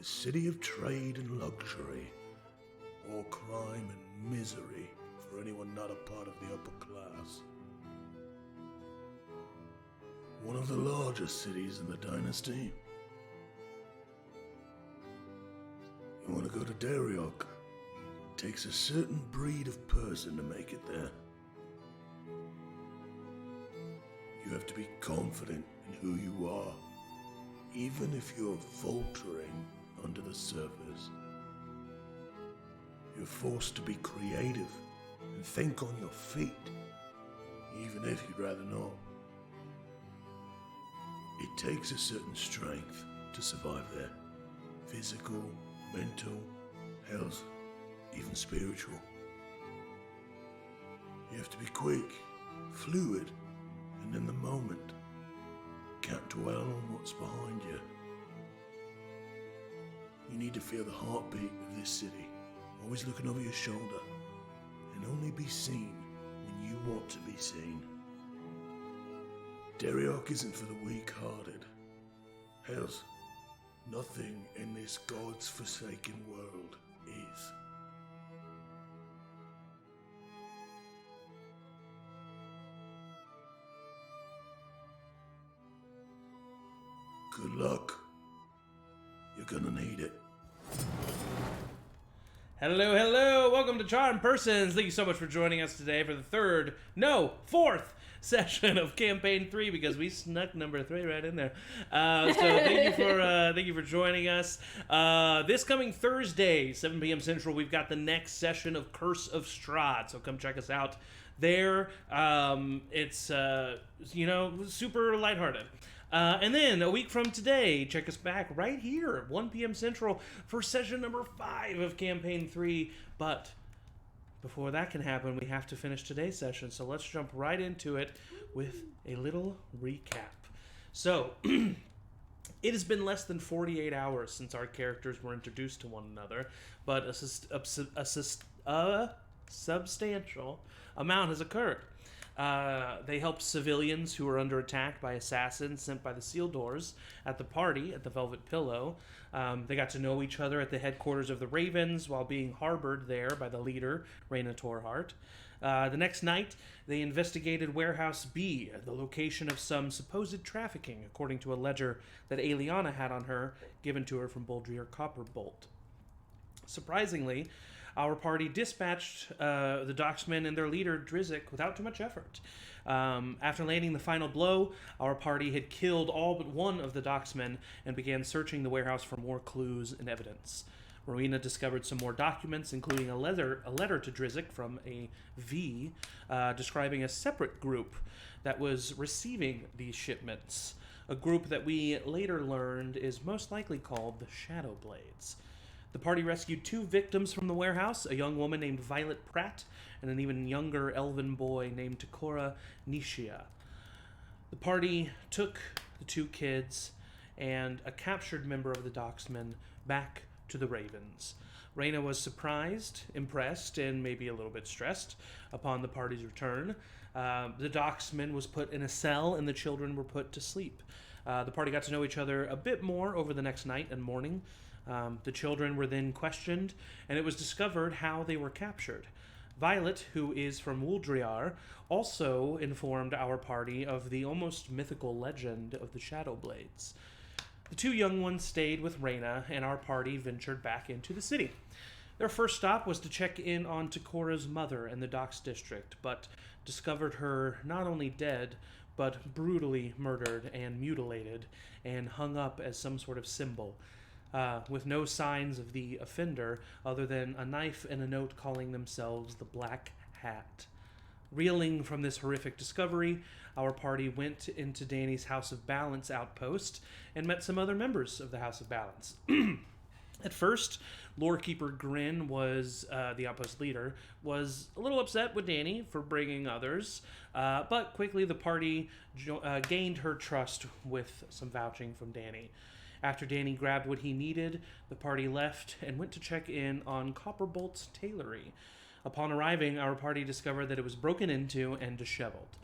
city of trade and luxury, or crime and misery for anyone not a part of the upper class. One of the largest cities in the dynasty. You want to go to Danrek? It takes a certain breed of person to make it there. You have to be confident in who you are, even if you're faltering under the surface. You're forced to be creative and think on your feet, even if you'd rather not. It takes a certain strength to survive there. Physical, mental, health, even spiritual. You have to be quick, fluid, and in the moment. Can't dwell on what's behind you. You need to feel the heartbeat of this city, always looking over your shoulder, and only be seen when you want to be seen. Danrek isn't for the weak-hearted. Hells, nothing in this God's forsaken world is. Good luck. You're gonna need it. Hello. Welcome to CharmedPersons. Thank you so much for joining us today for the fourth session of Campaign 3, because we snuck number 3 right in there. So thank you for joining us. This coming Thursday, 7 p.m. Central, we've got the next session of Curse of Strahd. So come check us out there. It's super lighthearted. And then a week from today, check us back right here at 1 p.m. Central for session number 5 of Campaign 3. But before that can happen, we have to finish today's session. So let's jump right into it with a little recap. So, it has been less than 48 hours since our characters were introduced to one another, but a substantial amount has occurred. They helped civilians who were under attack by assassins sent by the Seal Doors at the party at the Velvet Pillow. They got to know each other at the headquarters of the Ravens while being harbored there by the leader, Rowina Torhart. The next night, they investigated Warehouse B, the location of some supposed trafficking, according to a ledger that Aeliana had on her, given to her from Boldreer Copperbolt. Surprisingly, our party dispatched the docksmen and their leader, Drizzt, without too much effort. After landing the final blow, our party had killed all but one of the docksmen and began searching the warehouse for more clues and evidence. Rowina discovered some more documents, including a letter to Drizzt from a V, describing a separate group that was receiving these shipments. A group that we later learned is most likely called the Shadowblades. The party rescued 2 victims from the warehouse, a young woman named Violet Pratt and an even younger elven boy named Takora Nishia. The party took the 2 kids and a captured member of the docksmen back to the Ravens. Rowina was surprised, impressed, and maybe a little bit stressed upon the party's return. The docksman was put in a cell and the children were put to sleep. The party got to know each other a bit more over the next night and morning. The children were then questioned, and it was discovered how they were captured. Violet, who is from Wuldriar, also informed our party of the almost mythical legend of the Shadowblades. The 2 young ones stayed with Rowina, and our party ventured back into the city. Their first stop was to check in on Takora's mother in the Docks District, but discovered her not only dead, but brutally murdered and mutilated, and hung up as some sort of symbol. With no signs of the offender other than a knife and a note calling themselves the Black Hat. Reeling from this horrific discovery, our party went into Danny's House of Balance outpost and met some other members of the House of Balance. At first, Lorekeeper Grin was the outpost leader, was a little upset with Danny for bringing others, but quickly the party gained her trust with some vouching from Danny. After Danny grabbed what he needed, the party left and went to check in on Copperbolt's tailory. Upon arriving, our party discovered that it was broken into and disheveled.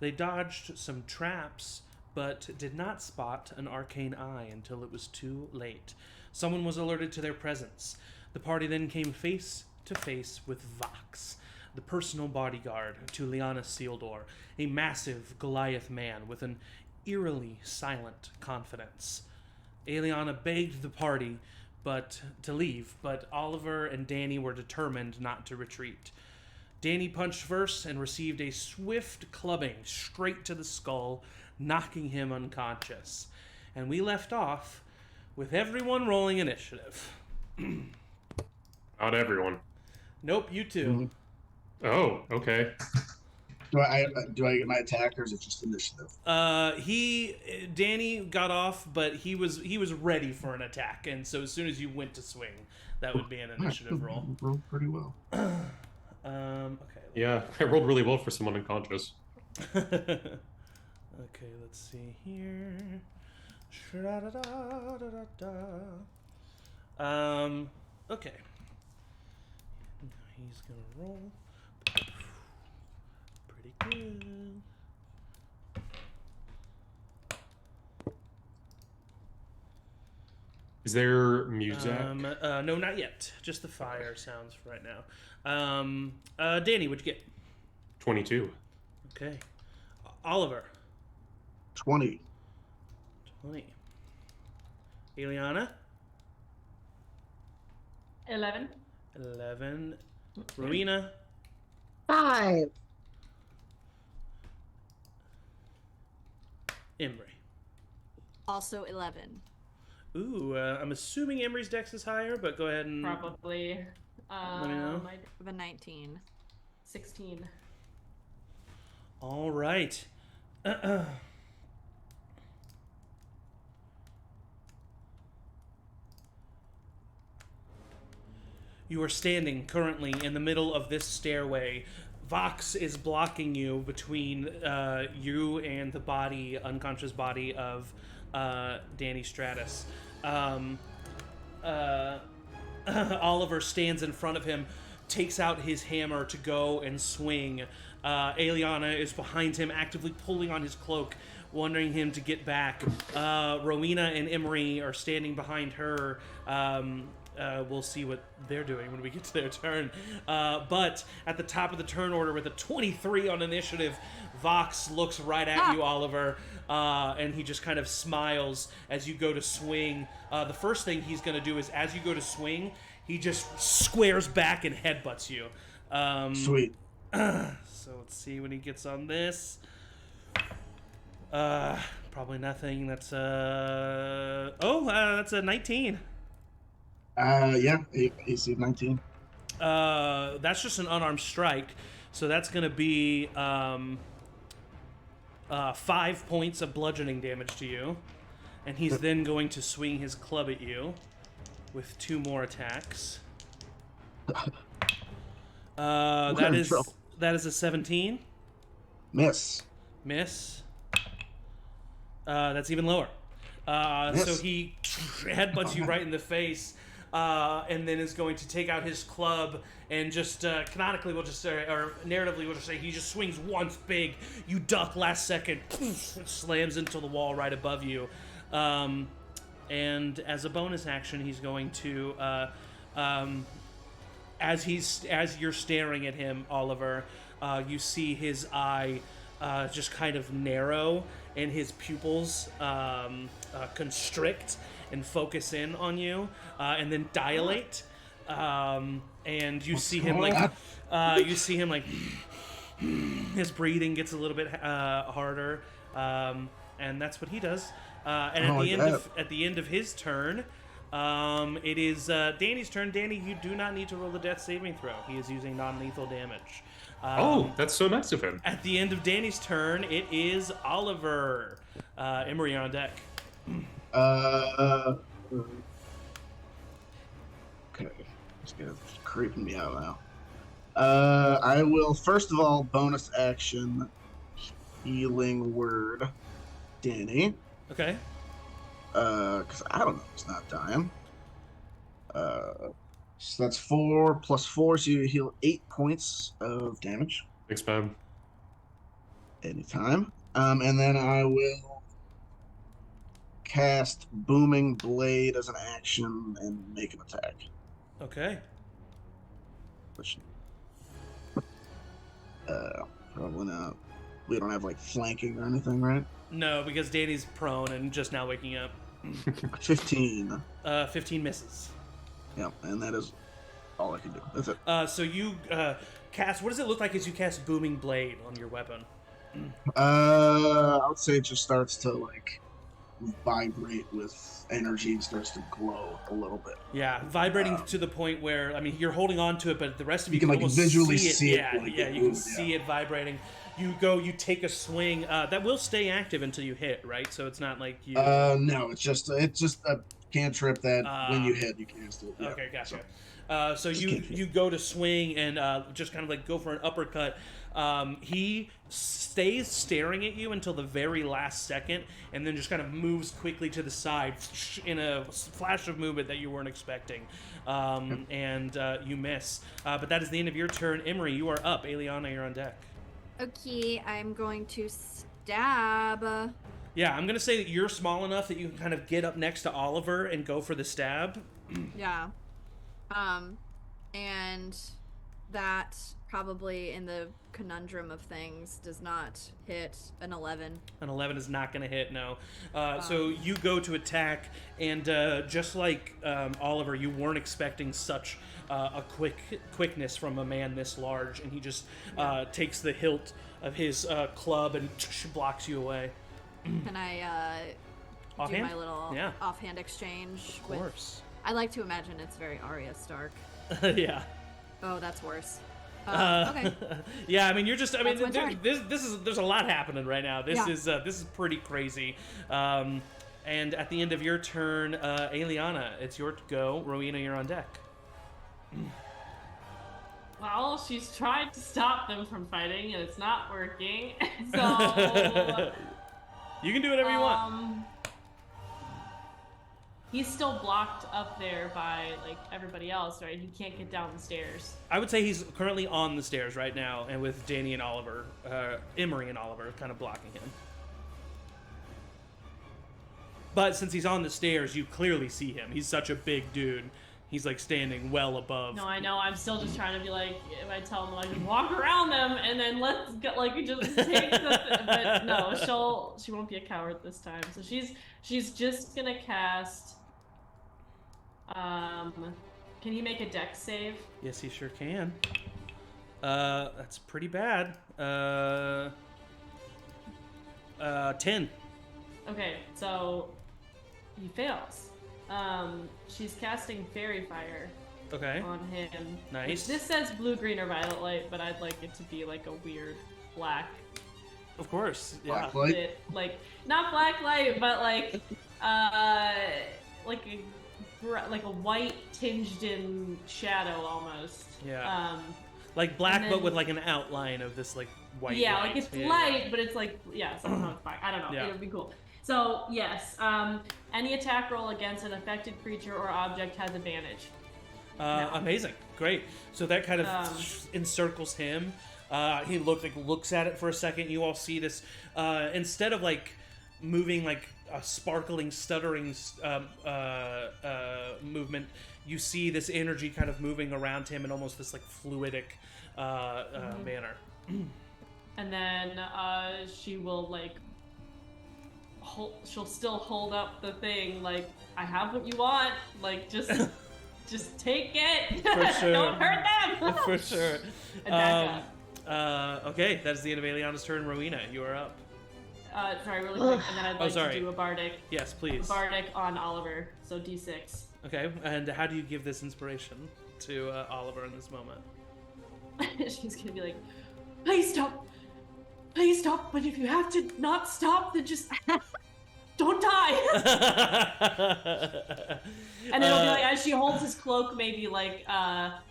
They dodged some traps, but did not spot an arcane eye until it was too late. Someone was alerted to their presence. The party then came face to face with Vox, the personal bodyguard to Liana Sealdor, a massive Goliath man with an eerily silent confidence. Aeliana begged the party to leave, but Oliver and Danny were determined not to retreat. Danny punched first and received a swift clubbing straight to the skull, knocking him unconscious. And we left off with everyone rolling initiative. Not everyone. Nope, you two. Mm-hmm. Oh, okay. Do I get my attack, or is it just initiative? Danny got off, but he was ready for an attack, and so as soon as you went to swing, that would be an initiative roll. Rolled pretty well. Okay. Yeah, I rolled really well for someone unconscious. Okay, let's see here. Okay. He's gonna roll. Pretty good. Is there music? No, not yet. Just the fire sounds for right now. Danny, what'd you get? 22. Okay. Oliver. 20. 20. Aeliana. 11. 11. Rowina. 5. Emory. Also 11. Ooh, I'm assuming Emory's dex is higher, but go ahead and... Probably. Let me know. I Of a 19. 16. All right. You are standing currently in the middle of this stairway. Vox is blocking you between you and the unconscious body of Danny Stratus. Oliver stands in front of him, takes out his hammer to go and swing. Aeliana is behind him, actively pulling on his cloak, wanting him to get back. Rowina and Emory are standing behind her. We'll see what they're doing when we get to their turn. But at the top of the turn order with a 23 on initiative, Vox looks right at you, Oliver, and he just kind of smiles as you go to swing. The first thing he's going to do is, as you go to swing, he just squares back and headbutts you. Sweet. So let's see when he gets on this. Probably nothing. That's that's a 19. Yeah, AC of 19. That's just an unarmed strike, so that's going to be 5 points of bludgeoning damage to you, and he's then going to swing his club at you with 2 more attacks. That is a 17. Miss. That's even lower. So he headbutts you right in the face, and then is going to take out his club and just canonically we'll just say, or narratively we'll just say, he just swings once big. You duck last second, poof, slams into the wall right above you. And as a bonus action, he's going to, as you're staring at him, Oliver, you see his eye just kind of narrow, and his pupils constrict and focus in on you, and then dilate. And you see him like, his breathing gets a little bit harder, and that's what he does. And at the end of his turn, it is Danny's turn. Danny, you do not need to roll the death saving throw. He is using non-lethal damage. That's so nice of him. At the end of Danny's turn, it is Oliver. Emory on deck. Okay. It's creeping me out now. I will, first of all, bonus action healing word Danny. Okay. Because I don't know, he's not dying. So that's 4 plus 4, so you heal 8 points of damage. Thanks, man. Anytime. And then I will cast Booming Blade as an action and make an attack. Okay. Which, probably not. We don't have like flanking or anything, right? No, because Danny's prone and just now waking up. 15. 15 misses. Yeah, and that is all I can do. That's it. So you cast. What does it look like as you cast Booming Blade on your weapon? I would say it just starts to like vibrate with energy and starts to glow a little bit. Yeah, vibrating to the point where, I mean, you're holding on to it, but the rest of you can like almost visually see it. it. Yeah, like, yeah, you can see it vibrating. You take a swing. That will stay active until you hit, right? So it's not like you. No, it's just a cantrip that when you hit, you cast it. Yeah. Okay, gotcha. So you go to swing and just kind of like go for an uppercut. He stays staring at you until the very last second, and then just kind of moves quickly to the side in a flash of movement that you weren't expecting, and you miss. But that is the end of your turn. Emory, you are up. Aeliana, you're on deck. Okay, I'm going to stab. Yeah, I'm gonna say that you're small enough that you can kind of get up next to Oliver and go for the stab. Yeah. And that probably in the conundrum of things does not hit an 11. An 11 is not going to hit, no. So you go to attack, and just like Oliver, you weren't expecting such a quickness from a man this large, and he just takes the hilt of his club and blocks you away. Can I do Offhand? my little Yeah. offhand exchange? Of course. I like to imagine it's very Arya Stark. Yeah. Oh, that's worse. Okay. Yeah, I mean, you're just. I mean, That's my turn. this is. There's a lot happening right now. This Yeah. is pretty crazy. And at the end of your turn, Aeliana, it's your go. Rowina, you're on deck. Well, she's tried to stop them from fighting, and it's not working. So You can do whatever you want. he's still blocked up there by like everybody else, right? He can't get down the stairs. I would say he's currently on the stairs right now, and with Danny and Oliver, Emory and Oliver, kind of blocking him. But since he's on the stairs, you clearly see him. He's such a big dude. He's like standing well above. No, I know. I'm still just trying to be like, if I tell him like just walk around them and then let's get like just take the. But no, she won't be a coward this time. So she's just gonna cast. Can he make a dex save? Yes, he sure can. That's pretty bad. 10. Okay, so he fails. She's casting Fairy Fire Okay. on him. Nice. This says blue, green, or violet light, but I'd like it to be like a weird black. Of course. Yeah. Black light? Lit, like not black light, but like like a white tinged in shadow almost. Yeah. Like black, and but then- with like an outline of this like white. Yeah, light. like it's Yeah. light, but it's like somehow it's black. I don't know. Yeah. It would be cool. So yes, any attack roll against an affected creature or object has advantage. Amazing. Great. So that kind of encircles him. He looks at it for a second. You all see this. Instead of like moving like a sparkling, stuttering movement, you see this energy kind of moving around him in almost this like fluidic manner. And then she will like. She'll still hold up the thing like I have what you want. Like just take it. For sure. Don't hurt them. For sure. And back Okay, that is the end of Aeliana's turn. Rowina, you are up. Sorry, really quick, and then I'd like sorry. to do a bardic. Yes, please. Bardic on Oliver, so D6. Okay, and how do you give this inspiration to Oliver in this moment? She's gonna be like, please stop, but if you have to not stop, then just don't die. And it'll be like, as she holds his cloak, maybe like a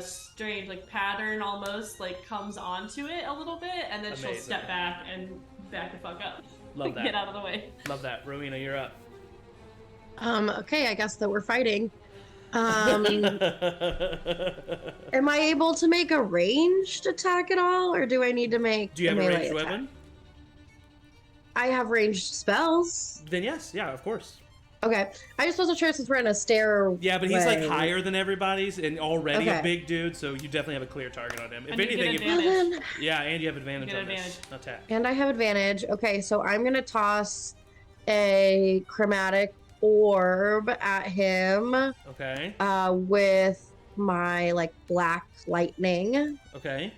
strange like pattern almost like comes onto it a little bit, and then she'll Amazing. step back and back the fuck up. Love that. Get out of the way. Love that. Rowina, you're up. Okay, I guess that we're fighting. Am I able to make a ranged attack at all, or do I need to make Do you have a melee ranged attack? weapon? I have ranged spells. Then yes, yeah, of course. Okay. I just wasn't sure since we're in a stair. Yeah, but he's like higher than everybody's and already a Okay. big dude, so you definitely have a clear target on him. If And you get anything, advantage. Well, then, yeah, and you have advantage You on get this attack. and I have advantage. Okay, so I'm gonna toss a chromatic orb at him Okay. with my like black lightning. Okay.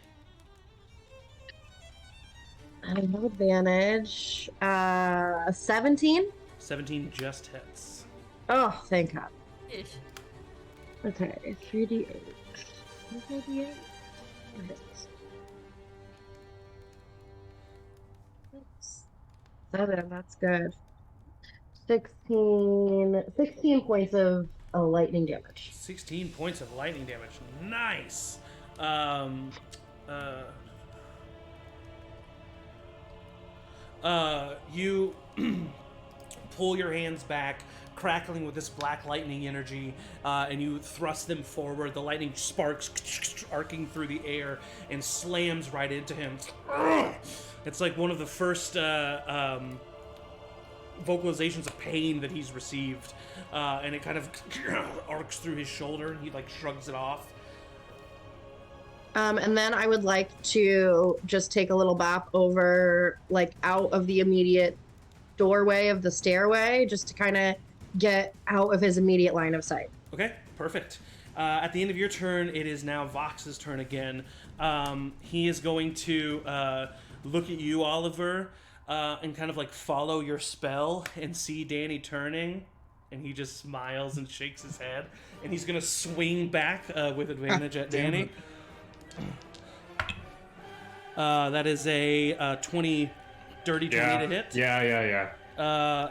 I have advantage. 17. 17 just hits. Oh, thank God. Ish. Okay, 3d8. 3d8. Seven, that's good. 16 points of lightning damage. 16 points of lightning damage. Nice. You pull your hands back, crackling with this black lightning energy, and you thrust them forward. The lightning sparks arcing through the air and slams right into him. It's like one of the first vocalizations of pain that he's received, and it kind of arcs through his shoulder, and he like shrugs it off. And then I would like to just take a little bop over, like, out of the immediate doorway of the stairway, just to kind of get out of his immediate line of sight. Okay, perfect. At the end of your turn, it is now Vox's turn again. He is going to look at you, Oliver, and kind of like follow your spell and see Danny turning. And he just smiles and shakes his head. And he's going to swing back with advantage at Danny. That is a dirty 20 to hit. Yeah.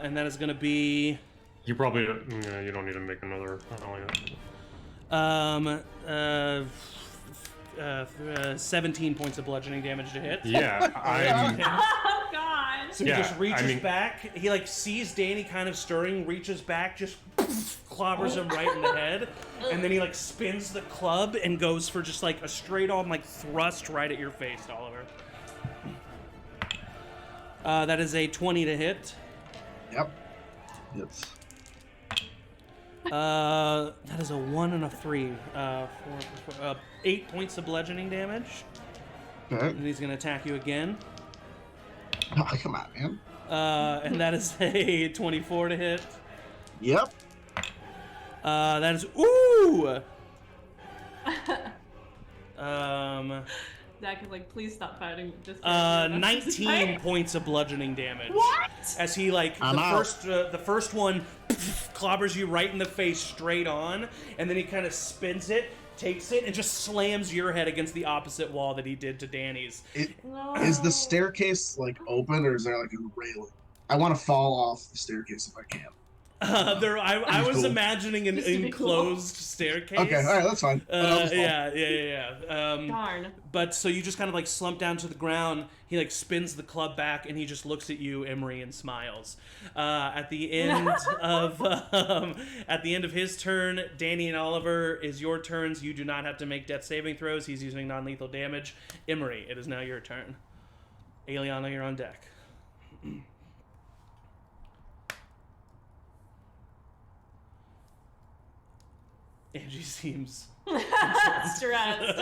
And that is going to be... You probably you don't need to make another. 17 points of bludgeoning damage to hit. Yeah, I'm. Oh God. So he Yeah, just reaches I mean- back. He like sees Danny kind of stirring, reaches back, just clobbers him right in the head, and then he like spins the club and goes for just like a straight on like thrust right at your face, Oliver. That is a 20 to hit. Yep. It's. That is a 1 and a 3. 8 points of bludgeoning damage. Okay. And he's gonna attack you again. Oh, come on, man. And that is a 24 to hit. Yep. That is ooh. Zach is like, please stop fighting. Just 19 points of bludgeoning damage. What? As he like I'm out. the first one clobbers you right in the face straight on, and then he kind of spins it, takes it, and just slams your head against the opposite wall that he did to Danny's. No. Is the staircase like open or is there like a railing? I want to fall off the staircase if I can. I was Cool. imagining an Just to be cool. enclosed staircase. Okay, all right, that's fine. I'll just fall. Yeah. Darn. But so you just kind of like slump down to the ground. He like spins the club back and he just looks at you, Emory, and smiles. At the end of his turn, Danny and Oliver is your turns. You do not have to make death saving throws. He's using non-lethal damage. Emory, it is now your turn. Aeliana, you're on deck. Angie seems Stressed.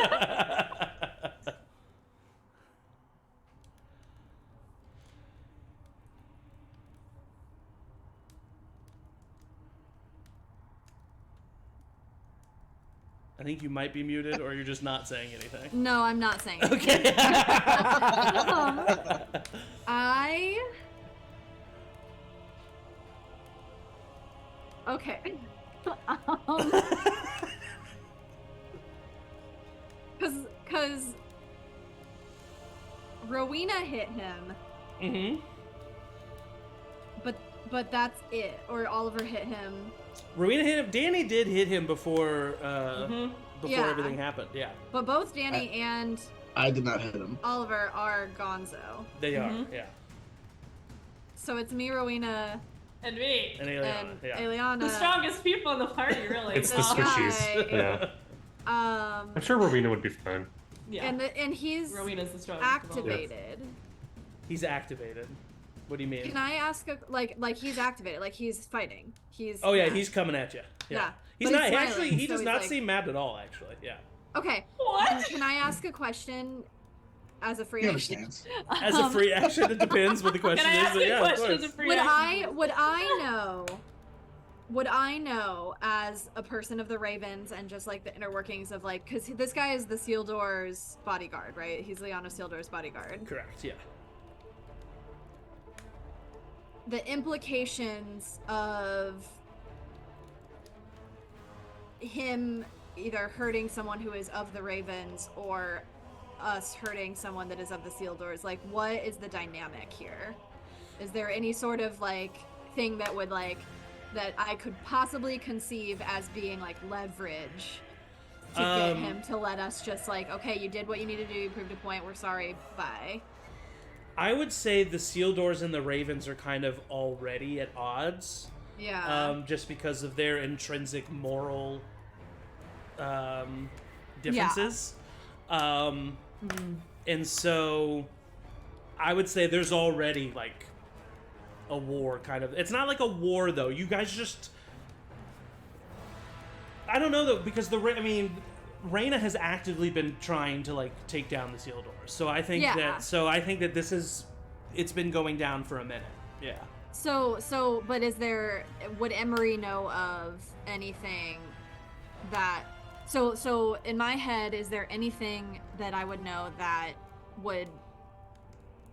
I think you might be muted, or you're just not saying anything. No, I'm not saying it. Okay. Okay. Cause Rowina hit him, Mm-hmm. but that's it. Or Oliver hit him. Rowina hit him. Danny did hit him before Yeah. everything happened. Yeah, But both Danny and I did not hit him. Oliver are gonzo. they are. Yeah, So it's me, Rowina, And me. and Aeliana. and Yeah. Aeliana. The strongest people in the party, really. It's the This squishies. guy. Yeah. I'm sure Rowina would be fine. Yeah. And he's Rowena's the strongest. of all. activated. He's activated. What do you mean? Can I ask like he's activated, like he's fighting. He's Oh yeah, he's coming at you. Yeah. He's But not he's actually. smiling, He so does he's not like- seem mad at all. Actually, yeah. Okay. What? Can I ask a question as a free He action? understands. As a free action, it depends what the question Can I is. ask But a yeah, of question as course. a free Would action? would I know as a person of the Ravens and just like the inner workings of like, because this guy is the Sealdor's bodyguard, right? He's Liana Sealdor's bodyguard. Correct. Yeah. The implications of him either hurting someone who is of the Ravens or us hurting someone that is of the Sealdors, like what is the dynamic here? Is there any sort of like thing that would like that I could possibly conceive as being like leverage to get him to let us just like, okay, you did what you needed to do, you proved a point, we're sorry, bye. I would say the Sealdors and the Ravens are kind of already at odds. Yeah. Just because of their intrinsic moral differences. And so I would say there's already like a war kind of. It's not like a war though. You guys just I don't know though, because Rowina has actively been trying to like take down the Sealdors. So I think that this is it's been going down for a minute. Yeah. So, but would Emory know of anything that, so in my head, is there anything that I would know that would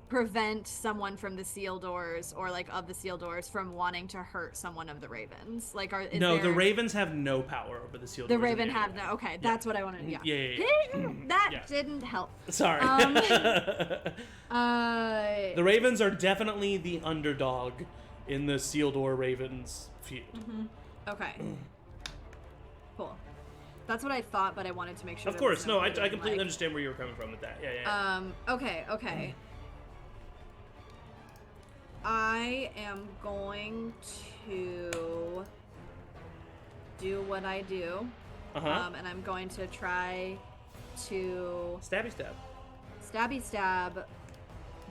prevent someone from the Sealdors or like of the Sealdors from wanting to hurt someone of the Ravens? Like, the Ravens have no power over the Sealdors. The Raven have no. Okay, that's what I wanted. Yeah. That Yeah. didn't help. Sorry. The Ravens are definitely the underdog in the Sealdor Ravens feud. Okay. Cool. That's what I thought, but I wanted to make sure. Of course, no, I completely understand where you were coming from with that. Yeah. Okay. I am going to do what I do. And I'm going to try to Stabby stab,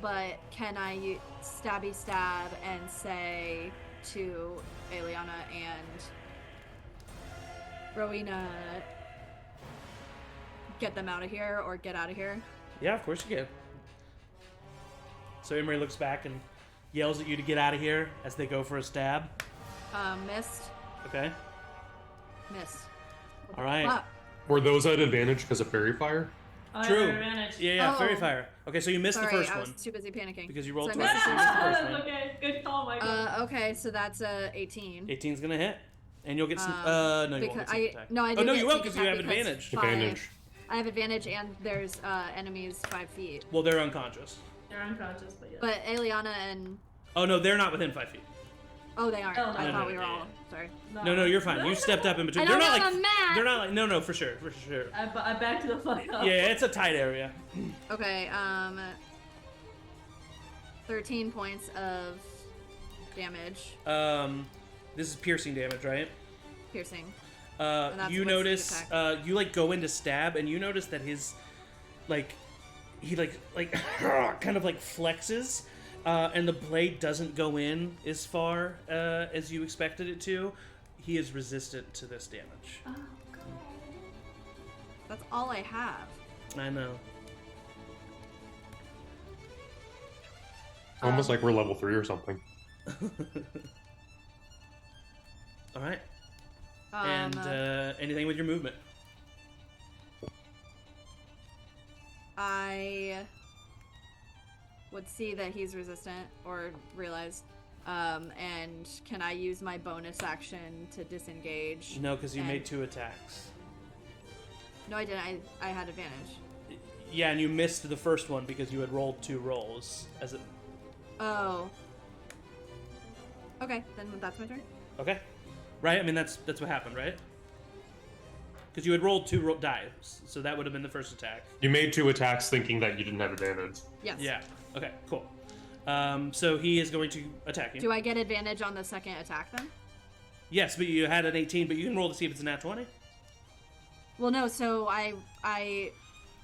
but can I stabby stab and say to Aeliana and Rowina, get them out of here or get out of here? Yeah, of course you can. So Emory looks back and yells at you to get out of here as they go for a stab. Missed. Okay. Missed. All right. Fuck. Were those at advantage because of fairy fire? True. Advantage. Yeah, Oh. fairy fire. Okay, so you missed Sorry, the first I one was too busy panicking. because you rolled So I twice. missed So the you missed the second first one. one. Okay, good call, Michael. Okay, so that's 18. 18's gonna hit, and you'll get some. No, you won't Because get sneak attack. I Oh do no, get you will sneak because you attack have because advantage. Advantage. I have advantage, and there's enemies 5 feet. Well, they're unconscious. They're unconscious, but yeah. But Aeliana and Oh no, they're not within 5 feet. they aren't. Oh, no, I no, thought no, we were yeah, all. yeah. Sorry. No, you're fine. You stepped up in between. I don't They're not have like a map. they're not like no, for sure. I backed the fuck up. Yeah, it's a tight area. Okay. 13 points of damage, This is piercing damage, right? piercing. that's You with notice, sneak you like go in to stab, and you notice that his, he kind of like flexes, and the blade doesn't go in as far as you expected it to. He is resistant to this damage. Oh god. That's all I have. I know. Almost like we're level 3 or something. All right. And anything with your movement? I would see that he's resistant or realize. And can I use my bonus action to disengage? No, because you And- made 2 attacks. No, I didn't. I had advantage. Yeah, and you missed the first one because you had rolled 2 rolls. As it. Oh. Okay, then that's my turn. Okay. Right? I mean, that's what happened, right? Because you had rolled 2 dice, so that would have been the first attack. You made 2 attacks thinking that you didn't have advantage. Yes. Yeah. Okay, cool. So he is going to attack you. Do I get advantage on the second attack then? Yes, but you had an 18, but you can roll to see if it's a nat 20. Well, no. So I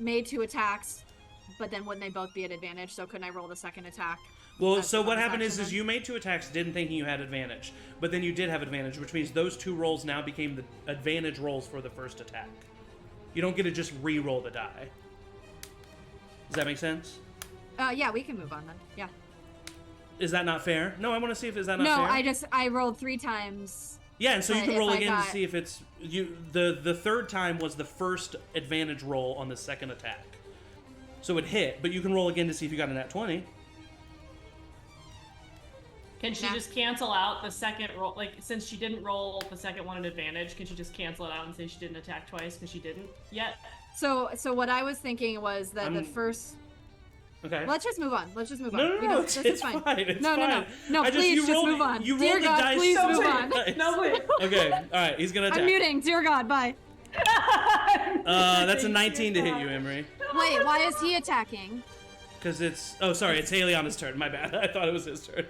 made 2 attacks, but then wouldn't they both be at advantage? So couldn't I roll the second attack? Well, as so the what bonus happened action is then? you made 2 attacks, didn't thinking you had advantage, but then you did have advantage, which means those 2 rolls now became the advantage rolls for the first attack. You don't get to just re-roll the die. Does that make sense? Yeah, we can move on then. Yeah. Is that not fair? No, I want to see if is that not No, fair. I rolled 3 times. Yeah, and so you but can if roll I again got- to see if it's you. The third time was the first advantage roll on the second attack, so it hit. But you can roll again to see if you got a nat 20. Can she Nah. just cancel out the second roll? Like, since she didn't roll the second one at advantage, can she just cancel it out and say she didn't attack twice because she didn't yet? So what I was thinking was that the first. Okay. Let's just move on. Let's just move on. No, We don't- it's, this it's is fine. It's No, fine. no, no, no. I Please you just rolled, move on. You Dear rolled the God, dice. please so move many on. times. No, please. Okay, all right. He's gonna attack. I'm muting. Dear God, bye. That's a 19 to hit you, Emory. Wait, why is he attacking? Because it's. Oh, sorry. It's Aeliana's turn. My bad. I thought it was his turn.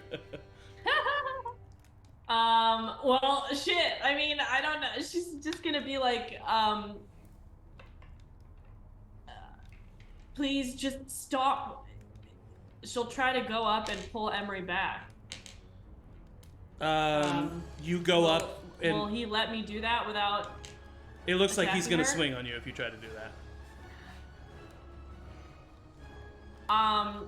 Well, shit. I mean, I don't know. She's just gonna be like, please just stop. She'll try to go up and pull Emory back. You go up, and Will he let me do that without? it looks like he's attacking gonna her? swing on you if you try to do that.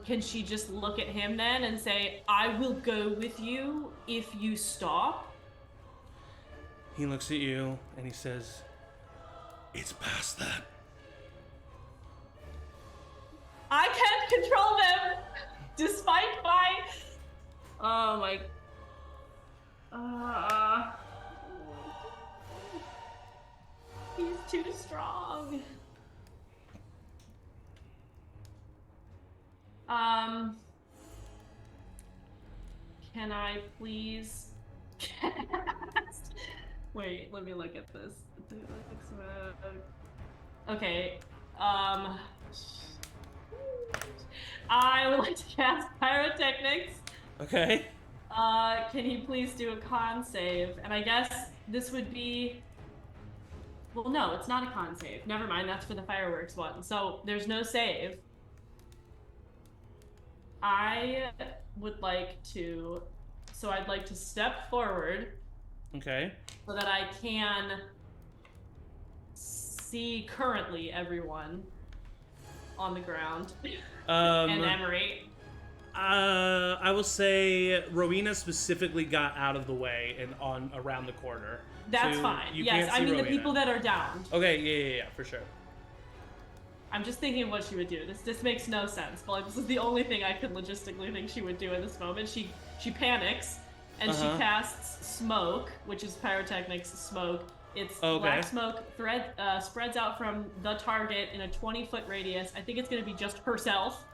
Can she just look at him then and say, I will go with you if you stop? He looks at you and he says, "It's past that." I can't control them, despite my. Oh my. He's too strong. Can I please cast? Wait, let me look at this. Okay. I would like to cast Pyrotechnics. Okay. Can he please do a con save? And I guess this would be. Well, no, it's not a con save. Never mind, that's for the fireworks one. So there's no save. I would like to. So I'd like to step forward Okay. so that I can see currently everyone on the ground and Emory. I will say Rowina specifically got out of the way and on around the corner. That's So fine. you Yes, can't I see mean the Rowena. people that are downed. Okay, yeah, for sure. I'm just thinking of what she would do. This makes no sense, but like, this is the only thing I could logistically think she would do in this moment. She panics and she casts smoke, which is pyrotechnics smoke. It's black smoke spreads out from the target in a 20-foot radius. I think it's gonna be just herself.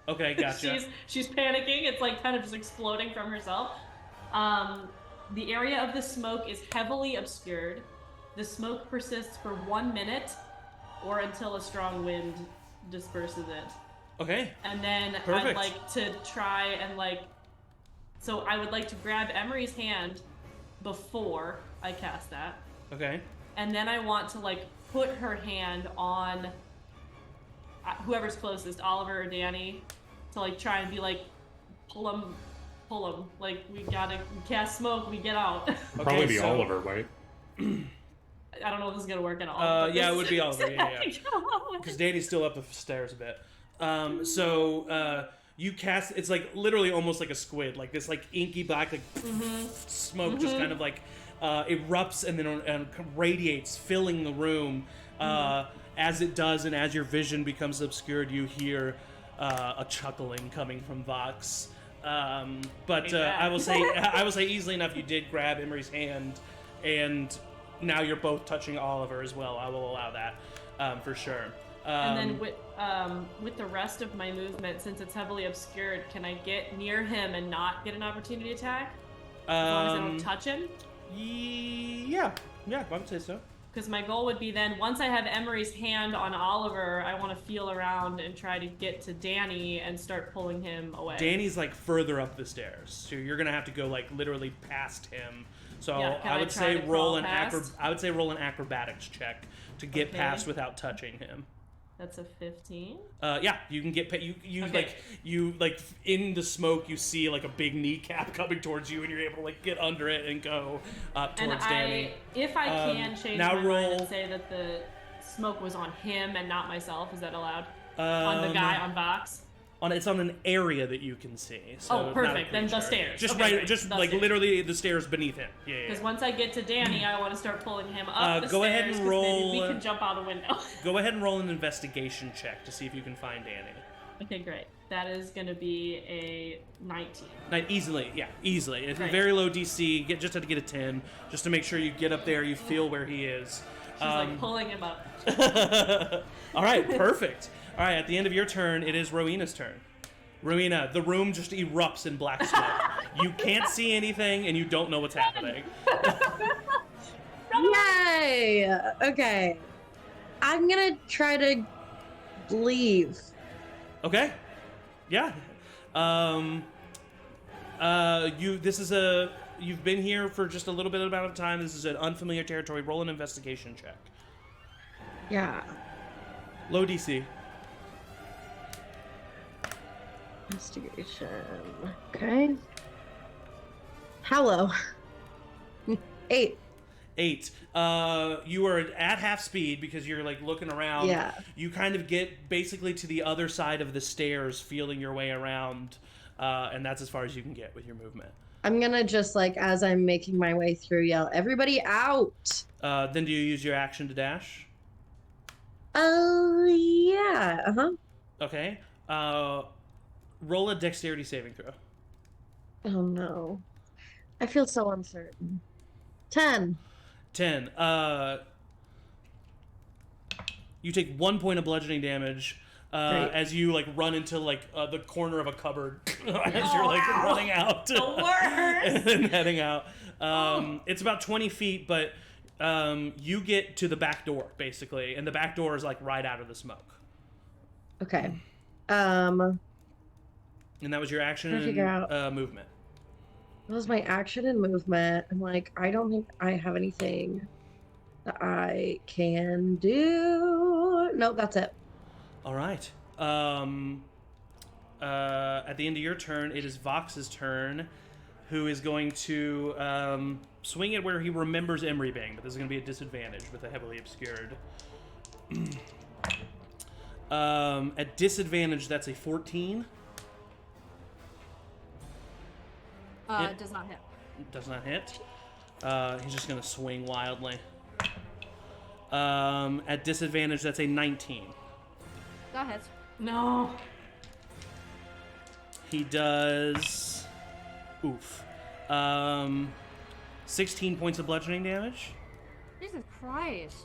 Okay, gotcha. she's panicking. It's like kind of just exploding from herself. The area of the smoke is heavily obscured. The smoke persists for 1 minute or until a strong wind disperses it. Okay. And then Perfect. I'd like to try and so I would like to grab Emory's hand before I cast that. Okay. And then I want to put her hand on whoever's closest, Oliver or Danny, to try and be pull him. We cast smoke, we get out. Probably be so- Oliver, right? I don't know if this is gonna work at all. but Yeah, this- it would be Oliver. Yeah. Because Danny's still up the stairs a bit. You cast. It's literally almost like a squid, this inky black smoke just kind of erupts and then radiates, filling the room. As it does, and as your vision becomes obscured, you hear a chuckling coming from Vox. But I will say easily enough, you did grab Emory's hand, and now you're both touching Oliver as well. I will allow that for sure. And then with the rest of my movement, since it's heavily obscured, can I get near him and not get an opportunity attack? As long as I don't touch him? Yeah, I would say so. Because my goal would be then, once I have Emory's hand on Oliver, I want to feel around and try to get to Danny and start pulling him away. Danny's further up the stairs, so you're gonna have to go literally past him. So Yeah, can I I would try say to roll crawl an past? I would say roll an acrobatics check to get Okay. past without touching him. That's a 15. Yeah, you can get you Okay. like in the smoke you see like a big kneecap coming towards you and you're able to like get under it and go towards And Danny. if I can change now my mind roll- and say that the smoke was on him and not myself, is that allowed? On the guy on Vox? It's on an area that you can see. So Oh, not a perfect. Then the creature. stairs. Just Okay, right, great. just The like stairs. literally the stairs beneath him. Yeah. Because once I get to Danny, I want to start pulling him up the go ahead stairs. and 'cause roll, Maybe we can jump out a window. Go ahead and roll an investigation check to see if you can find Danny. Okay, great. That is going to be a 19. Easily. It's a Great. very low DC. Just have to get a 10, just to make sure you get up there, you feel where he is. She's like pulling him up. All right, perfect. All right, at the end of your turn, it is Rowina's turn. Rowina, the room just erupts in black smoke. You can't see anything, and you don't know what's happening. Yay! Okay. I'm gonna try to leave. Okay. Yeah. You've been here for just a little bit amount of time. This is an unfamiliar territory. Roll an investigation check. Yeah. Low DC. Investigation. Okay. Hello. 8. 8. You are at half speed because you're like looking around. Yeah. You kind of get basically to the other side of the stairs, feeling your way around, and that's as far as you can get with your movement. I'm gonna just like as I'm making my way through yell, "Everybody out!" Then do you use your action to dash? Oh yeah. Okay. Roll a dexterity saving throw. Oh no. I feel so uncertain. 10. 10. You take 1 point of bludgeoning damage as you like run into like the corner of a cupboard as you're like running out The worst! and heading out. It's about 20 feet, but you get to the back door basically, and the back door is like right out of the smoke. Okay. And that was your action Trying to figure out. and movement. That was my action and movement. I'm like, I don't think I have anything that I can do. Nope, that's it. All right. At the end of your turn, it is Vox's turn, who is going to swing it where he remembers Emory being, but this is going to be a disadvantage with a heavily obscured. At disadvantage, that's a 14. It does not hit. Does not hit. He's just going to swing wildly. At disadvantage, that's a 19. That hits. No. He does... Oof. 16 points of bludgeoning damage. Jesus Christ.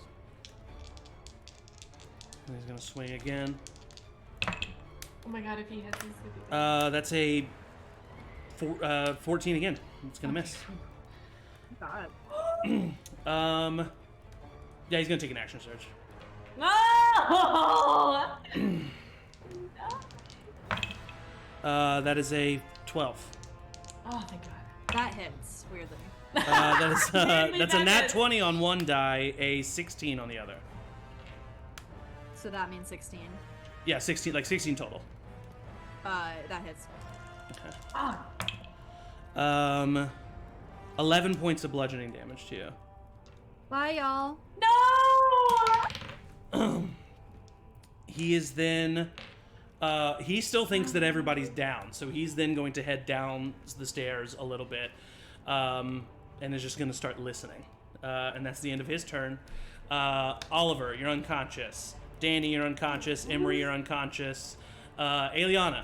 And he's going to swing again. Oh my god, if he hits, he's gonna be... That's a 14 again. It's going to miss. God. Yeah, he's going to take an action surge. No! That is a 12. Oh, thank god. That hits, weirdly. That is, Weirdly, that's a that nat hits. 20 on one die, a 16 on the other. So that means 16. Yeah, 16, like 16 total. That hits. Ah. 11 points of bludgeoning damage to you. Bye, y'all. No! He is then... he still thinks that everybody's down, so he's then going to head down the stairs a little bit, and is just going to start listening. And that's the end of his turn. Oliver, you're unconscious. Danny, you're unconscious. Emory, you're unconscious. Aeliana.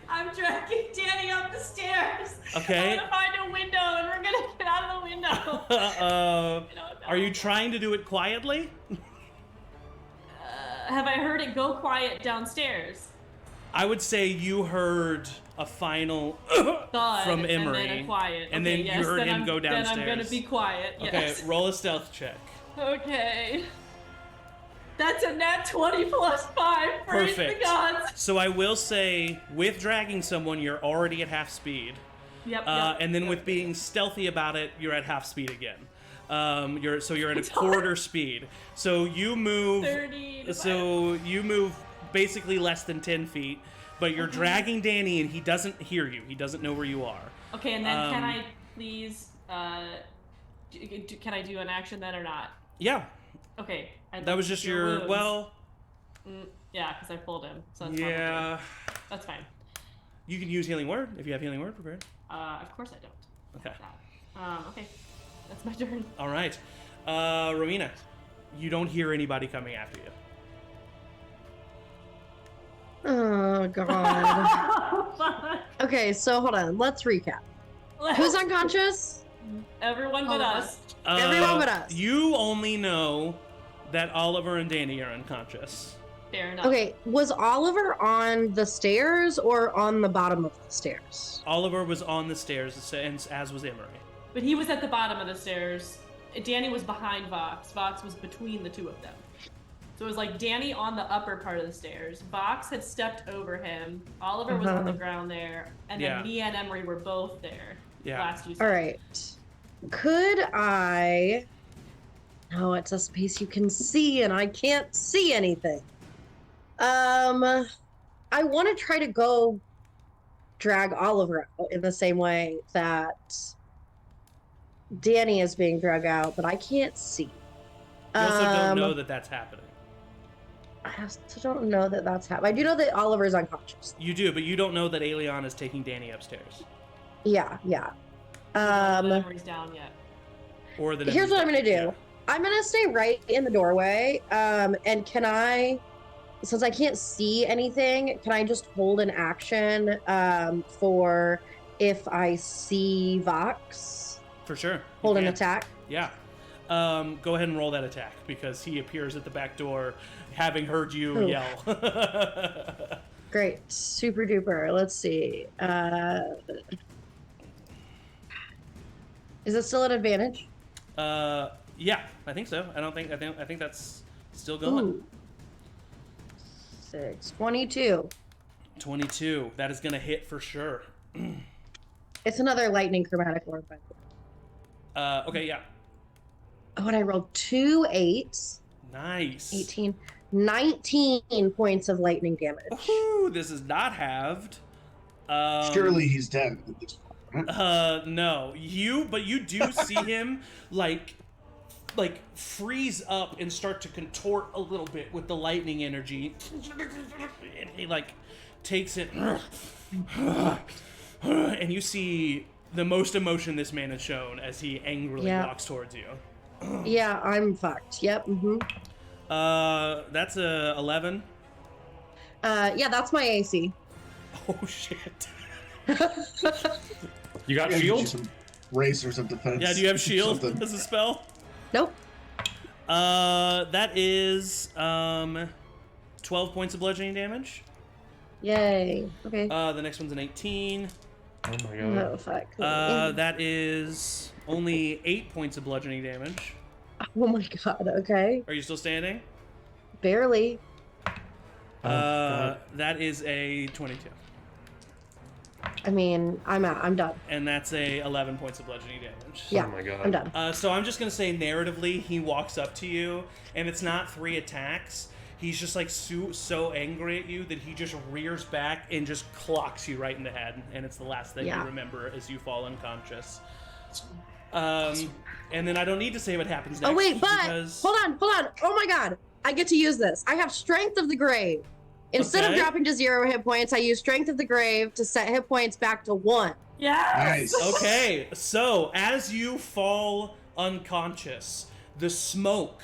I'm dragging Danny up the stairs. Okay. I'm gonna find a window and we're gonna get out of the window. Are you trying to do it quietly? Have I heard it go quiet downstairs? I would say you heard a final Thud, from Emory, and then a quiet. and Okay, then yes, you heard then him go downstairs. Then I'm gonna be quiet. Okay, Yes. roll a stealth check. Okay. That's a nat 20 plus 5. Praise Perfect. the gods. So I will say, with dragging someone, you're already at half speed. Yep. And then with being stealthy about it, you're at half speed again. You're at a quarter speed. So you move. 30. So you move basically less than 10 feet, but you're dragging Danny, and he doesn't hear you. He doesn't know where you are. Okay, and then can I please? Can I do an action then or not? Yeah. Okay. That was just your wounds. Yeah, because I pulled him. So that's yeah. That's fine. You can use Healing Word if you have Healing Word prepared. Of course I don't. Okay. Okay. That's my turn. All right. Rowina, you don't hear anybody coming after you. Oh god. Okay, so hold on. Let's recap. Who's unconscious? Everyone but us. Everyone but us. You only know that Oliver and Danny are unconscious. Fair enough. Okay, was Oliver on the stairs or on the bottom of the stairs? Oliver was on the stairs, as was Emory. But he was at the bottom of the stairs. Danny was behind Vox. Vox was between the two of them. So it was like Danny on the upper part of the stairs. Vox had stepped over him. Oliver was on the ground there. And then me and Emory were both there. Yeah. Last you All right. Could I... No, it's a space you can see, and I can't see anything. I want to try to go drag Oliver out in the same way that Danny is being dragged out, but I can't see. You also don't know that that's happening. I also don't know that that's happening. I do know that Oliver's unconscious. You do, but you don't know that Aeliana is taking Danny upstairs. Yeah. Emory's down yet. Or the Here's what I'm gonna do. Yeah. I'm gonna stay right in the doorway. And can I, since I can't see anything, can I just hold an action for if I see Vox? For sure. Hold You an can. attack. Yeah. Go ahead and roll that attack because he appears at the back door, having heard you yell. Great, super duper. Let's see. Is it still an advantage? Yeah, I think so. I think that's still going. Ooh. 22. 22. That is gonna hit for sure. It's another lightning chromatic orb. Okay, yeah. Oh, and I rolled 2 8s. Nice. 18. 19 points of lightning damage. Ooh, this is not halved. Surely he's dead at this point. No. But you do see him like freeze up and start to contort a little bit with the lightning energy. And he like takes it and you see the most emotion this man has shown as he angrily walks towards you. Yeah, I'm fucked. Yep. That's a 11. Yeah, that's my AC. Oh shit. You got Yeah, shield? some racers of defense. Yeah, do you have shield Something. as a spell? Nope. That is 12 points of bludgeoning damage. Yay. Okay. The next one's an 18. Oh my god. Oh, fuck. That is only 8 points of bludgeoning damage. Oh my god, okay. Are you still standing? Barely. God. That is a 22. I mean, I'm out. I'm done. And that's a 11 points of bludgeoning damage. Yeah, Oh my god. I'm done. So I'm just going to say narratively, he walks up to you, and it's not 3 attacks. He's just like so angry at you that he just rears back and just clocks you right in the head. And it's the last thing you remember as you fall unconscious. And then I don't need to say what happens next. Oh, wait, but because... hold on. Oh my god. I get to use this. I have Strength of the Grave. Instead of dropping to 0 hit points, I use Strength of the Grave to set hit points back to 1. Yes! Nice. Okay, so as you fall unconscious, the smoke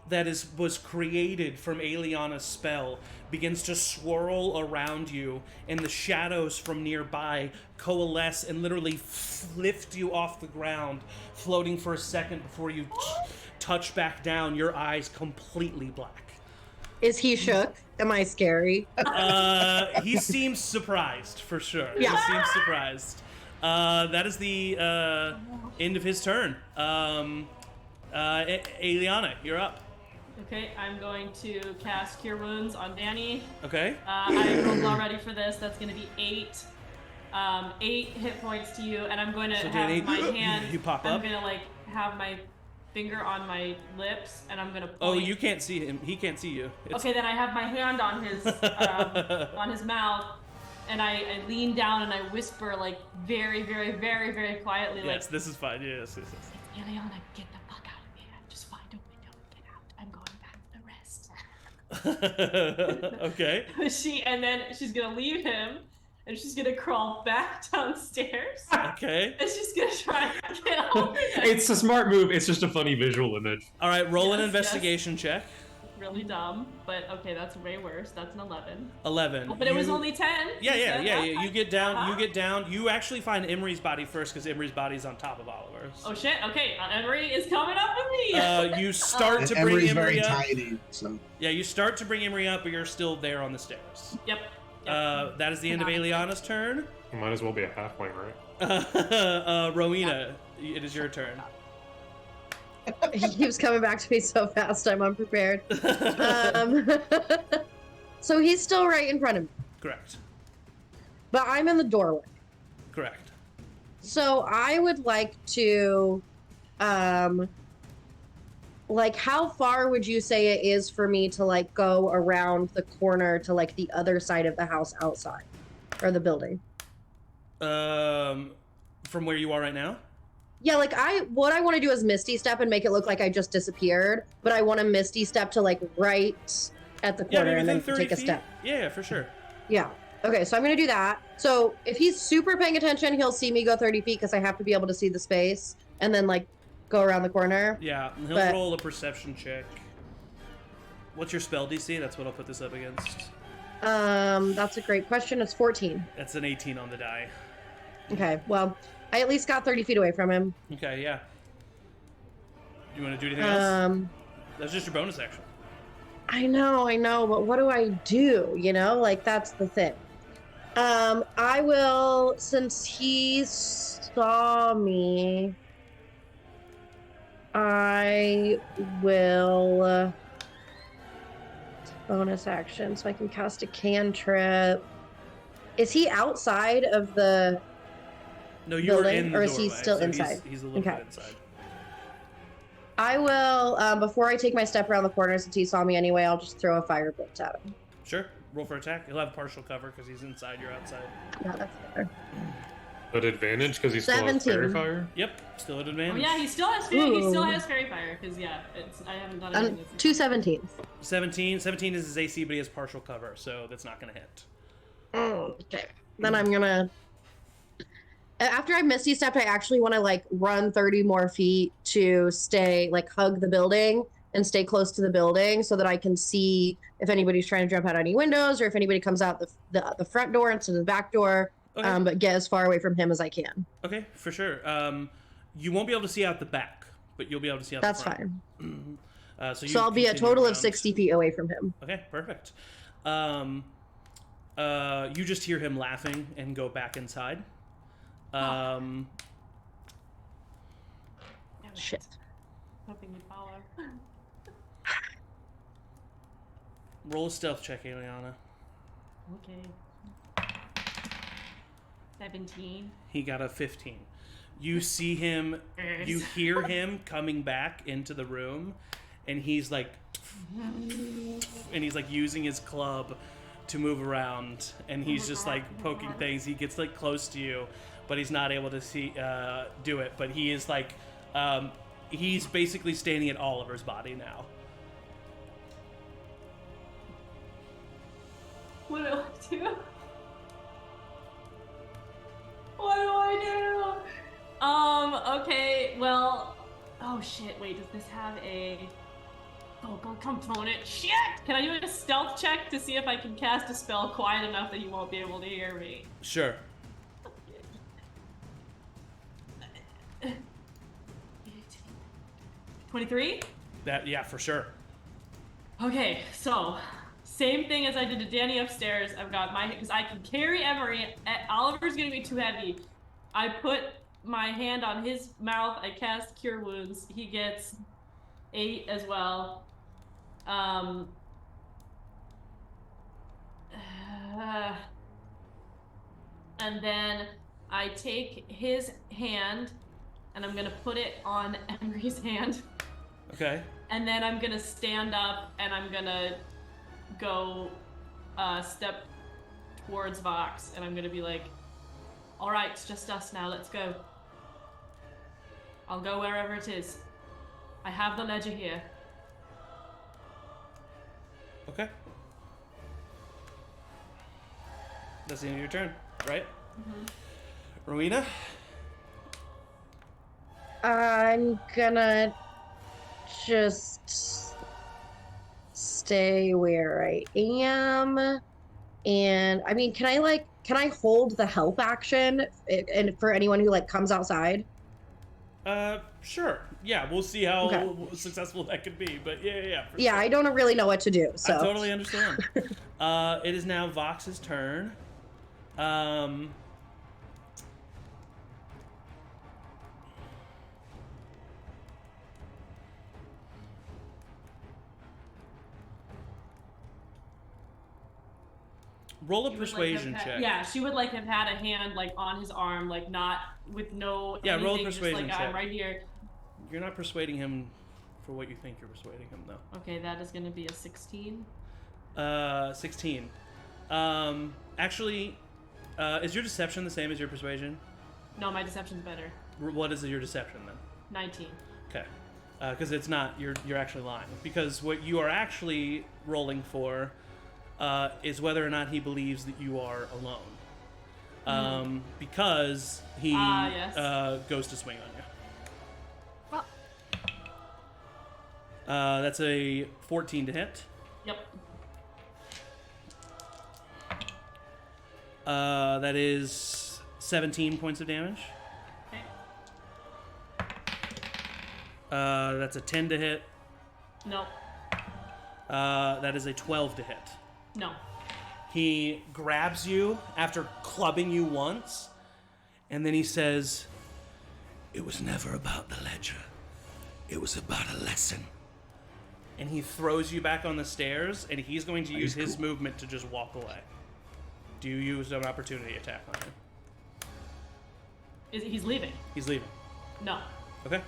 that was created from Aeliana's spell begins to swirl around you, and the shadows from nearby coalesce and literally lift you off the ground, floating for a second before you touch back down, your eyes completely black. Is he shook? Am I scary? He seems surprised, for sure. Yeah. He seems surprised. That is the end of his turn. Aeliana, you're up. Okay, I'm going to cast Cure Wounds on Danny. Okay. I rolled already for this. That's going to be 8. 8 hit points to you, and I'm going to So have Danny, my hand. you pop I'm up. going to like have my finger on my lips, and I'm gonna point. Oh, you can't see him. He can't see you. Okay, then I have my hand on his mouth, and I lean down and I whisper like very, very, very, very quietly, Yes, this is fine. Yes. Aeliana, get the fuck out of here. Just find a window and get out. I'm going back for the rest. Okay. And then she's gonna leave him, and she's gonna crawl back downstairs. Okay. And she's gonna try to get over there. It's a smart move. It's just a funny visual image. All right, roll an Yes, investigation check. Really dumb, but okay, that's way worse. That's an 11. 11. Oh, but it was only 10. Yeah. You get down. You actually find Emory's body first because Emory's body's on top of Oliver's. Oh shit. Okay, Emory is coming up with me. You start to bring Emory's Emory very up. tiny, so. Yeah, you start to bring Emory up, but you're still there on the stairs. Yep. That is the end of Aeliana's turn. Might as well be a halfling, right? Rowina, it is your turn. He keeps coming back to me so fast, I'm unprepared. So he's still right in front of me, Correct. but I'm in the doorway. Correct. So I would like to, like, how far would you say it is for me to, like, go around the corner to, like, the other side of the house outside? Or the building? From where you are right now? Yeah, like, what I want to do is Misty Step and make it look like I just disappeared, but I want to Misty Step to, like, right at the corner and then within 30 take a feet. step. Yeah, for sure. Yeah. Okay, so I'm going to do that. So if he's super paying attention, he'll see me go 30 feet because I have to be able to see the space and then, like, go around the corner. Yeah, and he'll But- roll a perception check. What's your spell DC? That's what I'll put this up against. That's a great question. It's 14. That's an 18 on the die. Okay, well, I at least got 30 feet away from him. Okay, yeah. You want to do anything else? That's just your bonus action. I know, but what do I do? You know, like, that's the thing. I will, since he saw me, I will bonus action so I can cast a cantrip. Is he outside of the No, you were building, in the or is he doorway, still so inside? He's a little Okay. bit inside. I will, before I take my step around the corner, since he saw me anyway, I'll just throw a firebolt at him. Sure. Roll for attack. He'll have partial cover because he's inside, you're outside. Yeah, that's better. At advantage because he still has 17. fairy fire. Yep, still at Oh advantage. yeah, he still has fairy fire because I haven't done anything. That's 2 17s. 17 is his AC, but he has partial cover, so that's not going to hit. Okay. Then I'm gonna. After I Misty Stepped, I actually want to, like, run 30 more feet to stay, like, hug the building and stay close to the building so that I can see if anybody's trying to jump out any windows or if anybody comes out the front door instead of the back door. Okay. But get as far away from him as I can. Okay, for sure. You won't be able to see out the back, but you'll be able to see out That's the front. fine. So So I'll be a continue total of around. 60 feet away from him. Okay, perfect. You just hear him laughing and go back inside. Shit. hoping you follow. Roll a stealth check, Aeliana. Okay. 17. He got a 15. You see him, you hear him coming back into the room, and he's like using his club to move around, and he's just like poking things. He gets like close to you, but he's not able to see do it. But he is like he's basically standing at Oliver's body now. What do I do? What do I do? Okay, well, oh shit, wait, does this have a vocal component? Shit! Can I do a stealth check to see if I can cast a spell quiet enough that you won't be able to hear me? Sure. 23? Yeah, for sure. Okay, so same thing as I did to Danny upstairs. I've got my, because I can carry Emory. Oliver's gonna be too heavy. I put my hand on his mouth. I cast Cure Wounds. He gets 8 as well. And then I take his hand and I'm gonna put it on Emery's hand. Okay. And then I'm gonna stand up and I'm gonna go step towards Vox and I'm gonna be like, all right, it's just us now, let's go. I'll go wherever it is. I have the ledger here. Okay. That's the end of your turn, right? Mm-hmm. Rowina? I'm gonna just stay where I am. And I mean, can I hold the help action and for anyone who like comes outside? Sure. Yeah, we'll see how successful that could be. But yeah. Yeah, sure. I don't really know what to do. So I totally understand. It is now Vox's turn. Roll a persuasion check. Yeah, she would like have had a hand like on his arm, like not with no. Yeah, roll a anything, persuasion just, like, check. I'm right here. You're not persuading him for what you think you're persuading him, though. Okay, that is gonna be a 16. 16. Actually, is your deception the same as your persuasion? No, my deception's better. What is your deception then? 19. Okay, because it's not. You're actually lying. Because what you are actually rolling for is whether or not he believes that you are alone. Because he yes. goes to swing on you. Well, That's a 14 to hit. Yep. That is 17 points of damage. Okay. That's a 10 to hit. No. That is a 12 to hit. No. He grabs you after clubbing you once, and then he says, It was never about the ledger. It was about a lesson. and he throws you back on the stairs, and he's going to use his movement to just walk away. Do you use an opportunity attack on him? He's leaving. He's leaving. No. Okay.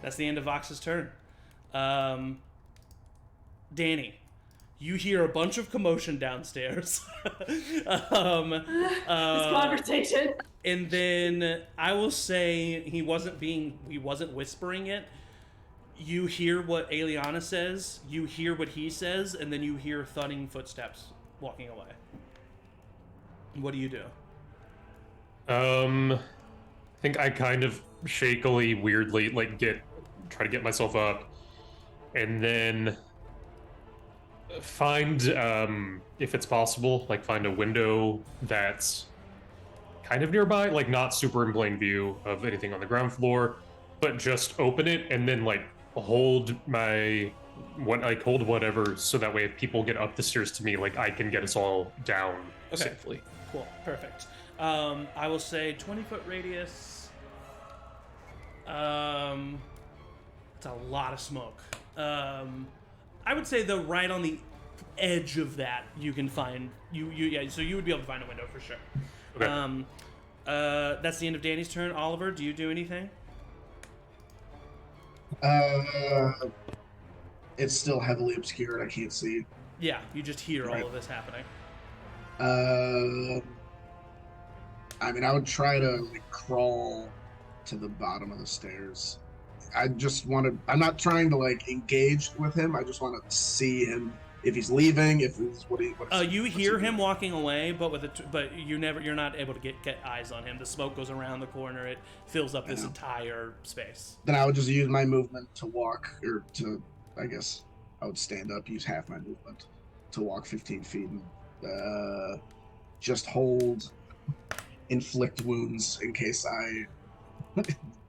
That's the end of Vox's turn. Danny, you hear a bunch of commotion downstairs. This conversation. And then I will say he wasn't whispering it. You hear what Aeliana says, you hear what he says, and then you hear thudding footsteps walking away. What do you do? I think I kind of shakily, weirdly, try to get myself up, and then find, if it's possible, find a window that's kind of nearby, not super in plain view of anything on the ground floor, but just open it and then hold hold whatever, so that way if people get up the stairs to me, I can get us all down safely. Cool, perfect. I will say 20-foot radius. It's a lot of smoke. I would say though, right on the edge of that, you can find so you would be able to find a window for sure. Okay. That's the end of Danny's turn. Oliver, do you do anything? It's still heavily obscured. I can't see. Yeah, you just hear all of this happening. I mean, I would try to crawl to the bottom of the stairs. I'm not trying to engage with him. I just want to see him, if he's leaving, if he's you hear him walking away, but you're not able to get eyes on him. The smoke goes around the corner. It fills up this entire space. Then I would just use my movement to walk, I guess I would stand up, use half my movement to walk 15 feet and just inflict wounds in case I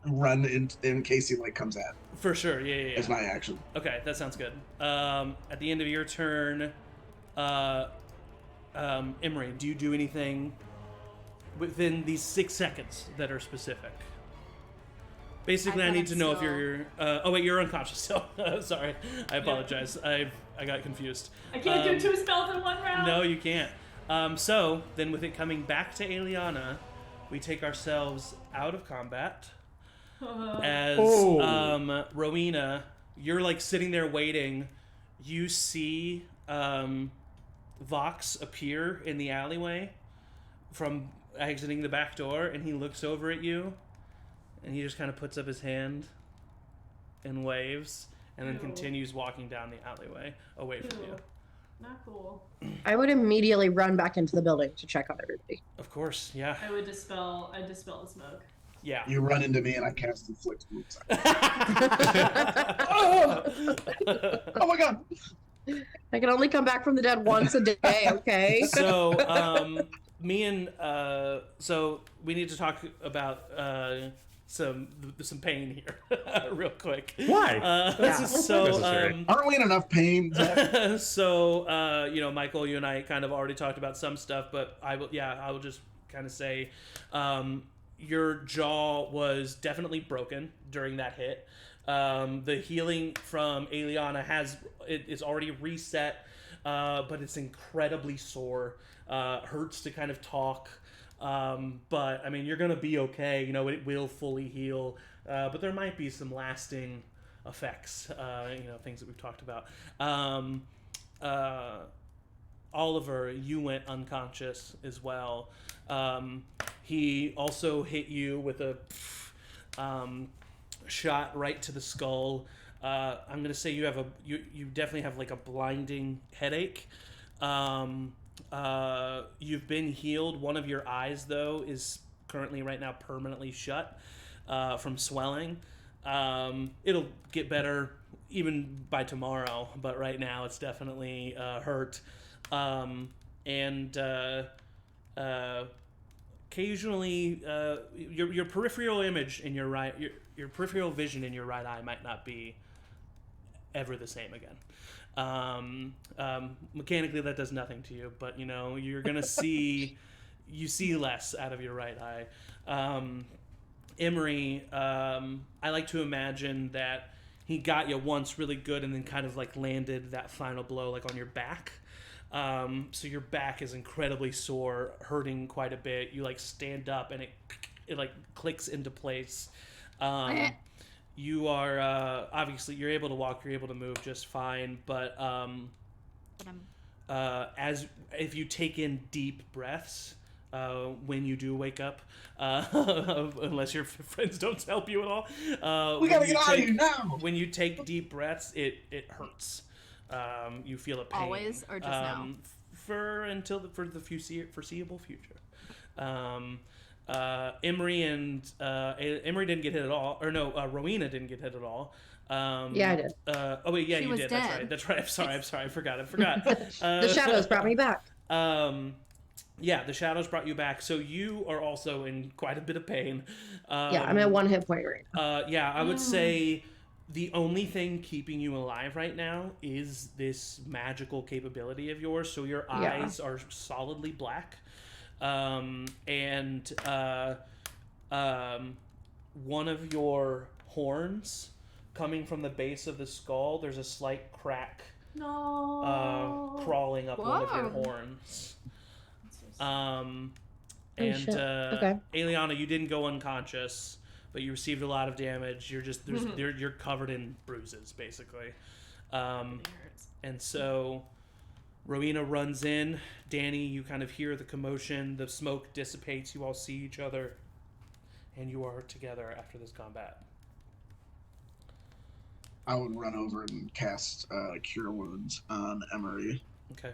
run in case he comes at. For sure, yeah. As my action. Okay, that sounds good. At the end of your turn, Emory, do you do anything within these 6 seconds that are specific? Basically, I need to know if you're. Oh wait, you're unconscious still. Sorry, I apologize. I got confused. I can't do 2 spells in 1 round. No, you can't. So then, with it coming back to Aeliana, we take ourselves out of combat. As Rowina you're like sitting there waiting. You see Vox appear in the alleyway from exiting the back door, and he looks over at you, and he just kind of puts up his hand and waves, and then Ew. continues walking down the alleyway away from Ew. you. Not cool. I would immediately run back into the building to check on everybody. Of course, yeah. I'd dispel the smoke. Yeah. You run into me and I cast Inflict Wounds. Oh my god! I can only come back from the dead once a day, okay? So, so we need to talk about some pain here, real quick. Why? So, Necessary. Aren't we in enough pain, Zach? so, Michael, you and I kind of already talked about some stuff, but I will just kind of say, your jaw was definitely broken during that hit. The healing from Aeliana is already reset, but it's incredibly sore. Hurts to kind of talk. But I mean, you're gonna be okay. It will fully heal. But there might be some lasting effects. Things that we've talked about. Oliver, you went unconscious as well. He also hit you with a shot right to the skull. I'm gonna say you definitely have like a blinding headache. You've been healed. One of your eyes, though, is currently right now permanently shut from swelling. It'll get better even by tomorrow, but right now it's definitely hurt. Occasionally, your peripheral image in your right, your peripheral vision in your right eye might not be ever the same again. Mechanically, that does nothing to you, but you're gonna see less out of your right eye. Emory, I like to imagine that he got you once really good and then kind of like landed that final blow like on your back. So your back is incredibly sore, hurting quite a bit. You like stand up and it like clicks into place. You are obviously you're able to walk, you're able to move just fine, but as if you take in deep breaths when you do wake up, unless your friends don't help you at all, We gotta get out of here now! When you take deep breaths, it hurts. You feel a pain. Always, or just now? For the foreseeable future. Emory and Emory didn't get hit at all, or no, Rowina didn't get hit at all. Yeah, I did. Oh wait, yeah, She you was did. dead. That's right. I'm sorry. I forgot. The shadows brought me back. Yeah, the shadows brought you back. So you are also in quite a bit of pain. Yeah, I'm at 1 hit point right now. Yeah, I would say the only thing keeping you alive right now is this magical capability of yours. So your eyes are solidly black. One of your horns coming from the base of the skull, there's a slight crack crawling up one of your horns. Shit. Okay. Aeliana, you didn't go unconscious, but you received a lot of damage. You're just you're covered in bruises, basically. And so Rowina runs in. Danny, you kind of hear the commotion. The smoke dissipates. You all see each other, and you are together after this combat. I would run over and cast Cure Wounds on Emory. Okay.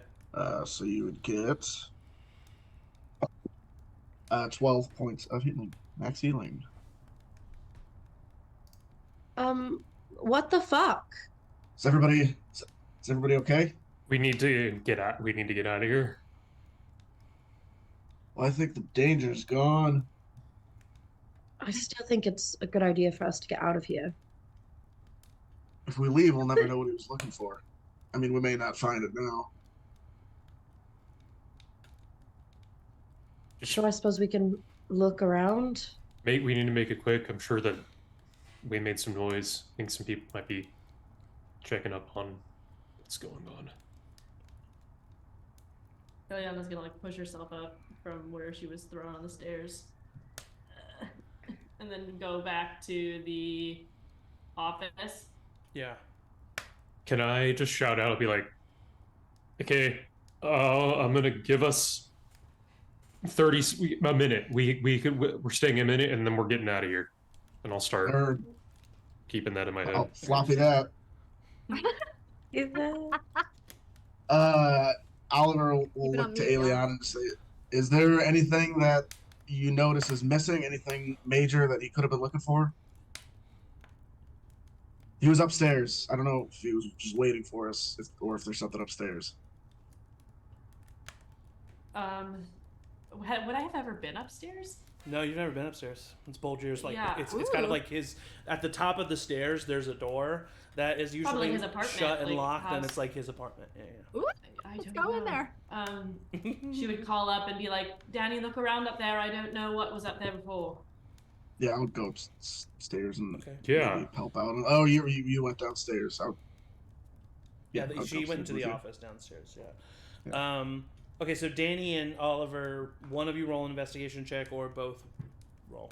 So you would get 12 points of healing, max healing. What the fuck? Is everybody okay? We need to get out of here. Well, I think the danger's gone. I still think it's a good idea for us to get out of here. If we leave, we'll never know what he was looking for. I mean, we may not find it now. So I suppose we can look around. We need to make it quick. I'm sure that we made some noise. I think some people might be checking up on what's going on. Aeliana's gonna like push herself up from where she was thrown on the stairs, and then go back to the office. Yeah. Can I just shout out? I'll be like, okay, I'm gonna give us a minute. We're staying a minute, and then we're getting out of here. And I'll start Or keeping that in my head. I'll floppy that. Is that? Oliver will Keep it on look to mute, y'all. Aeliana and say, "Is there anything that you notice is missing? Anything major that he could have been looking for?" He was upstairs. I don't know if he was just waiting for us, or if there's something upstairs. Would I have ever been upstairs? No, you've never been upstairs. It's Bulger's like Yeah. it's kind of Ooh. like his at the top of the stairs. There's a door that is Probably usually his apartment, shut and like, locked, and house. it's like his apartment. Yeah, Ooh, I let's don't go in know. there. She would call up and be like, "Danny, look around up there. I don't know what was up there before." Yeah, I would go upstairs and Okay. Yeah. maybe help out. Oh, you went downstairs. Yeah, I'd she go went to upstairs the with you. office downstairs. Yeah. Okay, so Danny and Oliver, one of you roll an investigation check, or both roll.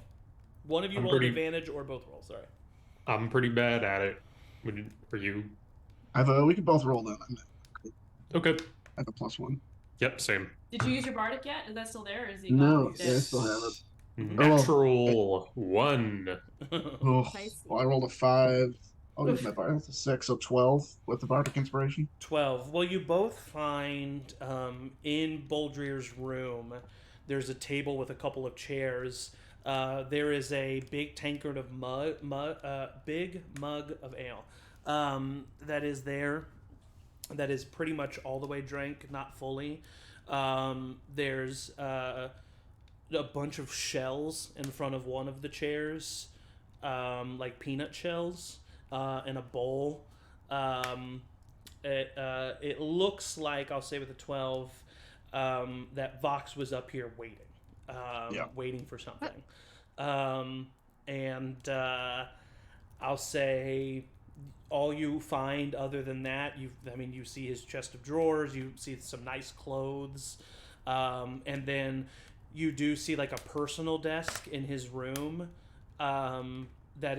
One of you I'm roll pretty- an advantage, or both roll. Sorry. I'm pretty bad at it. Are you? We could both roll then. Okay. I have a +1. Yep, same. Did you use your bardic yet? Is that still there? Or is he No, gone? yeah, I still have it. Mm-hmm. Natural 1. Oh, Spicy. well, I rolled a 5. I'll use my bar. That's a 6, so 12 with the bardic inspiration. 12. Well, you both find in Boldrear's room, there's a table with a couple of chairs. There is a big tankard of big mug of ale that is there. That is pretty much all the way drank, not fully. There's a bunch of shells in front of one of the chairs, like peanut shells, in a bowl. It looks like, I'll say with a 12, that Vox was up here waiting, waiting for something. And I'll say all you find other than that, you see his chest of drawers, you see some nice clothes, and then you do see like a personal desk in his room that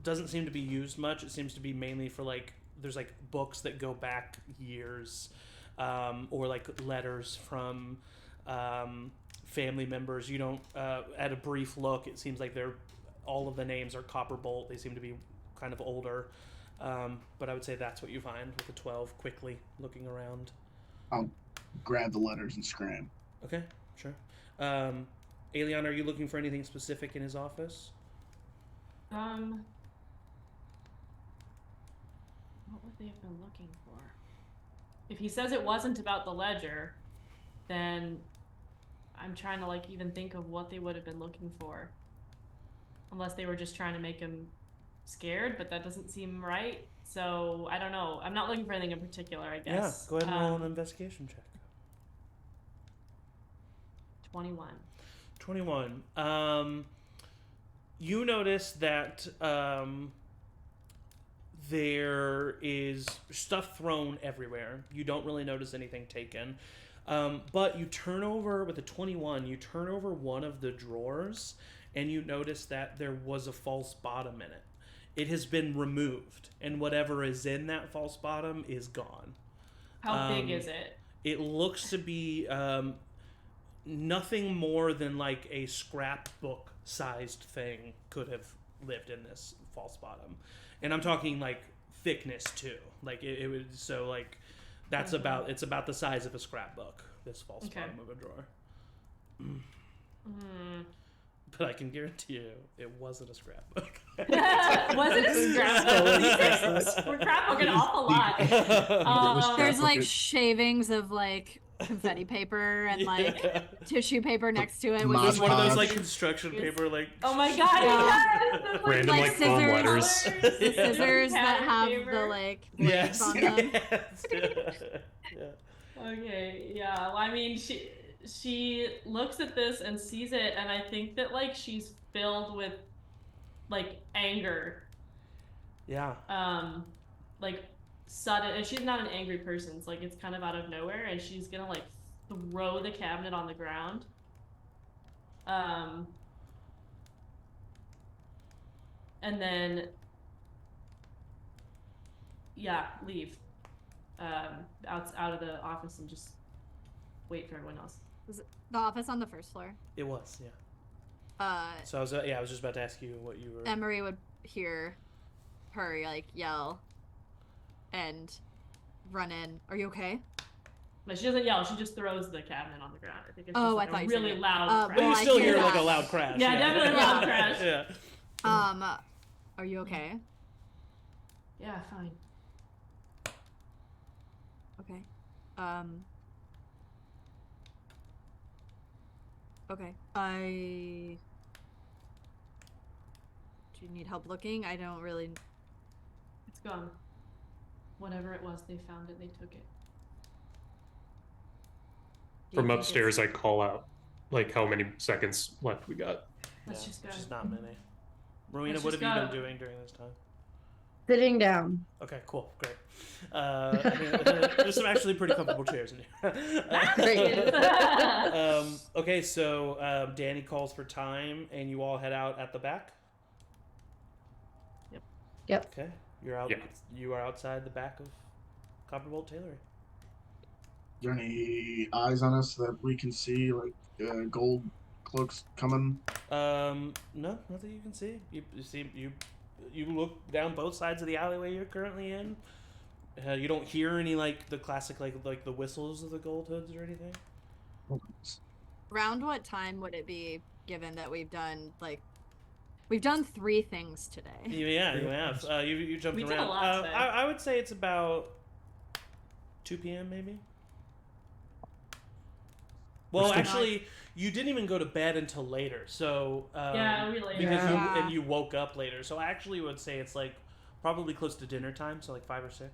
doesn't seem to be used much. It seems to be mainly for like, there's like books that go back years, or like letters from family members. You don't, at a brief look, it seems like all of the names are Copperbolt. They seem to be kind of older, but I would say that's what you find with the 12, quickly looking around. I'll grab the letters and scram. Okay, sure. Aeliana, are you looking for anything specific in his office? What would they have been looking for? If he says it wasn't about the ledger, then I'm trying to like even think of what they would have been looking for. Unless they were just trying to make him scared, but that doesn't seem right. So I don't know. I'm not looking for anything in particular, I guess. Yeah, go ahead and roll an investigation check. 21. 21. You notice that there is stuff thrown everywhere. You don't really notice anything taken. But you turn over, with a 21, you turn over one of the drawers, and you notice that there was a false bottom in it. It has been removed, and whatever is in that false bottom is gone. How big is it? It looks to be nothing more than like a scrapbook sized thing could have lived in this false bottom. And I'm talking like thickness too. Like it would, so like that's it's about the size of a scrapbook, this false bottom of a drawer. But I can guarantee you it wasn't a scrapbook. Was it a scrapbook? We're scrapbooking an awful lot. There's like shavings of like confetti paper and like tissue paper next to it. There's one of those like Podge. construction paper like. Oh my god! Yes! Random like foam scissors. letters. The scissors that Pattern have paper. the like blades Yes. on them. Yes. Yeah. Okay, yeah. Well, I mean, she looks at this and sees it, and I think that like she's filled with like anger. Yeah. Like sudden, and she's not an angry person. It's like it's kind of out of nowhere, and she's gonna like throw the cabinet on the ground. And then leave. Out of the office and just wait for everyone else. Was it the office on the first floor? It was, yeah. So I was just about to ask you what you were. Emory would hear her like yell and run in. Are you okay? But she doesn't yell. She just throws the cabinet on the ground. I think it's just I like thought a you said really it. loud crash. But you still hear that. like a loud crash. Yeah, definitely a loud crash. Yeah. Are you okay? Yeah, fine. Okay. Okay. Do you need help looking? I don't really. It's gone. Whatever it was, they found it. They took it. Do you From think upstairs, I call out, like, how many seconds left we got. Let's just go. Just not many. Rowina, Let's what have just you go. been doing during this time? Sitting down. Okay, cool, great. There's some actually pretty comfortable chairs in here. Great. Okay, so Danny calls for time, and you all head out at the back. Yep. Okay, you're out. Yeah. You are outside the back of Copperbolt Tailoring. Is there any eyes on us that we can see, like gold cloaks coming? No, not that you can see. You see you look down both sides of the alleyway you're currently in. You don't hear any like the classic like the whistles of the gold hoods or anything. Around what time would it be, given that we've done 3 things today? Yeah, you have. You jumped We around. did a lot today. I would say it's about 2 p.m. maybe. Well, still- actually, you didn't even go to bed until later. So Yeah, we later. because Yeah. you woke up later. So I actually would say it's like probably close to dinner time. So like 5 or 6.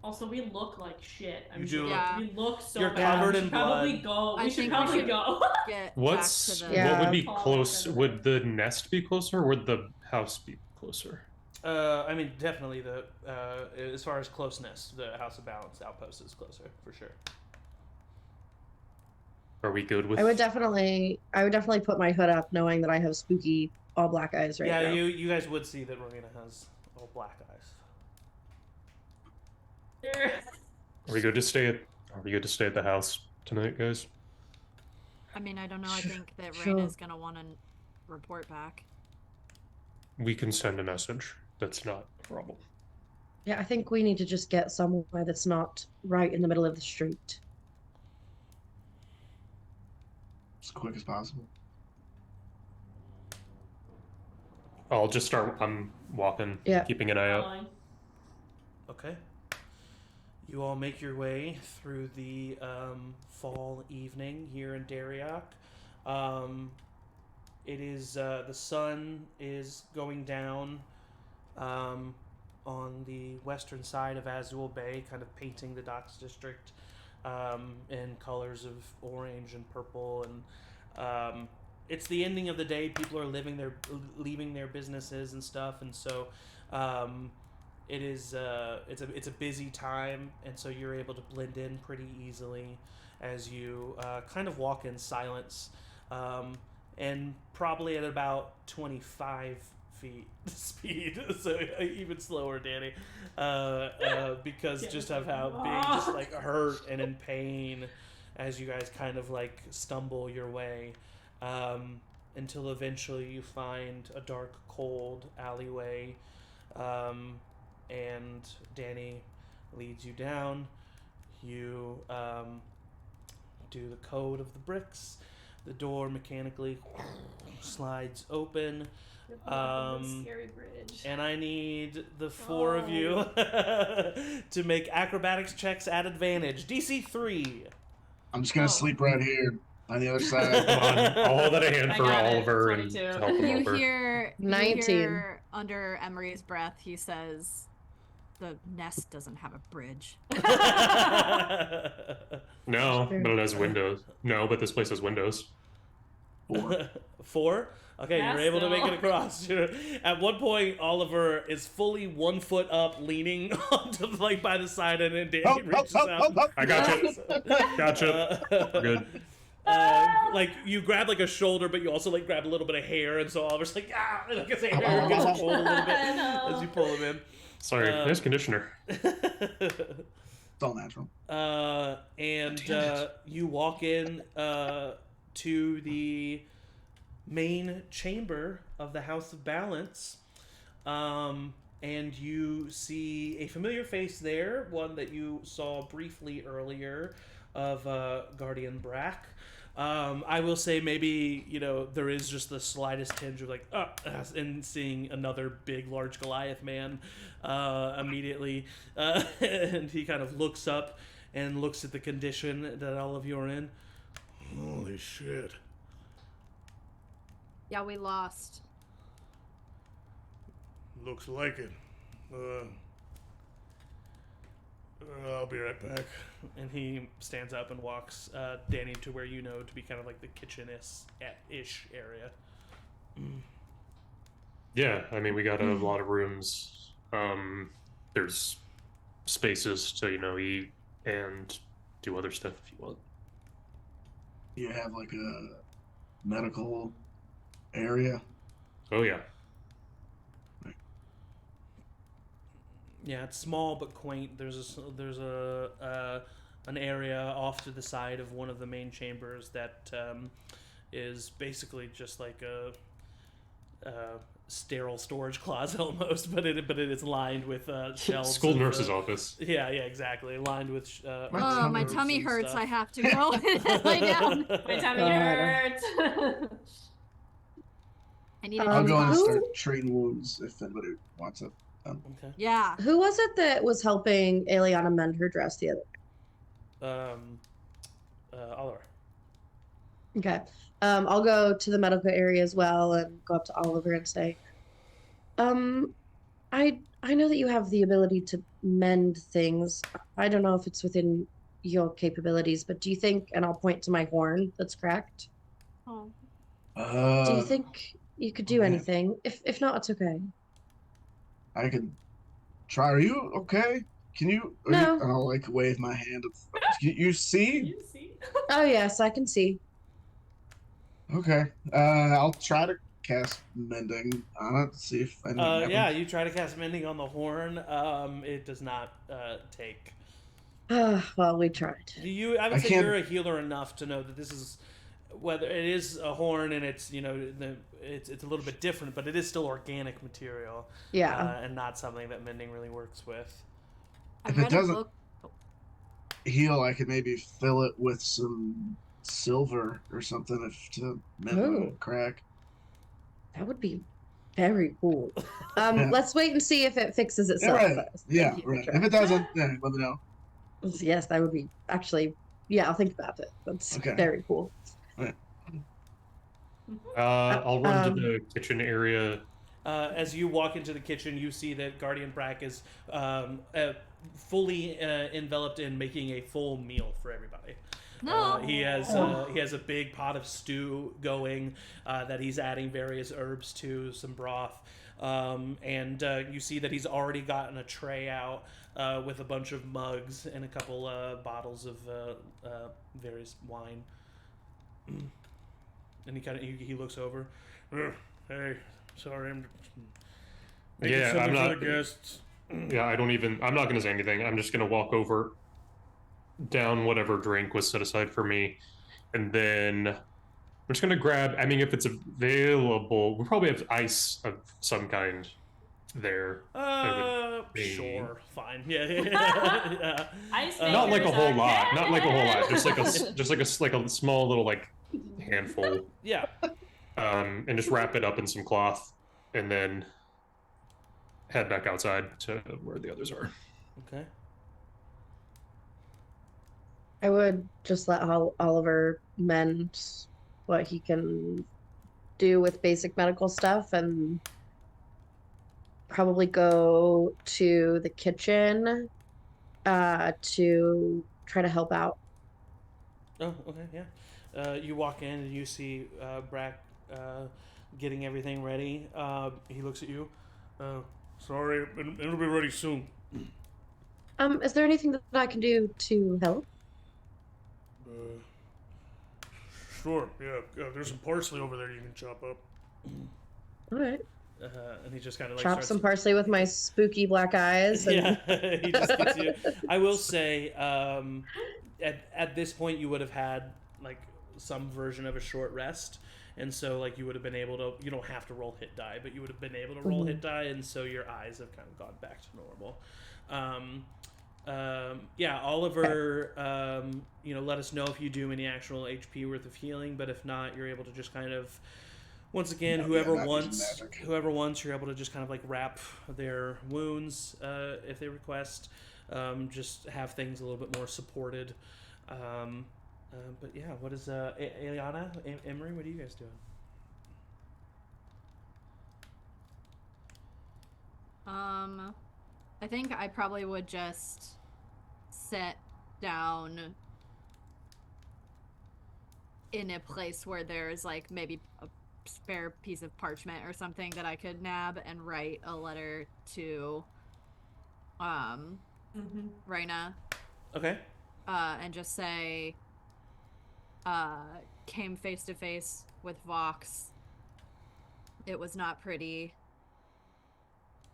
Also, we look like shit. You do. Yeah. We look so You're bad. covered We in should probably blood. go. I We should think we probably should- go. Get What's back to the... Yeah. what would be Fall close? over. Would the nest be closer, or would the house be closer? I mean, definitely the as far as closeness, the House of Balance outpost is closer for sure. Are we good with? I would definitely put my hood up, knowing that I have spooky all black eyes right Yeah, now. you guys would see that Rowina has all black eyes. Are we good to stay at the house tonight, guys? I mean, I don't know. I think that Sure. Raina's gonna want to report back. We can send a message. That's not a problem. Yeah, I think we need to just get somewhere that's not right in the middle of the street. As quick as possible. I'll just start. I'm walking, Yeah. keeping an eye out. Fine. Okay. You all make your way through the fall evening here in Danrek. It is the sun is going down on the western side of Azul Bay, kind of painting the docks district in colors of orange and purple, and it's the ending of the day. People are leaving their businesses and stuff, and so it is it's a busy time, and so you're able to blend in pretty easily as you kind of walk in silence, and probably at about 25 feet speed, so even slower, Danny, because just of how being just like hurt and in pain as you guys kind of like stumble your way, until eventually you find a dark, cold alleyway, and Danny leads you down. You do the code of the bricks. The door mechanically slides open. Scary bridge. And I need the 4 of you to make acrobatics checks at advantage. DC 3. I'm just gonna sleep right here on the other side. Come on, I'll hold out a hand I for got it. Oliver and 22. to help him You over. hear 19. Under Emory's breath, he says, "The nest doesn't have a bridge." No, but it has windows. No, but this place has windows. 4? Okay, Yeah, you're able to make it still. across. At one point, Oliver is fully 1 foot up, leaning onto like by the side, and then Danny reaches out. I gotcha. We're good. Like you grab like a shoulder, but you also like grab a little bit of hair, and so Oliver's like, ah, like his hair gets pulled a little bit No. as you pull him in. Sorry, nice conditioner. It's all natural. And Damn it. you walk in to the main chamber of the House of Balance, and you see a familiar face there, one that you saw briefly earlier of Guardian Brack. I will say maybe, there is just the slightest tinge of like, and seeing another big, large Goliath man immediately. And he kind of looks up and looks at the condition that all of you are in. Holy shit. Yeah, we lost. Looks like it. I'll be right back. And he stands up and walks Danny to where you know to be kind of like the kitchen-ish area. Yeah, I mean, we got a lot of rooms. There's spaces to, eat and do other stuff if you want. You have like a medical area. Oh, yeah. Yeah, it's small but quaint. There's an area off to the side of one of the main chambers that is basically just like a sterile storage closet almost, but it is lined with shelves. School nurse's office. Yeah, exactly. Lined with. Oh, my herbs tummy and hurts. stuff. I have to go and lay down. My tummy hurts. I need a I'll go and detox. start treating wounds if anybody wants it. Okay. Yeah. Who was it that was helping Aeliana mend her dress the other Oliver. Okay. I'll go to the medical area as well and go up to Oliver and say, I know that you have the ability to mend things. I don't know if it's within your capabilities, but do you think, and I'll point to my horn that's cracked, Oh. do you think you could do yeah. anything? If not, it's okay. I could try. Are you okay? Can you? No. And I'll like wave my hand. You see? You see? Oh, yes, I can see. Okay. I'll try to cast mending on it. See if anything happens. Yeah, you try to cast mending on the horn. It does not take. Well, we tried. I would I say can't- you're a healer enough to know that this is, whether it is a horn and it's it's a little bit different, but it is still organic material. Yeah. And not something that mending really works with. I If it read a doesn't- book. Heal. I could maybe fill it with some silver or something to mend the Ooh. crack. That would be very cool. Yeah. Let's wait and see if it fixes Yeah, itself right. first. Yeah, Thank you. right. If it doesn't, yeah, let me know. Yes, that would be actually. Yeah, I'll think about it. That's Okay. very cool. I'll run to the kitchen area. As you walk into the kitchen, you see that Guardian Brack is fully enveloped in making a full meal for everybody. No. He has a big pot of stew going that he's adding various herbs to, some broth, and you see that he's already gotten a tray out with a bunch of mugs and a couple bottles of various wine. And he looks over. Hey, sorry, I'm making Yeah, something I'm not. for the guests. Yeah, I'm not gonna say anything. I'm just gonna walk over, down whatever drink was set aside for me, and then I'm just gonna grab. I mean, if it's available, we probably have ice of some kind there. be- Sure, fine. Yeah. Ice Not like a makers whole are lot. good. Not like a whole lot. Just like a small little like handful. Yeah. And just wrap it up in some cloth, and then head back outside to where the others are. Okay. I would just let Oliver mend what he can do with basic medical stuff and probably go to the kitchen to try to help out. Oh, okay, yeah. You walk in and you see Brack getting everything ready. He looks at you. Sorry, it'll be ready soon. Is there anything that I can do to help? Sure, yeah. There's some parsley over there you can chop up. All right. And he just kind of like Chop starts some parsley with my spooky black eyes. And... Yeah, he just gets you. I will say, at this point, you would have had like some version of a short rest, and so like you would have been able to. You don't have to roll hit die, but you would have been able to roll hit die, and so your eyes have kind of gone back to normal. Yeah, Oliver. Let us know if you do any actual HP worth of healing, but if not, you're able to just kind of. Once again, whoever wants, you're able to just kind of like wrap their wounds if they request. Just have things a little bit more supported. But yeah, what is Aeliana, Emory? What are you guys doing? I think I probably would just sit down in a place where there's like maybe a spare piece of parchment or something that I could nab and write a letter to Rowina. Okay. And just say came face to face with Vox. It was not pretty.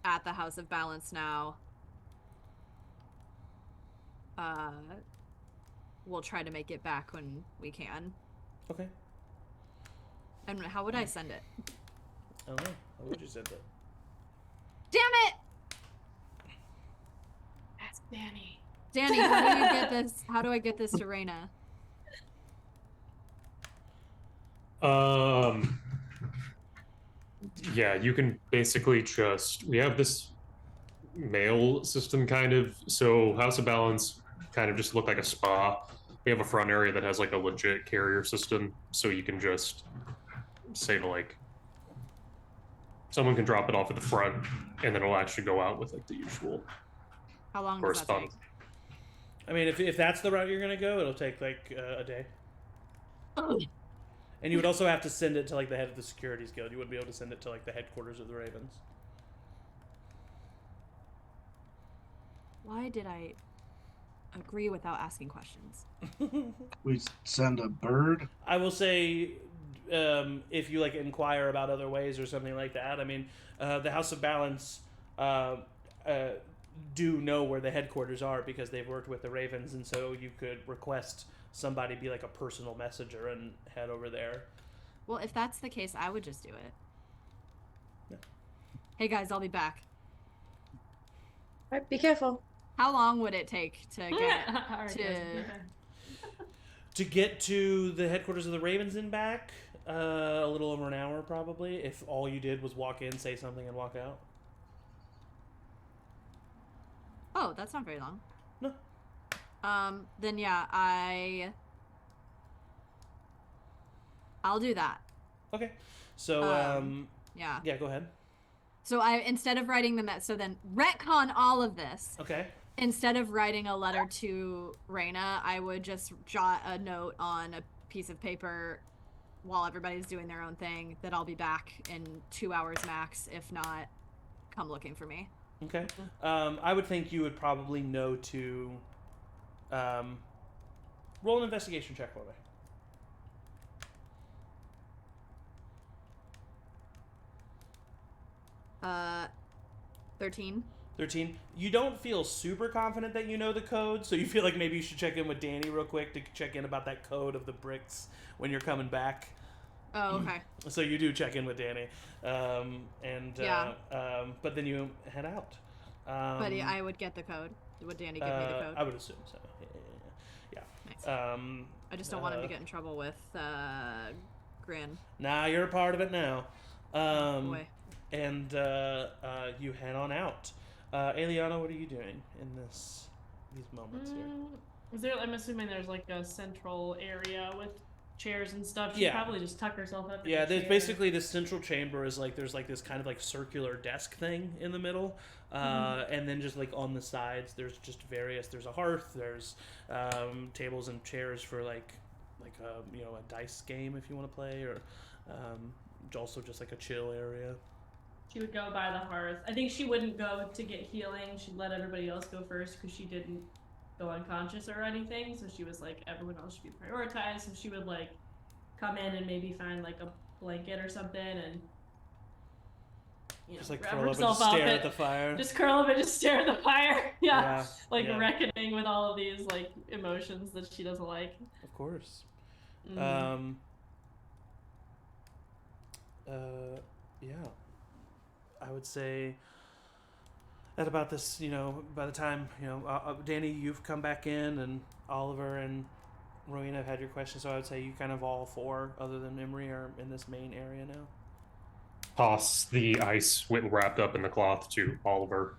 At the House of Balance now. We'll try to make it back when we can. Okay. And how would I send it? I don't know. How would you send it? Damn it! Ask Danny. Danny, how do you get this? How do I get this to Rowina? Yeah, you can basically just. We have this mail system kind of. So House of Balance kind of just look like a spa. We have a front area that has like a legit carrier system, so you can just say to like someone can drop it off at the front, and then it'll actually go out with like the usual. How long does that take? I mean, if that's the route you're gonna go, it'll take like a day. And you would also have to send it to like the head of the Securities Guild. You wouldn't be able to send it to like the headquarters of the Ravens. Why did I agree without asking questions? We send a bird. I will say, if you like inquire about other ways or something like that. I mean, the House of Balance do know where the headquarters are because they've worked with the Ravens, and so you could request somebody be like a personal messenger and head over there. Well, if that's the case, I would just do it. Yeah. Hey guys, I'll be back. All right, be careful. How long would it take to get to get to the headquarters of the Ravens and back? A little over an hour, probably, if all you did was walk in, say something, and walk out. Oh, that's not very long. No. Then yeah, I'll do that. Okay. So, yeah. Yeah, go ahead. So instead of writing them so then retcon all of this. Okay. Instead of writing a letter to Rowina, I would just jot a note on a piece of paper while everybody's doing their own thing that I'll be back in 2 hours max. If not, come looking for me. Okay. I would think you would probably know to roll an investigation check for me. 13. 13. You don't feel super confident that you know the code, so you feel like maybe you should check in with Danny real quick to check in about that code of the bricks when you're coming back. Oh, okay. So you do check in with Danny, but then you head out. But yeah, I would get the code. Would Danny give me the code? I would assume so. Yeah. Nice. I just don't want him to get in trouble with Grin. Nah, you're a part of it now. Boy. And you head on out. Aeliana, what are you doing in these moments here? Is there? I'm assuming there's like a central area with chairs and stuff. She'd probably just tuck herself up. Yeah, there's basically this central chamber is like there's like this kind of like circular desk thing in the middle, and then just like on the sides there's just there's a hearth, there's tables and chairs for like a dice game if you want to play, or also just like a chill area. She would go by the hearth. I think she wouldn't go to get healing. She'd let everybody else go first because she didn't go unconscious or anything. So she was like, everyone else should be prioritized. So she would like come in and maybe find like a blanket or something and Just like wrap curl up and herself just up stare and at the fire. just curl up and just stare at the fire. Yeah, like yeah. reckoning with all of these like emotions that she doesn't like. Of course. Mm. Yeah. I would say at about this, by the time, Danny, you've come back in, and Oliver and Rowina have had your questions, so I would say you kind of all four, other than Emory, are in this main area now. Toss the ice wrapped up in the cloth to Oliver.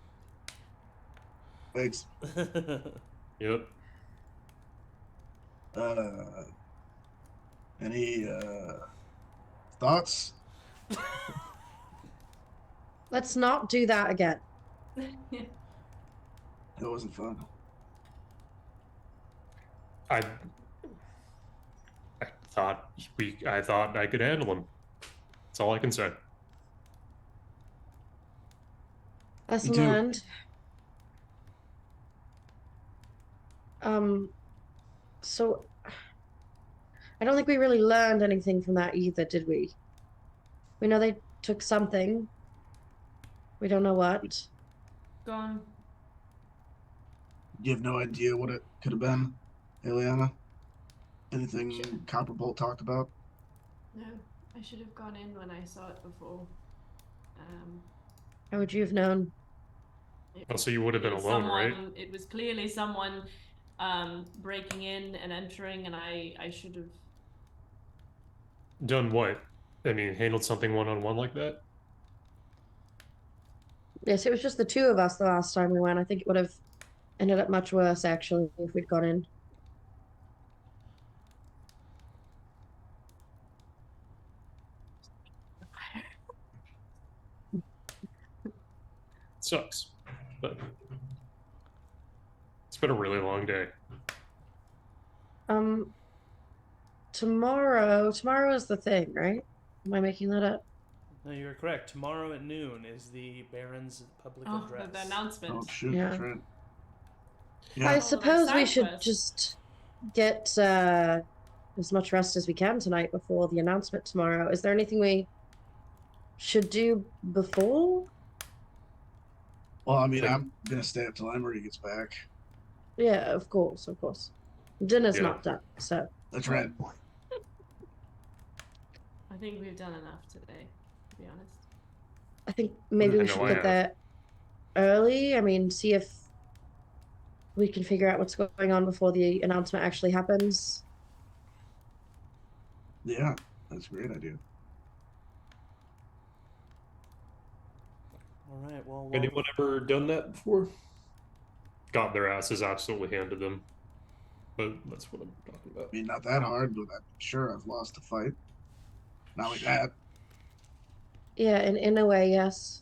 Thanks. Yep. Any thoughts? Let's not do that again. It wasn't fun. I thought I could handle him. That's all I can say. Lesson Me too. learned. So I don't think we really learned anything from that either, did we? We know they took something. We don't know what. Gone. You have no idea what it could have been, Aeliana? Anything Copperbolt talked about? No, I should have gone in when I saw it before. How would you have known? Oh, so you would have been alone, right? It was clearly someone breaking in and entering, and I should have. Done what? I mean, handled something one-on-one like that? Yes, it was just the two of us the last time we went. I think it would have ended up much worse, actually, if we'd gone in. Sucks, but it's been a really long day. Tomorrow is the thing, right? Am I making that up? No, you're correct. Tomorrow at noon is the Baron's public address. The announcement. Oh, shoot. Yeah. That's right. I Yeah. suppose we side should quest. just get as much rest as we can tonight before the announcement tomorrow. Is there anything we should do before? Well, I mean, I'm gonna stay up till Emory gets back. Yeah, of course, of course. Dinner's Yeah. not done, so That's right. I think we've done enough today, to be honest. I think maybe we I should know I get there early. I mean, see if we can figure out what's going on before the announcement actually happens. Yeah, that's a great idea. All right. Well, Anyone ever done that before? Got their asses absolutely handed them. But that's what I'm talking about. I mean, not that hard, but I'm sure I've lost a fight. Not like that. Yeah, in a way, yes.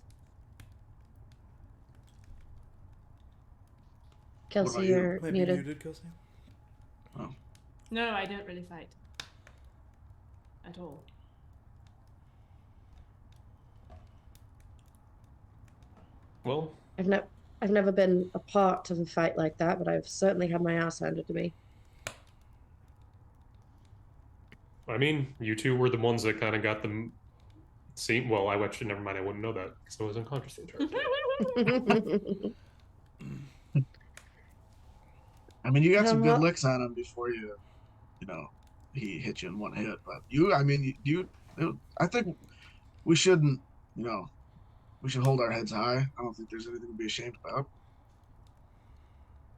Kelsey, you? you're might be muted. muted, Kelsey. No, I don't really fight. At all. Well, I've never been a part of a fight like that, but I've certainly had my ass handed to me. I mean, you two were the ones that kind of got them. Well, I actually never mind. I wouldn't know that because I was unconscious the entire time. I mean, you got some good well- licks on him before he hit you in one hit. But I think we shouldn't, we should hold our heads high. I don't think there's anything to be ashamed about.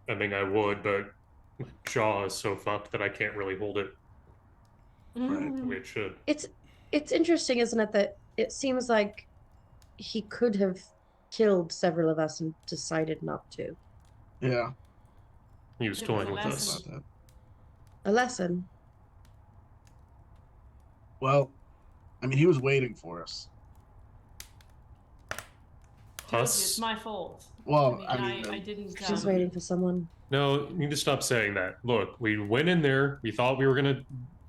I mean, I would, but my jaw is so fucked that I can't really hold it Right. the way it should. It's interesting, isn't it, that it seems like he could have killed several of us and decided not to. Yeah. He was It toying was with a us. lesson. About that. A lesson. Well, I mean, he was waiting for us. Told you, Us? it's my fault. Well, I didn't. She's waiting for someone. No, you need to stop saying that. Look, we went in there. We thought we were gonna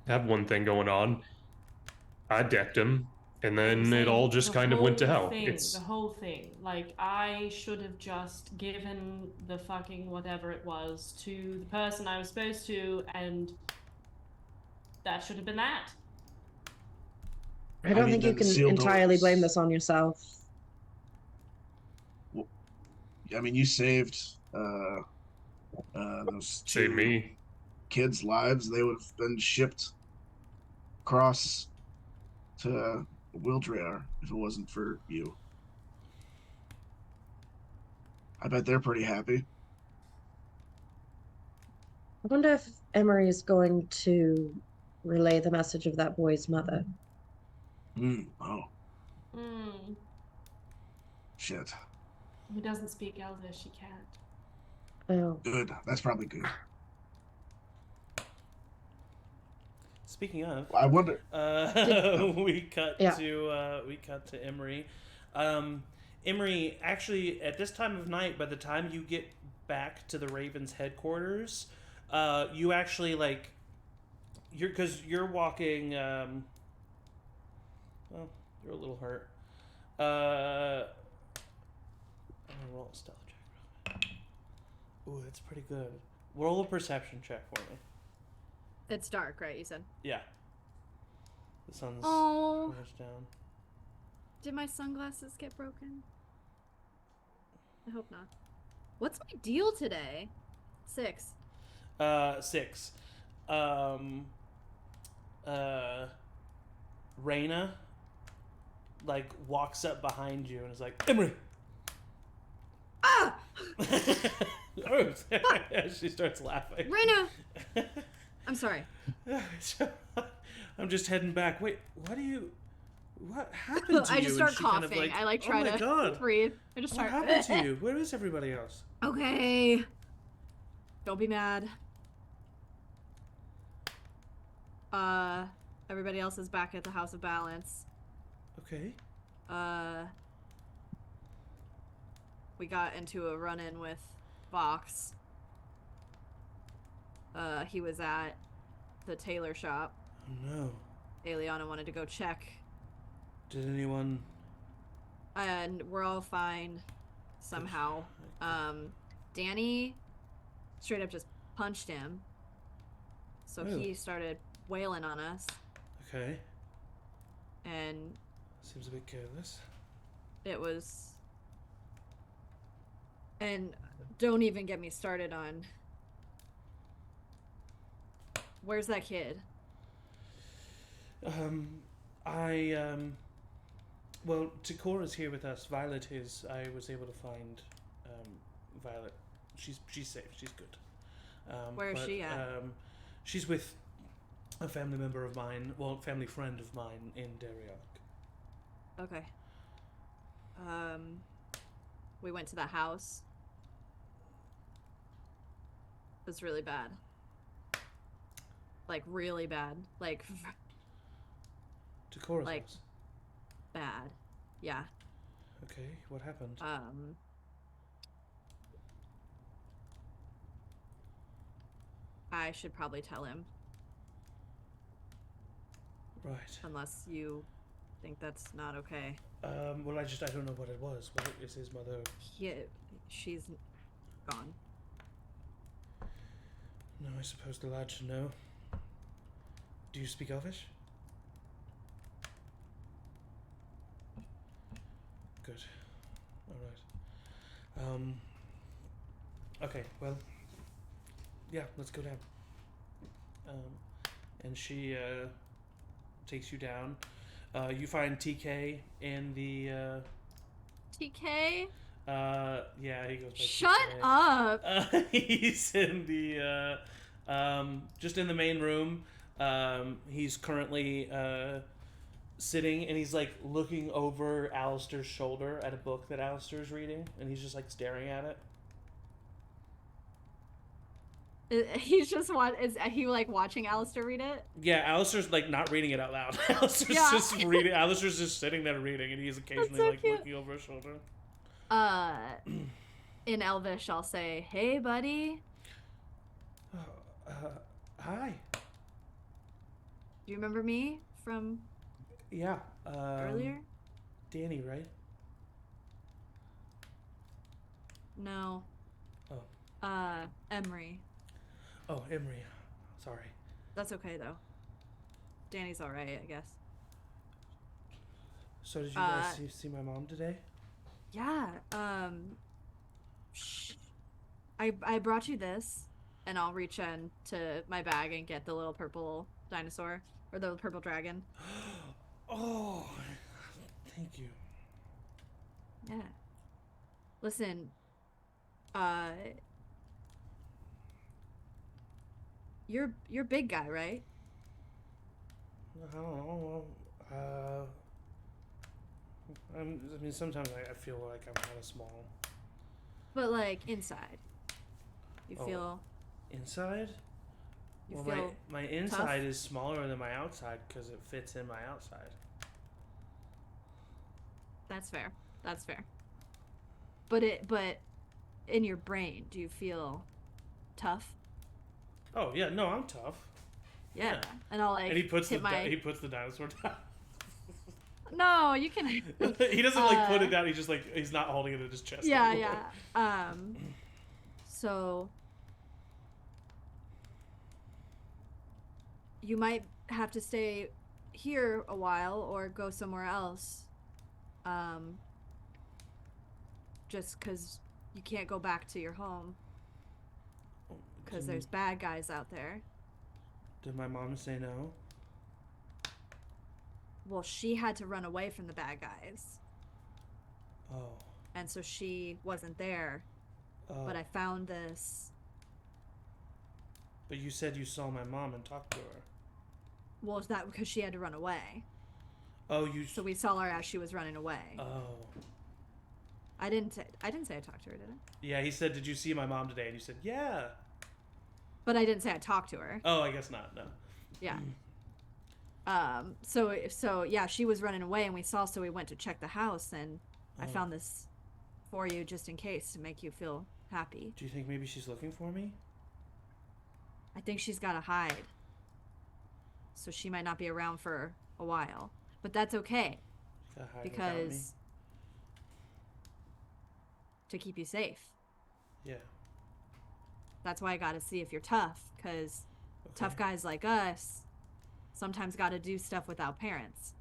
have one thing going on. I decked him, and then it all just kind of went to hell. The whole thing. Like, I should have just given the fucking whatever it was to the person I was supposed to, and that should have been that. I don't mean, think you then the can sealed entirely doors- blame this on yourself. I mean, you saved those Say two me. kids' lives. They would have been shipped across to Wildrear if it wasn't for you. I bet they're pretty happy. I wonder if Emory is going to relay the message of that boy's mother. Oh, Hmm. shit. Who doesn't speak Elvish? She can't. Oh. Good. That's probably good. Speaking of, I wonder. we cut Yeah. to Emory. Emory, actually, at this time of night, by the time you get back to the Ravens headquarters, you actually you're walking. Well, you're a little hurt. I'm gonna roll a stealth check. Ooh, that's pretty good. Roll a perception check for me. It's dark, right? You said. Yeah. The sun's Oh. almost down. Did my sunglasses get broken? I hope not. What's my deal today? 6. 6. Rowina walks up behind you and is like, Emory! Ah! She starts laughing. Reyna! I'm sorry. I'm just heading back. Wait, what happened to you? I just start And she kind of coughing. I try oh my to God. breathe. I just What start. happened to you? Where is everybody else? Okay. Don't be mad. Everybody else is back at the House of Balance. Okay. We got into a run-in with Vox. He was at the tailor shop. Oh no. Aeliana wanted to go check. Did anyone... And we're all fine somehow. Danny straight up just punched him. So Oh. he started wailing on us. Okay. And Seems a bit careless. it was... And don't even get me started on... Where's that kid? Well, Takora's here with us. Violet is. I was able to find Violet. She's safe. She's good. Where is she at? She's with a family member of mine. Well, family friend of mine in Danrek. Okay. We went to the house. It was really bad. Like, really bad. Like, Takora's like- house. bad. Yeah. Okay, what happened? I should probably tell him, Right. unless you think that's not okay. Well, I don't know what it was. What is his mother? She's gone. No, I suppose the lad should know. Do you speak Elvish? Good. Alright. Okay, well, yeah, let's go down. And she takes you down. You find TK in the TK? yeah, he goes by Shut TK. up! He's in the just in the main room. He's currently sitting and he's looking over Alistair's shoulder at a book that Alistair's reading, and he's just staring at it. He's just is he watching Alistair read it? Yeah, Alistair's not reading it out loud. Alistair's just reading. Alistair's just sitting there reading, and he's occasionally so cute. looking over his shoulder. In Elvish, I'll say, "Hey, buddy. Hi. Do you remember me from Yeah. earlier?" Danny, right? No. Oh. Emory. Oh, Emory. Sorry. That's okay though. Danny's all right, I guess. So did you guys see my mom today? Yeah. I brought you this, and I'll reach in to my bag and get the little purple dinosaur or the purple dragon. Oh, thank you. Yeah. Listen, you're big guy, right? I don't know. I mean, sometimes I feel like I'm kind of small. But like inside, you Oh. feel Inside? you Well, feel my inside is smaller than my outside because it fits in my outside. That's fair. That's fair. But in your brain, do you feel tough? Oh yeah, no, I'm tough. Yeah. Yeah. And I'll like And he puts hit he puts the dinosaur down. No, you can. He doesn't like put it down. He's just like he's not holding it in his chest. Yeah, anymore. yeah. So you might have to stay here a while or go somewhere else. Just because you can't go back to your home because there's bad guys out there. Did my mom say no? Well, she had to run away from the bad guys, Oh. and so she wasn't there. Oh. But I found this. But you said you saw my mom and talked to her. Well, is that because she had to run away? Oh, you. So we saw her as she was running away. Oh. I didn't say I talked to her, did I? Yeah, he said, "Did you see my mom today?" And you said, "Yeah." But I didn't say I talked to her. Oh, I guess not. No. Yeah. So yeah, she was running away and we saw, so we went to check the house and I found this for you just in case to make you feel happy. Do you think maybe she's looking for me? I think she's got to hide. So she might not be around for a while. But that's okay Gotta hide without me. because to keep you safe. Yeah. That's why I got to see if you're tough, because tough guys like us sometimes got to do stuff without parents.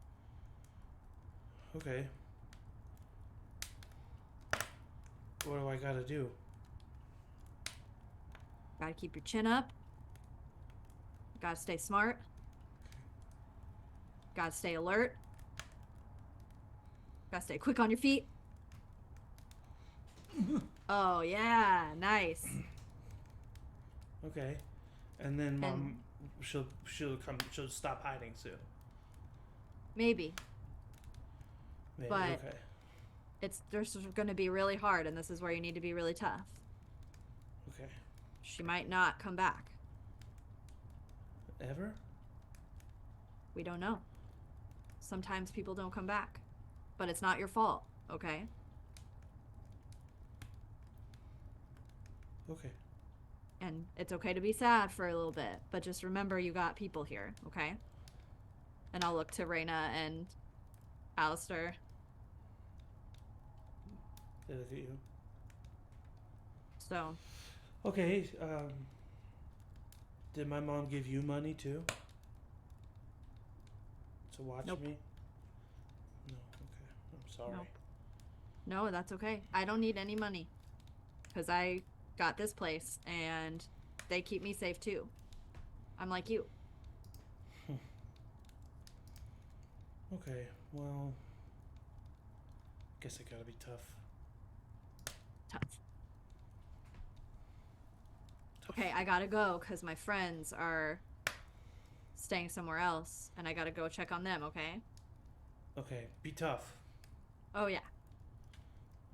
Okay. What do I gotta do? Gotta keep your chin up. Gotta stay smart. Gotta stay alert. Gotta stay quick on your feet. Oh, yeah. Nice. Okay. And then mom, she'll stop hiding soon. Maybe. Maybe. But- Okay. It's just going to be really hard, and this is where you need to be really tough. Okay. She might not come back. Ever? We don't know. Sometimes people don't come back. But it's not your fault, okay? Okay. And it's okay to be sad for a little bit, but just remember you got people here, okay? And I'll look to Reyna and Alistair. They look at you. So, Okay. Did my mom give you money too? To watch Nope. me? No. Okay. I'm sorry. Nope. No, that's okay. I don't need any money. Because I got this place, and they keep me safe too. I'm like you. Okay. Well, guess I gotta be tough. Tough. Okay, I gotta go because my friends are staying somewhere else, and I gotta go check on them, okay? Okay. Be tough. Oh, yeah.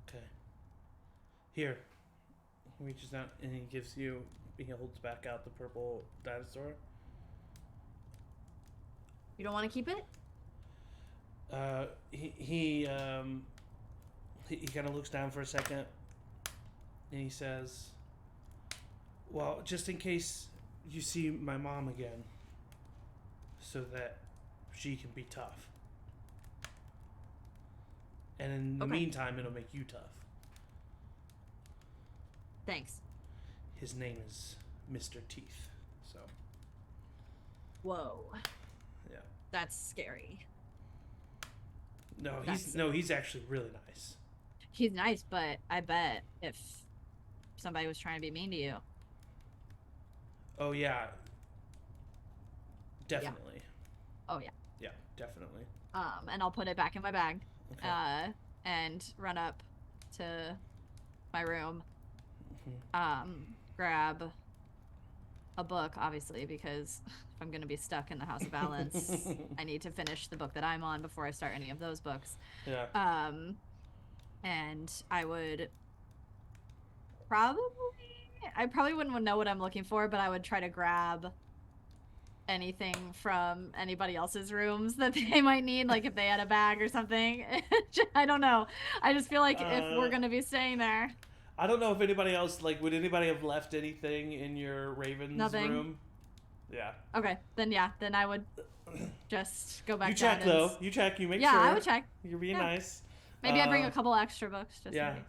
Okay. Here. He reaches out and he gives you. He holds back out the purple dinosaur. You don't want to keep it? He kind of looks down for a second, and he says, "Well, just in case you see my mom again, so that she can be tough, and in the Okay. meantime, it'll make you tough." Thanks. His name is Mr. Teeth. So Whoa. yeah. That's scary. No, That's- he's actually really nice. He's nice, but I bet if somebody was trying to be mean to you. Oh yeah. Definitely. Oh yeah. Yeah, definitely. And I'll put it back in my bag. Okay. And run up to my room. Mm-hmm. Grab a book, obviously, because if I'm gonna be stuck in the House of Balance, I need to finish the book that I'm on before I start any of those books. Yeah. And I would probably wouldn't know what I'm looking for, but I would try to grab anything from anybody else's rooms that they might need, like if they had a bag or something. I don't know. I just feel like if we're gonna be staying there. I don't know if anybody else, like, would anybody have left anything in your Raven's room? Yeah. Okay, then I would just go back. You check down though. You check. You make sure. Yeah, I would check. You're being nice. Maybe I bring a couple extra books. Just yeah. maybe.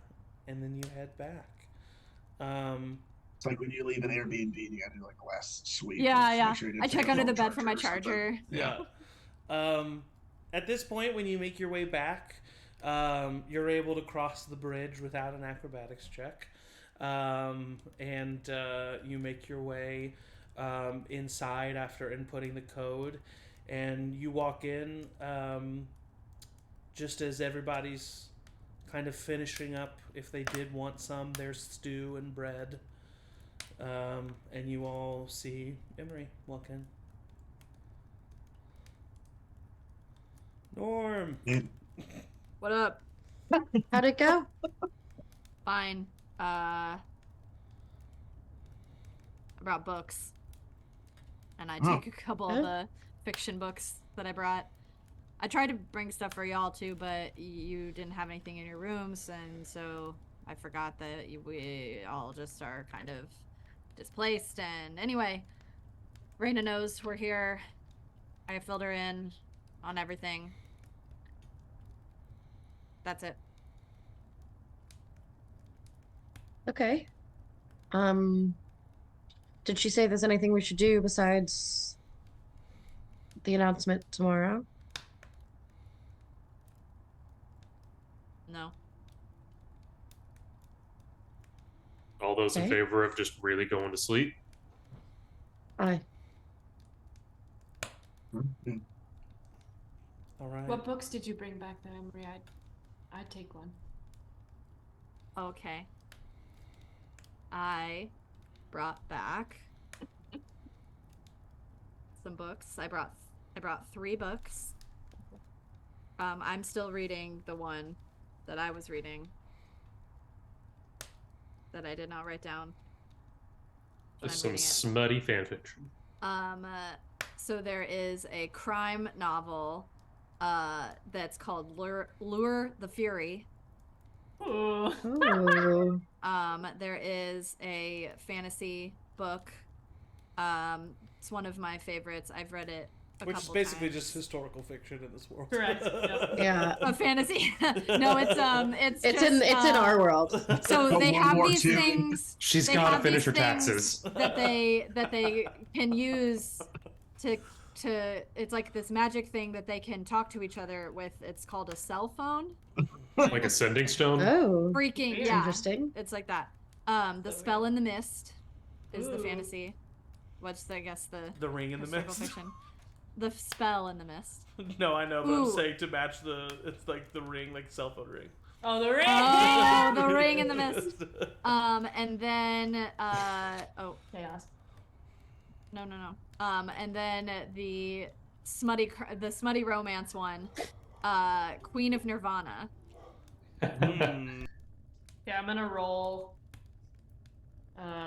And then you head back. It's like when you leave an Airbnb and you gotta do like a last sweep. Yeah. Make sure you didn't I check take under a the phone bed for my or something. charger. Yeah. At this point, when you make your way back, you're able to cross the bridge without an acrobatics check. And you make your way inside after inputting the code. And you walk in just as everybody's kind of finishing up. If they did want some, there's stew and bread. And you all see Emory walk in. Norm! What up? How'd it go? Fine. I brought books. And I took a couple of the fiction books that I brought. I tried to bring stuff for y'all too, but you didn't have anything in your rooms, and so I forgot that we all just are kind of displaced. And anyway, Rowina knows we're here. I filled her in on everything. That's it. Okay. Did she say there's anything we should do besides the announcement tomorrow? No. All those in Okay. favor of just really going to sleep? Aye. All right. What books did you bring back then, Emory? I'd take one. Okay. I brought back some books. I brought 3 books. I'm still reading the one that I was reading that I did not write down. but Just I'm some reading it. smutty fanfiction. So there is a crime novel that's called Lure the Fury. Ooh. Ooh. There is a fantasy book. It's one of my favorites. I've read it Which is couple basically times. just historical fiction in this world. Correct. Yep. Yeah. A fantasy. No, it's It's just, in our world. So they World have War these II. things. She's they got to have finish her these things taxes. that they can use to it's like this magic thing that they can talk to each other with. It's called a cell phone. Like a sending stone? Oh. Freaking Weird. yeah. Interesting. It's like that. The Spell in the Mist is the Ooh. fantasy. What's I guess the Ring in the historical Mist. fiction. The Spell in the Mist. No, I know, but I'm Ooh. saying to match it's like the ring, like cell phone ring. Oh, the ring. Oh, the Ring in the Mist. And then Chaos. no. And then the smutty romance one, Queen of Nirvana. Hmm. Yeah, I'm gonna roll.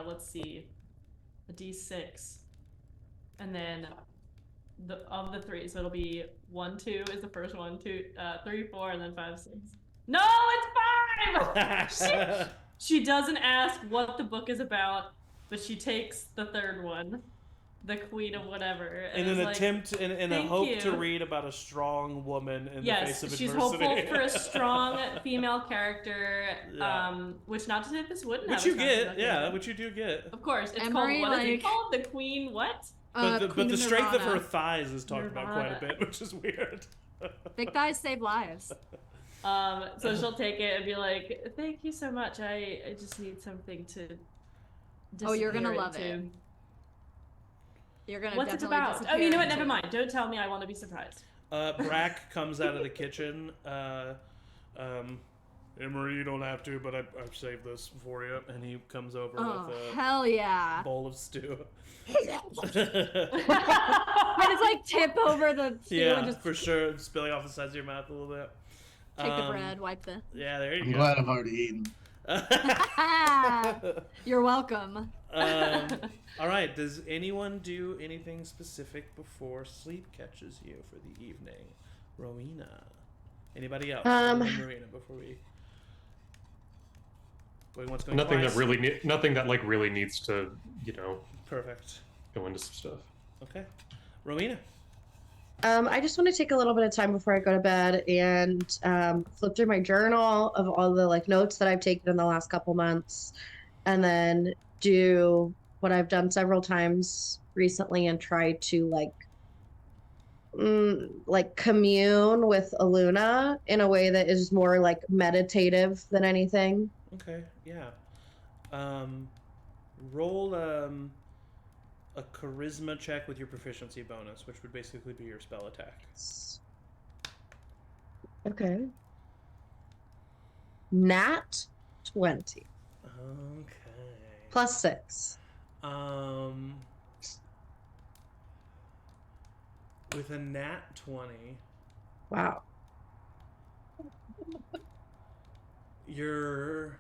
Let's see, a d6, and then of the 3, so it'll be 1, 2 is the first one, 2, 3, 4, and then 5, 6. No, it's 5. She doesn't ask what the book is about, but she takes the 3rd one, the Queen of whatever, in is an like, attempt, in a "Thank hope to you." read about a strong woman in the Yes, face of she's adversity. hopeful for a strong female character, Yeah. which not to say this wouldn't Which have you a strong get, female yeah, character. which you do get. Of course, it's Emory, called, what is it like- called? The Queen what? But Queen the of strength of Nirvana. her thighs is talked about quite a Nirvana. bit, which is weird. Big thighs save lives. So she'll take it and be like, "Thank you so much. I just need something to." Oh, you're gonna disappear love it. into." You're gonna What's it definitely about? Oh, disappear you know what? into- Never mind. Don't tell me. I want to be surprised. Brack comes out of the kitchen. Emory, you don't have to, but I've saved this for you. And he comes over Oh, with a hell yeah. bowl of stew. I just like tip over the stew Yeah, and just for sure. Spilling off the sides of your mouth a little bit. take the bread, wipe the. Yeah, there you I'm go. glad I've already eaten. You're welcome. All right. Does anyone do anything specific before sleep catches you for the evening? Rowina. Anybody else? Rowina, before we. What's going Nothing twice? that really, nothing that like really needs to, Perfect. go into some stuff. Okay, Rowina. I just want to take a little bit of time before I go to bed and flip through my journal of all the like notes that I've taken in the last couple months, and then do what I've done several times recently and try to like commune with Aeliana in a way that is more like meditative than anything. Okay, yeah. Roll a charisma check with your proficiency bonus, which would basically be your spell attack. Okay. Nat 20 Okay. plus 6. With a nat 20, Wow. you're.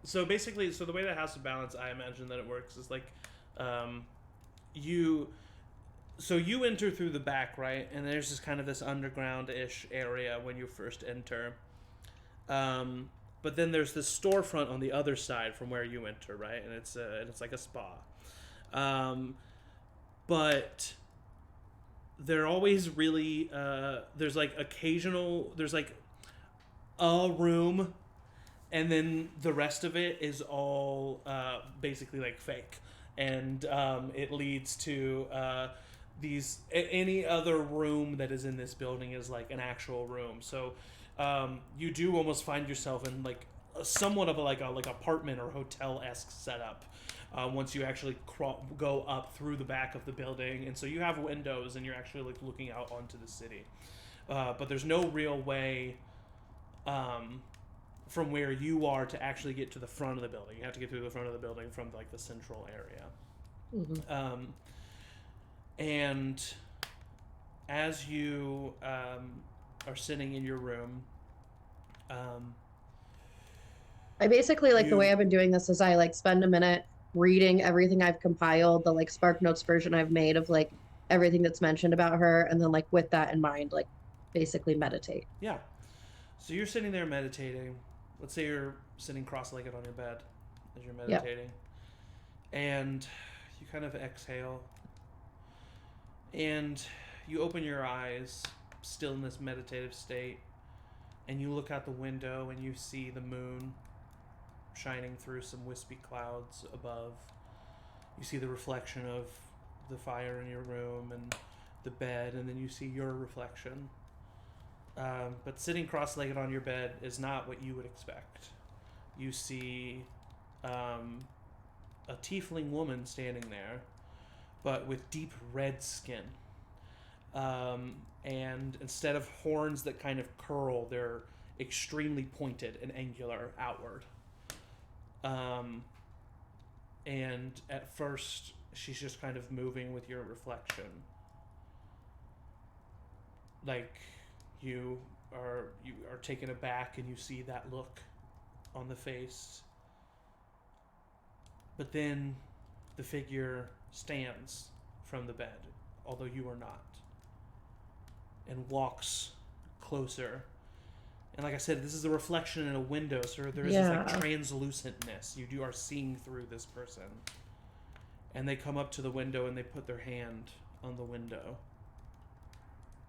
So basically, the way that House of Balance, I imagine that it works is like, you enter through the back, right? And there's this kind of this underground-ish area when you first enter. But then there's this storefront on the other side from where you enter, right? And it's like a spa. But they're always really there's like a room, and then the rest of it is all basically like fake, and it leads to any other room that is in this building is like an actual room. So you do almost find yourself in like somewhat of a apartment or hotel-esque setup once you actually go up through the back of the building. And so you have windows and you're actually like looking out onto the city, but there's no real way from where you are to actually get to the front of the building. You have to get through the front of the building from like the central area. Mm-hmm. And as you are sitting in your room, I basically the way I've been doing this is I like spend a minute reading everything I've compiled, the like Spark Notes version I've made of like everything that's mentioned about her, and then like with that in mind, like basically meditate. Yeah. So you're sitting there meditating. Let's say you're sitting cross-legged on your bed as you're meditating. And you kind of exhale. And you open your eyes, still in this meditative state, and you look out the window and you see the moon shining through some wispy clouds above. You see the reflection of the fire in your room and the bed, and then you see your reflection. But sitting cross-legged on your bed is not what you would expect. You see a tiefling woman standing there, but with deep red skin. And instead of horns that kind of curl, they're extremely pointed and angular outward. And at first, she's just kind of moving with your reflection. Like, you are taken aback and you see that look on the face. But then the figure stands from the bed, although you are not, and walks closer. And like I said, this is a reflection in a window, so there is this like translucentness. You are seeing through this person. And they come up to the window and they put their hand on the window.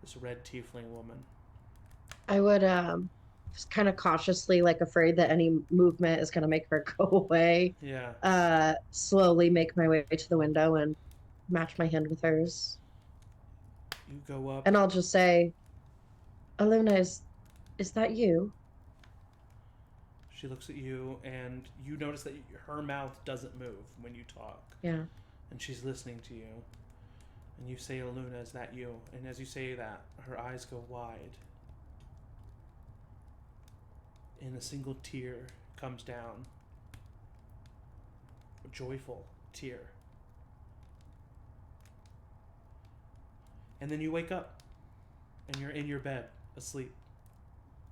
This red tiefling woman. I would just kind of cautiously, like afraid that any movement is going to make her go away. Yeah. Slowly make my way to the window and match my hand with hers. You go up. And I'll just say, Aluna, is that you? She looks at you, and you notice that her mouth doesn't move when you talk. Yeah. And she's listening to you. And you say, Aluna, is that you? And as you say that, her eyes go wide. And a single tear comes down. A joyful tear. And then you wake up. And you're in your bed, asleep.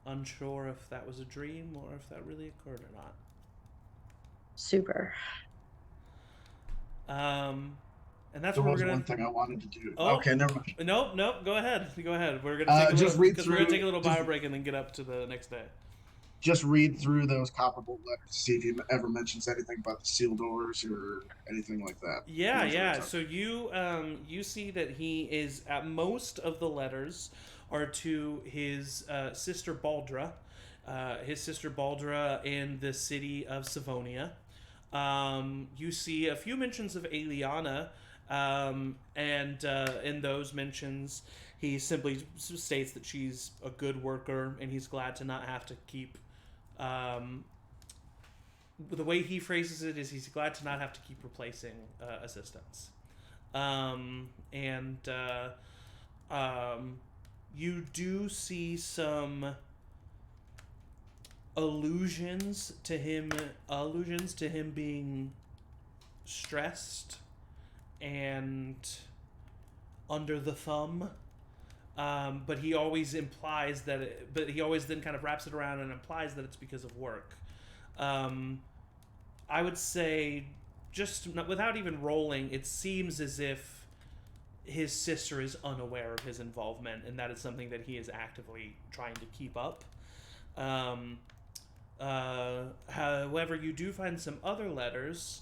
Unsure if that was a dream or if that really occurred or not. Super. And that's There what was we're gonna. one thing I wanted to do. Oh. Okay, never mind. Nope. Go ahead. Go ahead. We're gonna take a just little, read because we're gonna through- take a little just- bio break and then get up to the next day. Just read through those copperbolt letters to see if he ever mentions anything about the seal doors or anything like that. Yeah. So you see that he is at most of the letters are to his sister Baldra, in the city of Savonia. You see a few mentions of Aeliana, and in those mentions, he simply states that she's a good worker, and he's glad to not have to keep. The way he phrases it is he's glad to not have to keep replacing assistants. You do see some allusions to him being stressed and under the thumb. But he always implies that but he always then kind of wraps it around and implies that it's because of work. I would say, just without even rolling, it seems as if his sister is unaware of his involvement, and that is something that he is actively trying to keep up. However, you do find some other letters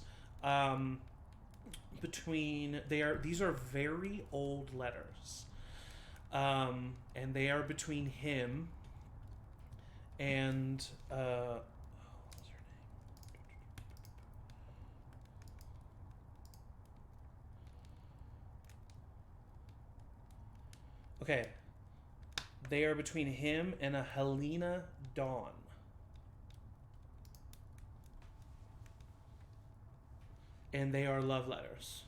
these are very old letters. And they are between him and what was her name? Okay. They are between him and a Helena Dawn. And they are love letters.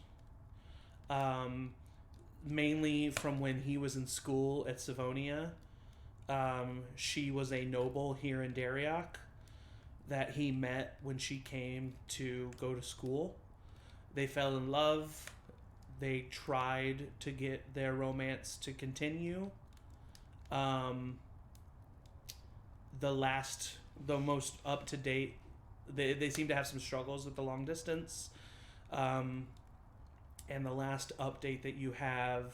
Mainly from when he was in school at Savonia. She was a noble here in Danrek that he met when she came to go to school. They fell in love. They tried to get their romance to continue. The most up-to-date, they seem to have some struggles with the long distance. And the last update that you have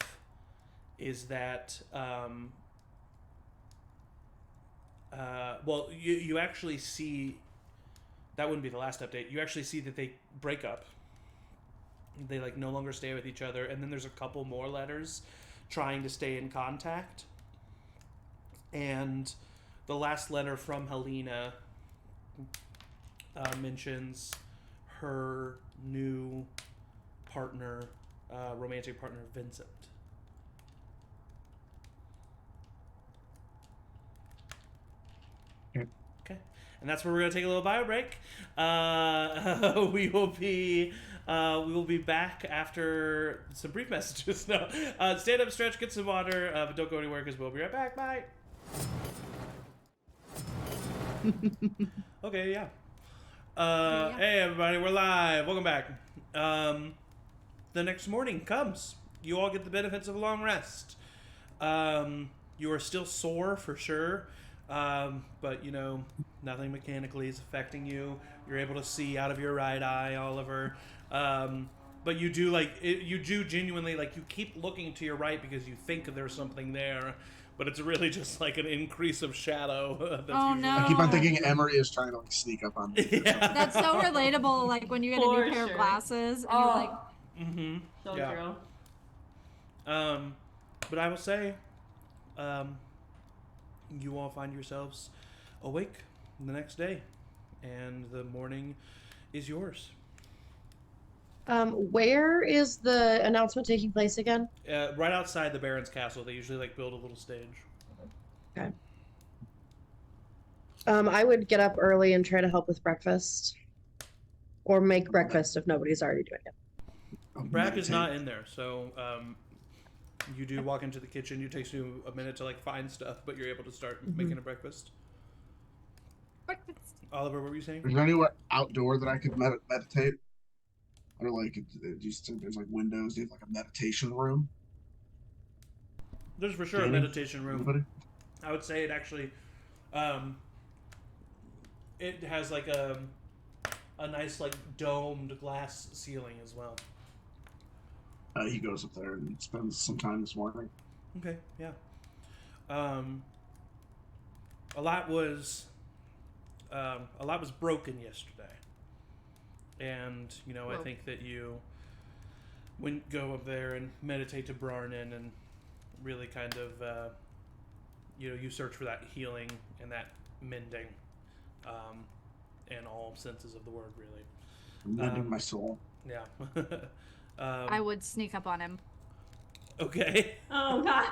is that, you actually see, that wouldn't be the last update. You actually see that they break up. They no longer stay with each other. And then there's a couple more letters trying to stay in contact. And the last letter from Helena mentions her new partner, romantic partner, Vincent. Okay, and that's where we're gonna take a little bio break. We will be back after some brief messages. No, stand up, stretch, get some water, but don't go anywhere because we'll be right back. Bye. Okay, yeah. Hey everybody, we're live. Welcome back. The next morning comes. You all get the benefits of a long rest. You are still sore for sure, but nothing mechanically is affecting you. You're able to see out of your right eye, Oliver. But you do you do genuinely you keep looking to your right because you think there's something there. But it's really just an increase of shadow. Oh, no. I keep on thinking Emory is trying to sneak up on me. Yeah. That's so relatable. When you get a new pair of glasses and you're like, Mm-hmm. So yeah. true. But I will say, you all find yourselves awake the next day, and the morning is yours. Where is the announcement taking place again? Right outside the Baron's castle. They usually build a little stage. Okay. I would get up early and try to help with breakfast. Or make breakfast if nobody's already doing it. Brack is not in there, so you do walk into the kitchen. It takes you a minute to like find stuff, but you're able to start making a breakfast. Breakfast. Oliver, what were you saying? Is there anywhere outdoor that I could meditate? Or like, do you think there's like windows? Do you have like a meditation room? There's for sure a Danny? meditation room. Anybody? I would say it actually, it has like a nice like domed glass ceiling as well. He goes up there and spends some time this morning. Okay, yeah. A lot was broken yesterday, and I think that you wouldn't go up there and meditate to Brarnin and really kind of you search for that healing and that mending, in all senses of the word, really. Mending my soul. Yeah. I would sneak up on him. Okay. Oh god.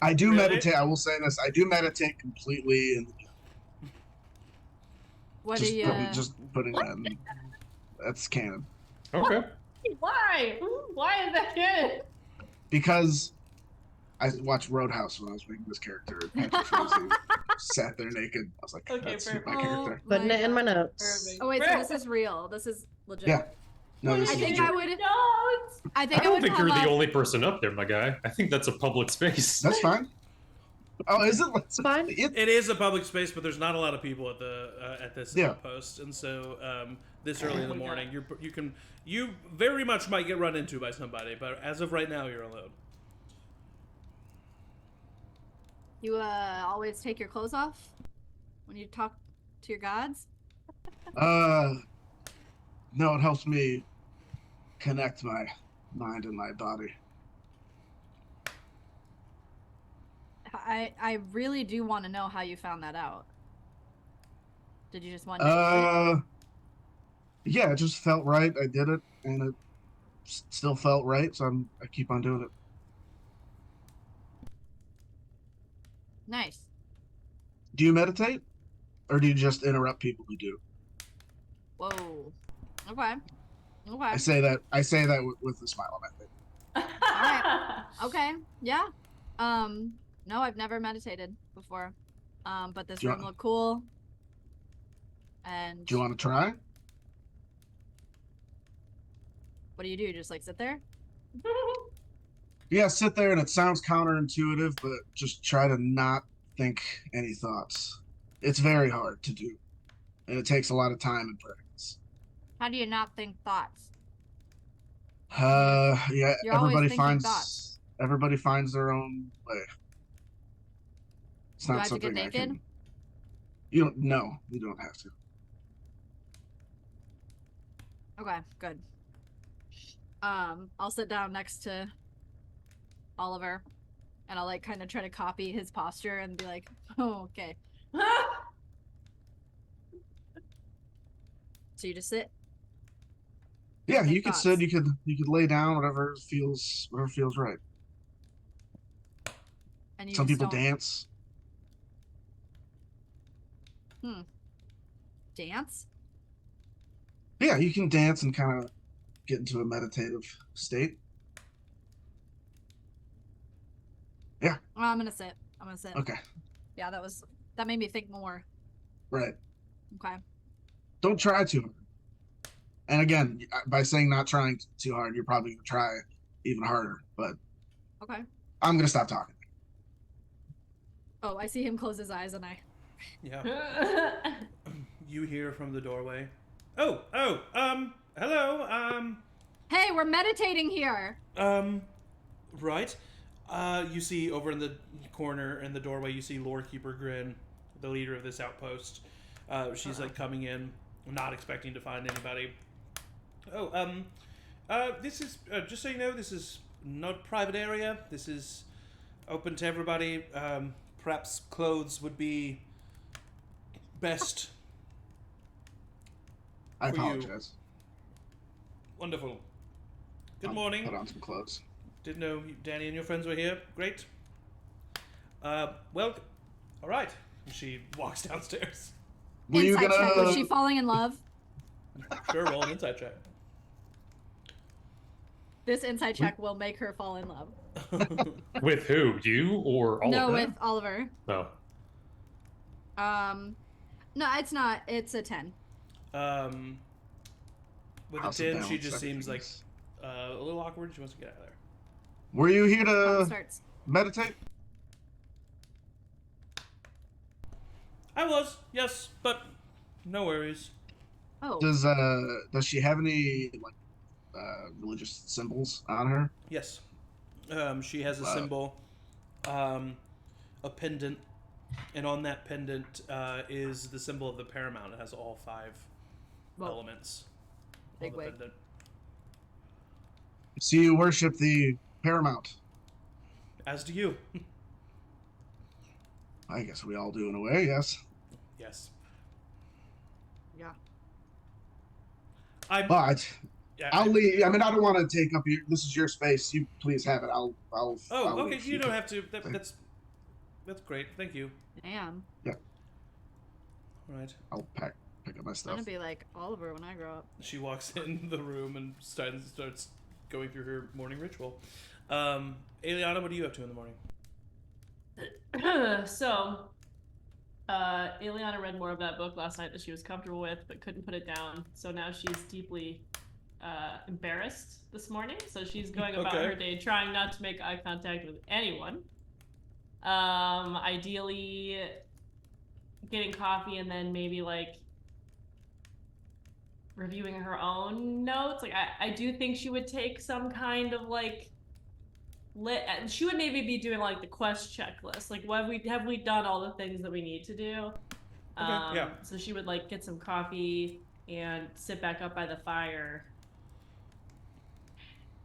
I do Really? meditate. I will say this. I do meditate completely in the gym. What do you? Just putting that in. That's canon. Okay. Why? Why is that good? Because I watched Roadhouse when I was making this character. And Patrick Swayze sat there naked. I was like, Okay, that's perfect. my character. Putting it in my notes. Perfect. Oh wait, so this is real. This is legit. Yeah. No, this I is think legit. I would. No. I think I I don't would think come you're the up. only person up there, my guy. I think that's a public space. That's fine. Oh, is it? It's fine. It is a public space, but there's not a lot of people at the at this Yeah. outpost, and so this early in the morning, you very much might get run into by somebody, but as of right now, you're alone. You always take your clothes off when you talk to your gods. No, it helps me connect my mind and my body. I really do want to know how you found that out. Did you just want to? Yeah, it just felt right. I did it, and it still felt right, so I keep on doing it. Nice. Do you meditate, or do you just interrupt people who do? Whoa. Okay. Okay. I say that with a smile on my face. Alright. Okay. Yeah. No, I've never meditated before. But this Do you room want- looked cool. And Do you want to try? what do you do? Just like sit there? Yeah, sit there, and it sounds counterintuitive, but just try to not think any thoughts. It's very hard to do, and it takes a lot of time and practice. How do you not think thoughts? Yeah, You're always everybody thinking finds thoughts. everybody finds their own way. It's Do I not have to get something I naked? can. You don't. No, you don't have to. Okay, good. I'll sit down next to Oliver, and I'll like kind of try to copy his posture and be like, "Oh, okay." So you just sit. Yeah, Think you could thoughts. sit. You could lay down. Whatever feels right. And you Some just people don't dance. dance. Yeah, you can dance and kind of get into a meditative state. Oh, I'm gonna sit. Okay, Yeah, that made me think more. right. Okay. Don't try too hard. And again, by saying not trying too hard, you're probably gonna try even harder. But Okay. I'm gonna stop talking. Oh, I see him close his eyes, and I. Yeah. You hear from the doorway. Hello. Hey, we're meditating here. Right. You see over in the corner in the doorway, you see Lore Keeper Grin, the leader of this outpost. She's like coming in, not expecting to find anybody. This is just so you know, this is not a private area. This is open to everybody. Perhaps clothes would be best. I For you. apologize. Wonderful. Good I'll morning. Put on some clothes. Didn't know Danny and your friends were here. Great. Well, All right. She walks downstairs. Were you Insight check. gonna? Was she falling in love? Sure, roll an insight check. This insight check will make her fall in love. With who? You or all No, of with them? Oliver. No. No, it's not. It's a 10. With House a of 10, she Balance, just seems like everything's- a little awkward. She wants to get out of there. Were you here Fun to starts. meditate? I was, yes, but no worries. Oh. Does she have any like religious symbols on her? Yes. She has a Wow. symbol, a pendant, and on that pendant is the symbol of the paramount. It has all 5 Whoa. elements. Big on the wig. pendant. So you worship the paramount. As do you. I guess we all do in a way, yes. Yes. Yeah. But Yeah, I'll leave. I mean, I don't want to take up your. This is your space. You please have it. I'll. Oh, I'll okay. leave. You don't have to. That's great. Thank you. Damn. All right. I'll pick up my I'm stuff. gonna be like Oliver when I grow up. She walks in the room and starts going through her morning ritual. Aeliana, what are you up to in the morning? So, Aeliana read more of that book last night that she was comfortable with, but couldn't put it down. So now she's deeply embarrassed this morning. So she's going about Okay. her day trying not to make eye contact with anyone. Ideally, getting coffee and then maybe like reviewing her own notes. Like I do think she would take some kind of like she would maybe be doing like the quest checklist. Like what have we done all the things that we need to do? Yeah. So she would like get some coffee and sit back up by the fire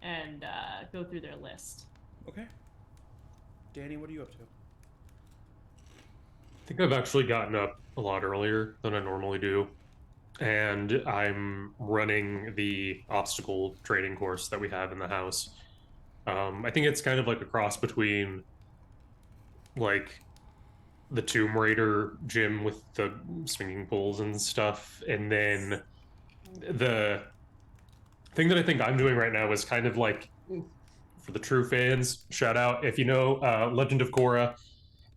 and go through their list. Okay. Danny, what are you up to? I think I've actually gotten up a lot earlier than I normally do. And I'm running the obstacle training course that we have in the house. I think it's kind of like a cross between like the Tomb Raider gym with the swinging poles and stuff, and then the thing that I think I'm doing right now is kind of like, for the true fans, shout out if you know Legend of Korra,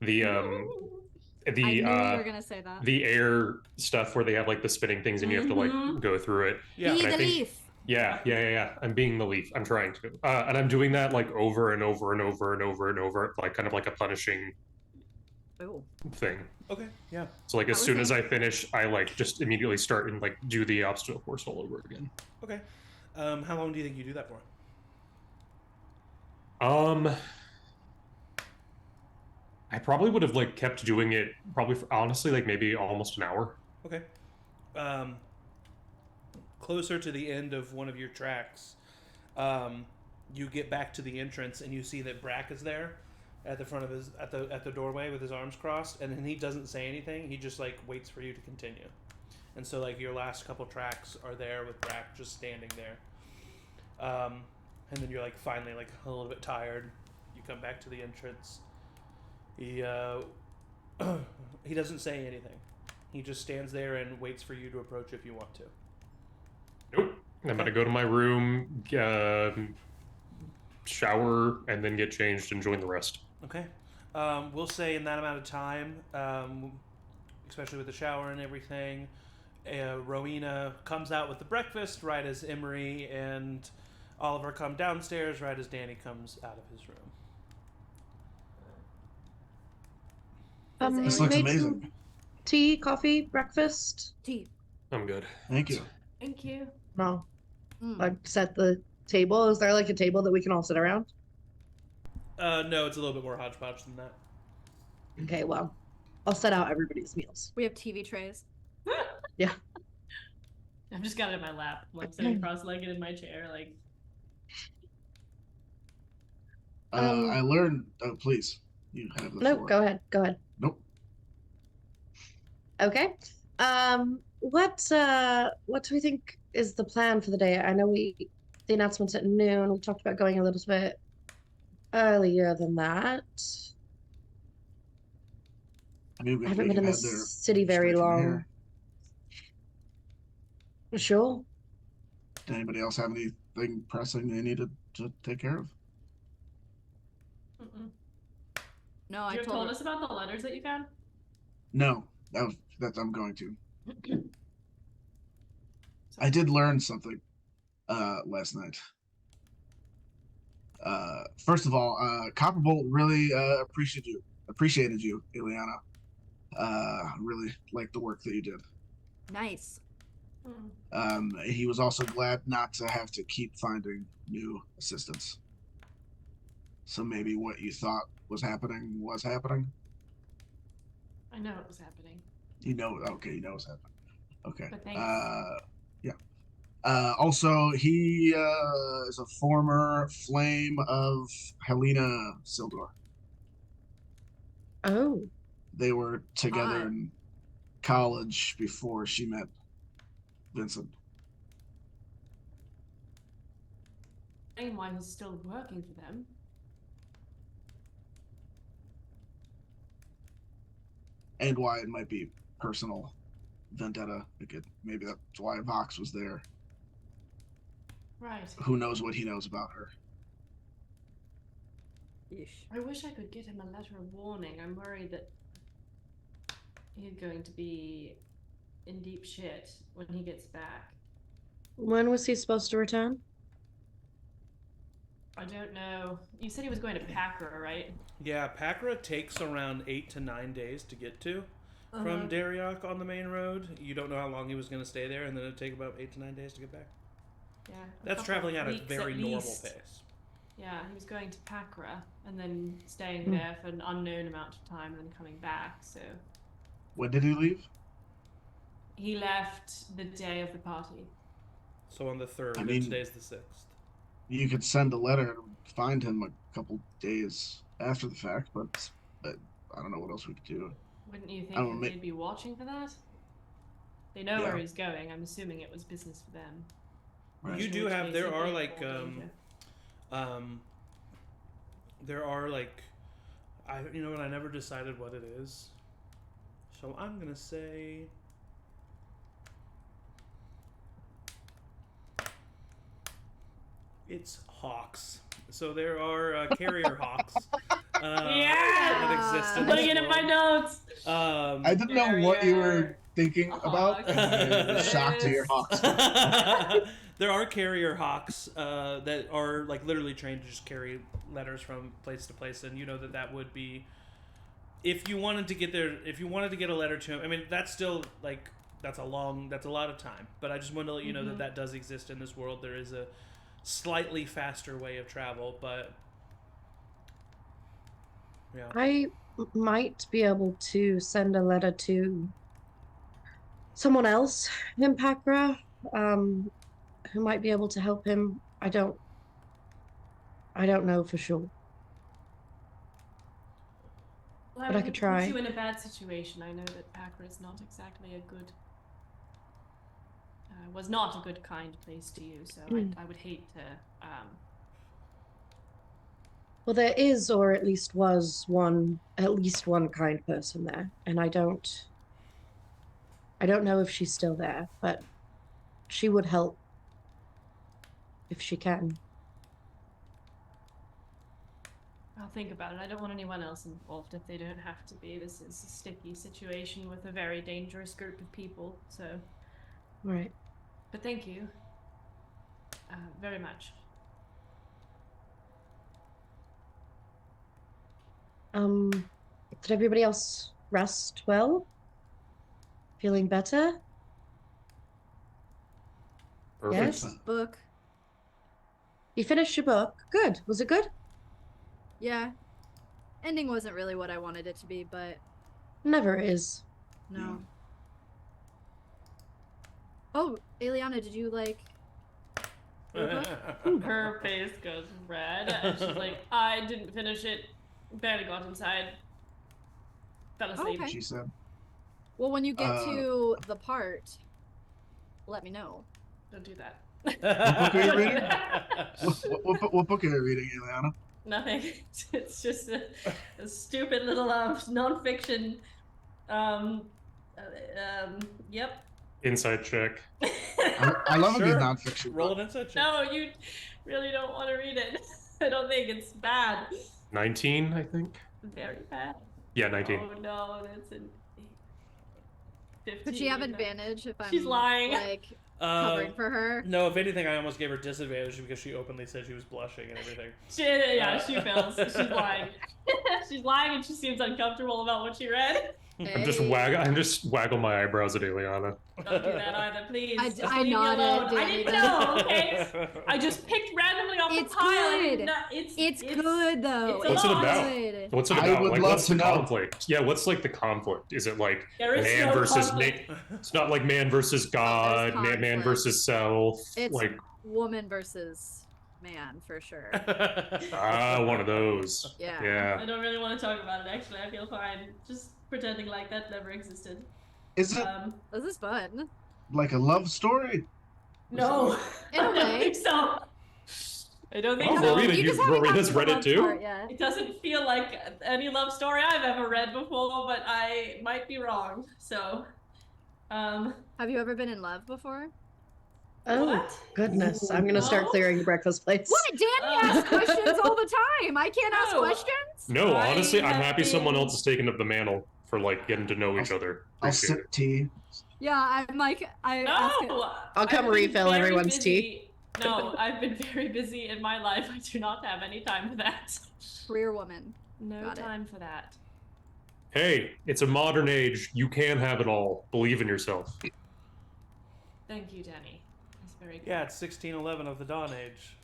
the I knew you were gonna say that. the air stuff where they have like the spinning things and you have to like Mhm. go through it. Yeah. Be and I the think- leaf. Yeah. I'm being the leaf. I'm trying to. And I'm doing that like over and over and over and over and over, like kind of like a punishing Ooh. thing. Okay. Yeah. So like as That soon was as I finish, I like just immediately start and like do the obstacle course all over again. Okay. How long do you think you do that for? I probably would have like kept doing it probably for, honestly like maybe almost an hour. Okay. Closer to the end of one of your tracks, you get back to the entrance and you see that Brack is there at the front of his at the doorway with his arms crossed, and then he doesn't say anything. He just like waits for you to continue. And so like your last couple tracks are there with Brack just standing there. And then you're like finally like a little bit tired. You come back to the entrance. He he doesn't say anything. He just stands there and waits for you to approach if you want to. Nope. I'm gonna go to my room, shower, and then get changed and join the rest. Okay. We'll say in that amount of time, especially with the shower and everything, Rowina comes out with the breakfast right as Emory and Oliver come downstairs right as Danny comes out of his room. This looks made amazing. some tea, coffee, breakfast. Tea. I'm good. Thank you. Thank you. No, Mm. like set the table. Is there like a table that we can all sit around? No, it's a little bit more hodgepodge than that. Okay, well, I'll set out everybody's meals. We have TV trays. I've just got it in my lap. I'm like sitting cross-legged in my chair, like I learned. Oh, please. You have the No, floor. go ahead. Go ahead. Nope. Okay. What do we think is the plan for the day? I know the announcement's at noon. We talked about going a little bit earlier than that. Maybe I if haven't they been in can the head there city very straight from long. here. Sure. Did anybody else have anything pressing they needed to take care of? Mm-mm. No, I You have told told her. us about the letters that you found? No, that's I'm going to. So- I did learn something last night. First of all, Copperbolt really appreciated you, Aeliana. Really liked the work that you did. Nice. He was also glad not to have to keep finding new assistants. So maybe what you thought was happening was happening. I know it was happening. You know, okay, you know what's happening. Okay. But thanks. Yeah. Also, he is a former flame of Helena Sildor. Oh. They were together Hot. in college before she met Vincent. Explain why he's still working for them. And why it might be personal vendetta. Maybe that's why Vox was there. Right. Who knows what he knows about her? Yeesh. I wish I could get him a letter of warning. I'm worried that he's going to be in deep shit when he gets back. When was he supposed to return? I don't know. You said he was going to Pakra, right? Yeah, Pakra takes around 8 to 9 days to get to from Dariok on the main road. You don't know how long he was going to stay there, and then it'd take about 8 to 9 days to get back. Yeah. That's traveling at a very normal pace. Yeah, he was going to Pakra and then staying there for an unknown amount of time and then coming back, so... When did he leave? He left the day of the party. So on the 3rd, I mean- today's the 6th. You could send a letter and find him a couple days after the fact, but I don't know what else we could do. Wouldn't you I don't think know, they'd be watching for that? They know Yeah. where he's going. I'm assuming it was business for them. Right. You do Which have, means there he'd are be in like, full danger. there are like, you know what, I never decided what it is. So I'm going to say... It's hawks. So there are carrier hawks that exist in Putting this it in my world. notes! I didn't know what you were thinking about. Hawks. And I was shocked to hear hawks. There are carrier hawks that are like literally trained to just carry letters from place to place, and you know that would be if you wanted to get there. If you wanted to get a letter to him, I mean that's still like that's a lot of time. But I just wanted to let you know that does exist in this world. There is a slightly faster way of travel, but yeah. I might be able to send a letter to someone else in Pakra, who might be able to help him. I don't know for sure. Well, But I could try. Put you in a bad situation. I know that Pakra is not exactly a good... was not a good, kind place to you, so I would hate to... Well, there is, or at least was, at least one kind person there, and I don't know if she's still there, but she would help if she can. I'll think about it. I don't want anyone else involved if they don't have to be. This is a sticky situation with a very dangerous group of people, so... Right. But thank you. Very much. Did everybody else rest well? Feeling better? Perfect. Yes? Book. You finished your book? Good. Was it good? Yeah. Ending wasn't really what I wanted it to be, but Never is. no. Yeah. Oh, Aeliana, did you like... Her face goes red, and she's like, I didn't finish it. Barely got inside. Fell asleep. Okay. She said. Well, when you get to the part, let me know. Don't do that. What book are you reading? What book are you reading, Aeliana? Nothing. It's just a stupid little non-fiction Yep. Insight check. I love a good Sure. nonfiction. Roll book. an insight check. No, you really don't want to read it. I don't think it's bad. 19, I think. Very bad. Yeah, 19. Oh no, that's an 15. Could she have advantage if I'm She's lying. like covering for her? No, if anything, I almost gave her disadvantage because she openly said she was blushing and everything. She fails. She's lying. She's lying and she seems uncomfortable about what she read. I'm just waggle my eyebrows at Aeliana. Don't do that either, please. I Just leave me nodded, alone. I Danny. didn't know, okay? I just picked randomly off It's the pile. I good. did not- It's good though. it's a What's it lot. about? Good. What's it I about? would Like, love what's the to know. conflict? Yeah, what's like the conflict? Is it like There is man no versus conflict. It's not like man versus God, man conflict. versus self. It's like woman versus man for sure. one of those. Yeah. I Yeah. don't really want to talk about it, actually. I feel fine. Just pretending like that never existed. Is it This is fun. like a love story? No. In a I don't way. think so. I don't think Oh, so. Rowina, You just haven't Rowina's gotten read to the it love too? part yet. It doesn't feel like any love story I've ever read before, but I might be wrong. So, Have you ever been in love before? Oh, What? goodness. I'm going to start No. clearing the breakfast plates. What? Danny asks questions all the time. I can't ask No. questions. No, I honestly, I'm have happy someone been- else is taking up the mantle for like getting to know each other. I'll Appreciate sip tea. Yeah, I'm like I ask it. No! I'll come I've been refill very everyone's busy. tea. No, I've been very busy in my life. I do not have any time for that. Career woman. No Got it. time for that. Hey, it's a modern age. You can have it all. Believe in yourself. Thank you, Danny. That's very good. Yeah, it's 1611 of the Dawn Age.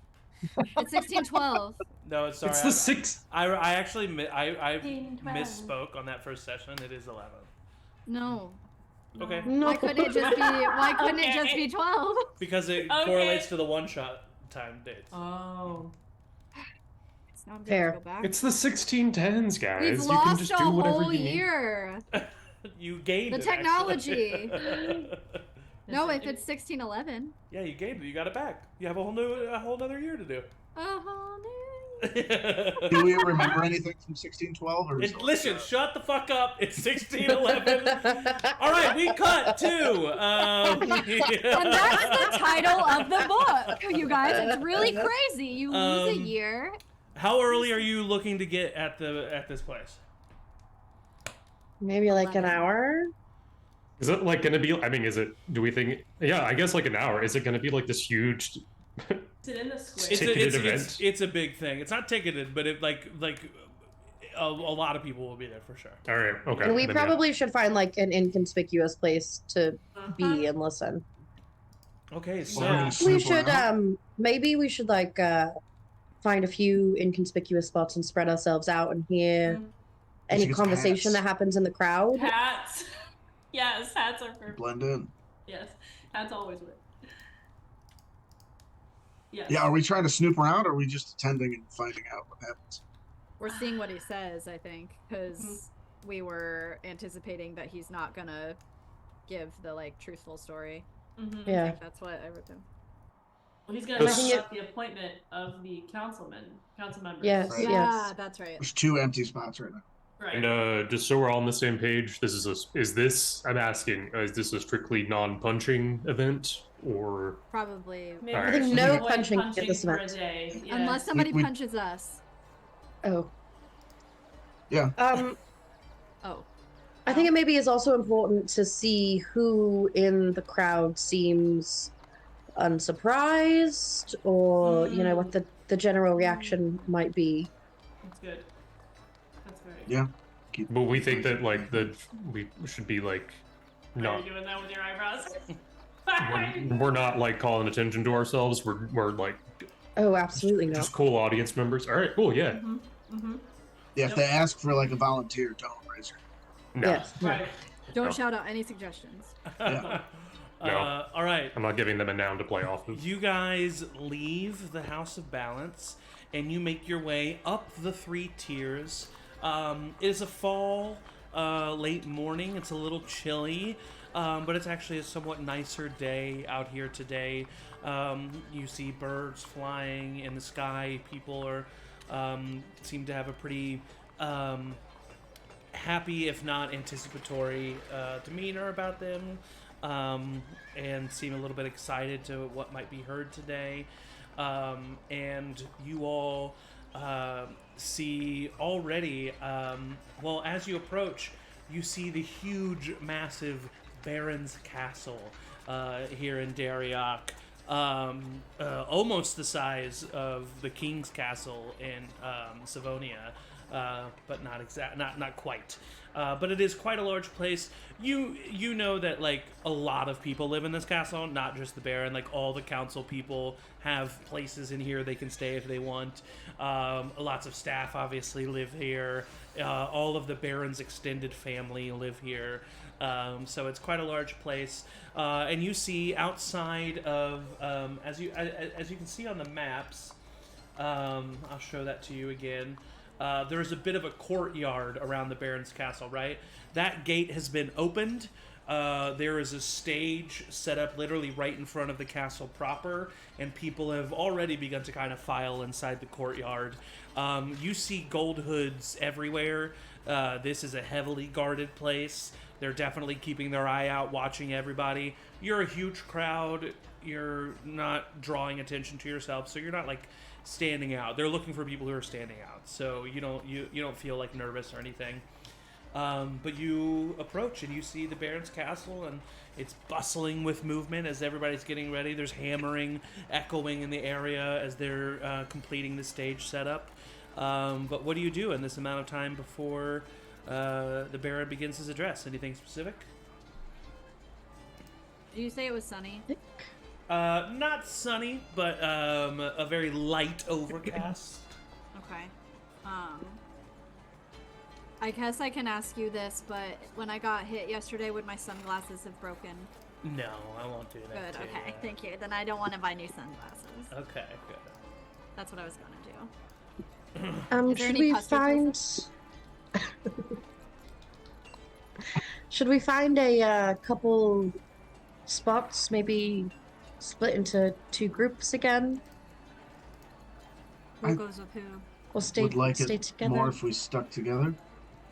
It's 1612. No, it's sorry. It's the sixth. I actually I 1612. misspoke on that first session. It is 11. No. Okay. No. Why couldn't it just be? Why couldn't it just Okay. be 12? Because it Okay. correlates to the one-shot time dates. Oh. Now I'm gonna Fair. go back. It's the 1610s, guys. We've You can lost just a do whatever whole you need. year. You gained The it, technology. actually. No, if it's 1611. Yeah, you gained it. You got it back. You have a whole other year to do. A whole new. Do we remember anything from 1612? Or is it Listen, shut the fuck up. It's 1611. All right, we cut to. And that's the title of the book, you guys. It's really crazy. You lose a year. How early are you looking to get at this place? Maybe like an hour? Is it like going to be? I mean, is it? Do we think? Yeah, I guess like an hour. Is it going to be like this huge? Is it in the square? Ticketed event? It's a big thing. It's not ticketed, but it like a lot of people will be there for sure. All right. Okay. And we then, yeah. probably should find like an inconspicuous place to be and listen. Okay, so Well, We Snoop should around? maybe we should like find a few inconspicuous spots and spread ourselves out and hear Mm. any should get conversation hats. that happens in the crowd. Hats. Yes, hats are perfect. blend in? Yes, hats always work. Yes. Yeah, are we trying to snoop around or are we just attending and finding out what happens? We're seeing what he says, I think, because we were anticipating that he's not gonna give the like truthful story. Mhm. I Yeah. think that's what I wrote down. Well, he's gonna This- talk about the appointment of the council members. Yes. Right. Yeah, that's right. There's 2 empty spots right now. Right. And just so we're all on the same page, this is this? I'm asking, is this a strictly non-punching event or? Probably. Maybe I we think should no avoid punching at this for a event. day. Yeah. Unless somebody We- punches us. Oh. Yeah. Oh. I think it maybe is also important to see who in the crowd seems unsurprised or, you know, what the general reaction might be. That's good. That's very Yeah. But we think that like we should be like, Are no, you doing that with your eyebrows? we're not like calling attention to ourselves. We're like Oh, absolutely not. just cool audience members. All right, cool, yeah. Mm-hmm. Yeah, if they ask for like a volunteer, don't raise your hand. No, Yes. Right. Don't No. shout out any suggestions. Yeah. No. All right. I'm not giving them a noun to play off of. You guys leave the House of Balance and you make your way up the 3 tiers. It is a fall, late morning. It's a little chilly, but it's actually a somewhat nicer day out here today. You see birds flying in the sky. People are seem to have a pretty happy, if not anticipatory, demeanor about them, and seem a little bit excited to what might be heard today. And you all see already, well, as you approach, you see the huge, massive Baron's Castle here in Danrek. Almost the size of the King's Castle in Savonia, but not quite. But it is quite a large place. You know that like a lot of people live in this castle, not just the Baron. Like all the council people have places in here they can stay if they want. Lots of staff obviously live here. All of the Baron's extended family live here. So it's quite a large place. And you see outside of, as you can see on the maps, I'll show that to you again. There's a bit of a courtyard around the Baron's Castle, right? That gate has been opened. There is a stage set up literally right in front of the castle proper, and people have already begun to kind of file inside the courtyard. You see gold hoods everywhere. This is a heavily guarded place. They're definitely keeping their eye out, watching everybody. You're a huge crowd. You're not drawing attention to yourself, so you're not like standing out. They're looking for people who are standing out, so you don't feel like nervous or anything. But you approach and you see the Baron's Castle, and it's bustling with movement as everybody's getting ready. There's hammering echoing in the area as they're completing the stage setup. But what do you do in this amount of time before the Baron begins his address? Anything specific? Did you say it was sunny? Not sunny, but a very light overcast. Okay. I guess I can ask you this, but when I got hit yesterday, would my sunglasses have broken? No, I won't do that. Good, okay, thank you. Then I don't want to buy new sunglasses. Okay, good. That's what I was gonna do. Should we find... Should we find a couple spots, maybe split into 2 groups again? Who goes with who? We'll stay together. More if we stuck together.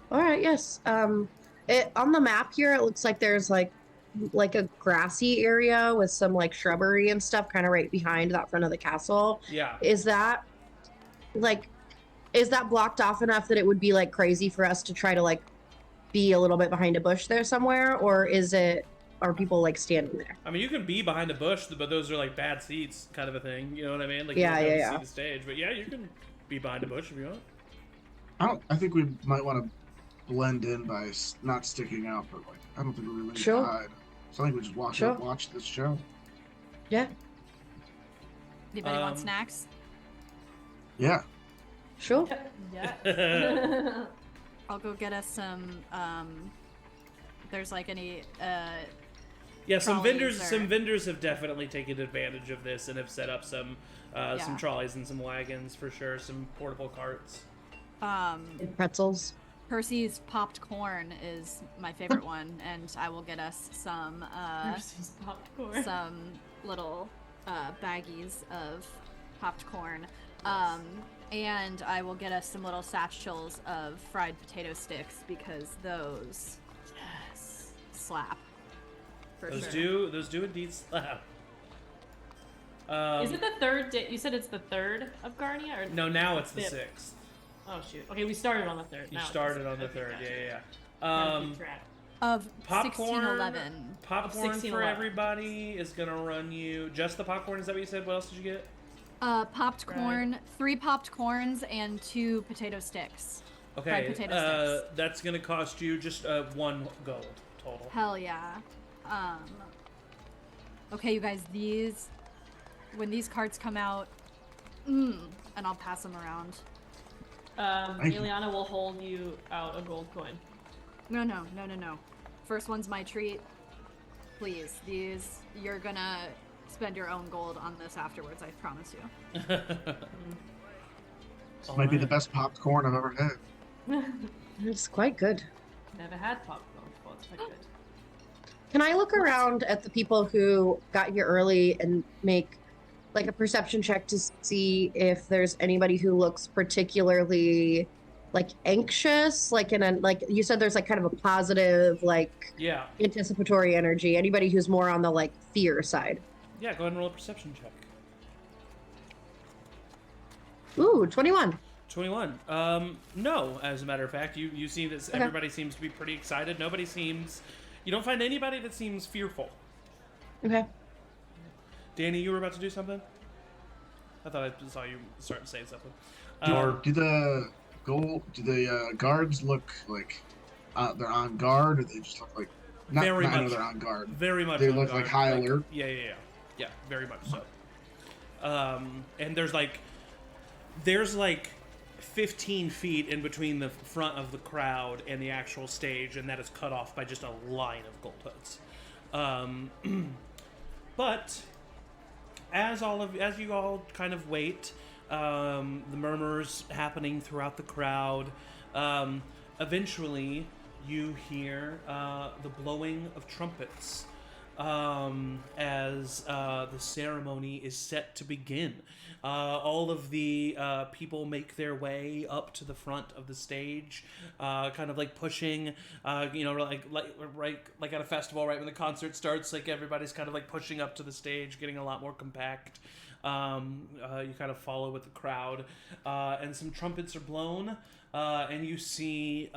All right, yes. On the map here, it looks like there's like a grassy area with some like shrubbery and stuff, kind of right behind that front of the castle. Yeah. Is that blocked off enough that it would be like crazy for us to try to like be a little bit behind a bush there somewhere, or are people like standing there? I mean, you can be behind a bush, but those are like bad seats, kind of a thing. You know what I mean? Like, yeah, you don't yeah. see the stage, but yeah, you can be behind a bush if you want. I think we might want to blend in by not sticking out, but like I don't think we really need Sure. to hide. So I think we just watch this show. Yeah, Anybody want snacks? Yeah. sure. Yeah. I'll go get us some. There's like any. Yeah, some trolleys vendors have definitely taken advantage of this and have set up some trolleys and some wagons for sure, some portable carts. Pretzels. Percy's popped corn is my favorite one, and I will get us some Versus popcorn. some little baggies of popped corn. And I will get us some little satchels of fried potato sticks because those slap. For Those sure. do indeed slap. Is it the 3rd day? You said it's the 3rd of Garnia? Or No, now it's the 5th? 6th. Oh shoot. Okay, we started on the 3rd. You Now it's started the on the 6th. 3rd, Okay, yeah. gotcha. Keep track. Of Popcorn, 1611. popcorn for 1611. everybody is gonna run you just the popcorn. Is that what you said? What else did you get? Popped corn, 3 popped corns, and 2 potato sticks. Okay, Fried potato sticks. that's gonna cost you just 1 gold total. Hell yeah. Okay, you guys, when these cards come out, and I'll pass them around. Thank you. Aeliana will hold you out a gold coin. No. First one's my treat. Please, you're gonna spend your own gold on this afterwards, I promise you. This might be the best popcorn I've ever had. It's quite good. Never had popcorn before. It's quite good. Can I look around at the people who got here early and make like a perception check to see if there's anybody who looks particularly like anxious, like in a like you said there's like kind of a positive like Yeah. anticipatory energy. Anybody who's more on the like fear side. Yeah, go ahead and roll a perception check. Ooh, 21. 21. No, as a matter of fact, you see that everybody seems to be pretty excited. Nobody seems... You don't find anybody that seems fearful. Okay. Danny, you were about to do something? I thought I saw you start to say something. Do the guards look like they're on guard, or they just look like not? Very I know much. they're on guard. Very much. They on look guard. like high alert. Yeah, very much so. And there's like 15 feet in between the front of the crowd and the actual stage, and that is cut off by just a line of gold hoods. But as you all kind of wait, the murmurs happening throughout the crowd, eventually you hear the blowing of trumpets as the ceremony is set to begin. All of the people make their way up to the front of the stage, kind of like pushing, like at a festival, right when the concert starts, like everybody's kind of like pushing up to the stage, getting a lot more compact. You kind of follow with the crowd, and some trumpets are blown, and you see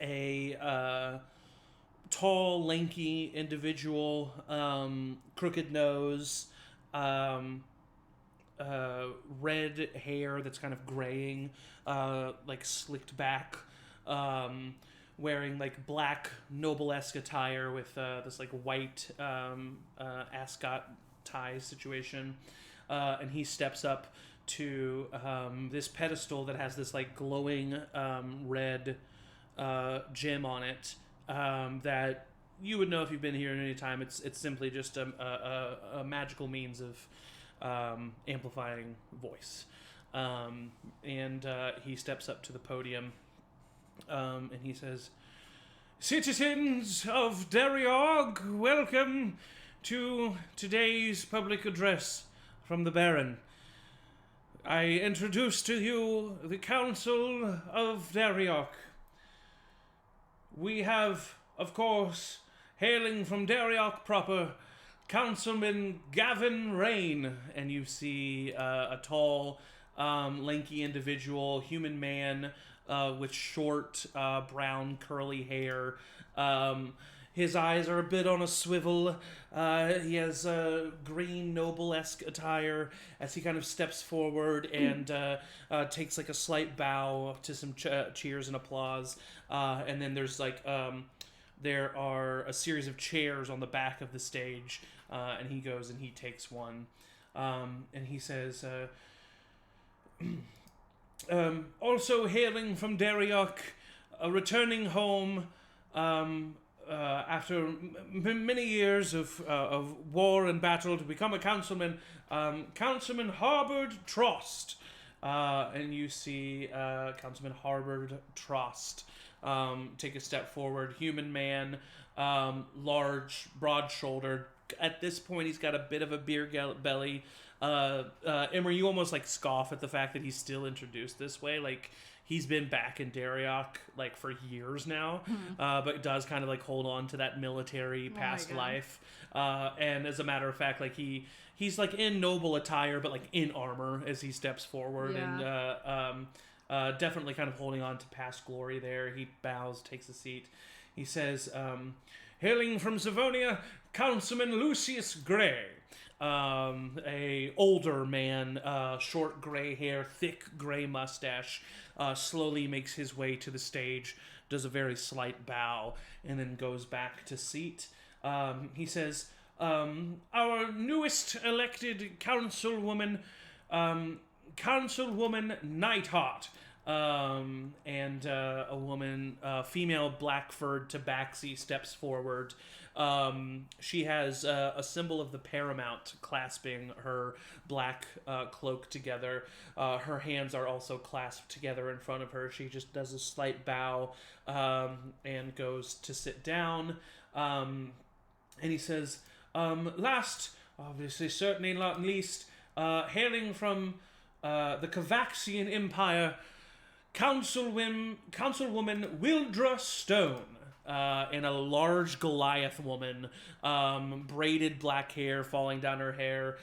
a tall, lanky individual, crooked nose, red hair that's kind of graying, like slicked back, wearing like black noble-esque attire with this like white ascot tie situation, and he steps up to this pedestal that has this like glowing red gem on it, that you would know if you've been here at any time. It's simply just a magical means of amplifying voice, and he steps up to the podium, and he says, "Citizens of Dariog, welcome to today's public address from the Baron. I introduce to you the Council of Dariok. We have, of course, hailing from Dariok proper, Councilman Gavin Rain," and you see a tall, lanky individual, human man, with short, brown, curly hair. His eyes are a bit on a swivel. He has a green, noble-esque attire as he kind of steps forward and takes like a slight bow to some cheers and applause. And then there's like there are a series of chairs on the back of the stage, and he goes and he takes one, and he says, "Also hailing from Dariok, returning home after many years of war and battle to become a councilman, Councilman Harbord Trost." And you see Councilman Harbord Trost take a step forward. Human man, large, broad-shouldered. At this point, he's got a bit of a beer belly. Emory, you almost like scoff at the fact that he's still introduced this way. Like, he's been back in Dariok like for years now, but does kind of like hold on to that military past life. And as a matter of fact, like he's like in noble attire, but like in armor as he steps forward, and definitely kind of holding on to past glory there. He bows, takes a seat. He says, "Hailing from Savonia, Councilman Lucius Gray." A older man, short gray hair, thick gray mustache, slowly makes his way to the stage, does a very slight bow, and then goes back to seat. He says, "Our newest elected councilwoman, Councilwoman Nightheart," and a woman, female black-furred tabaxi, steps forward. She has a symbol of the Paramount clasping her black cloak together. Her hands are also clasped together in front of her. She just does a slight bow and goes to sit down. And he says, "Last, obviously certainly not least, hailing from the Kavaxian Empire, Councilwoman Wildra Stone, and a large Goliath woman, braided black hair falling down her hair,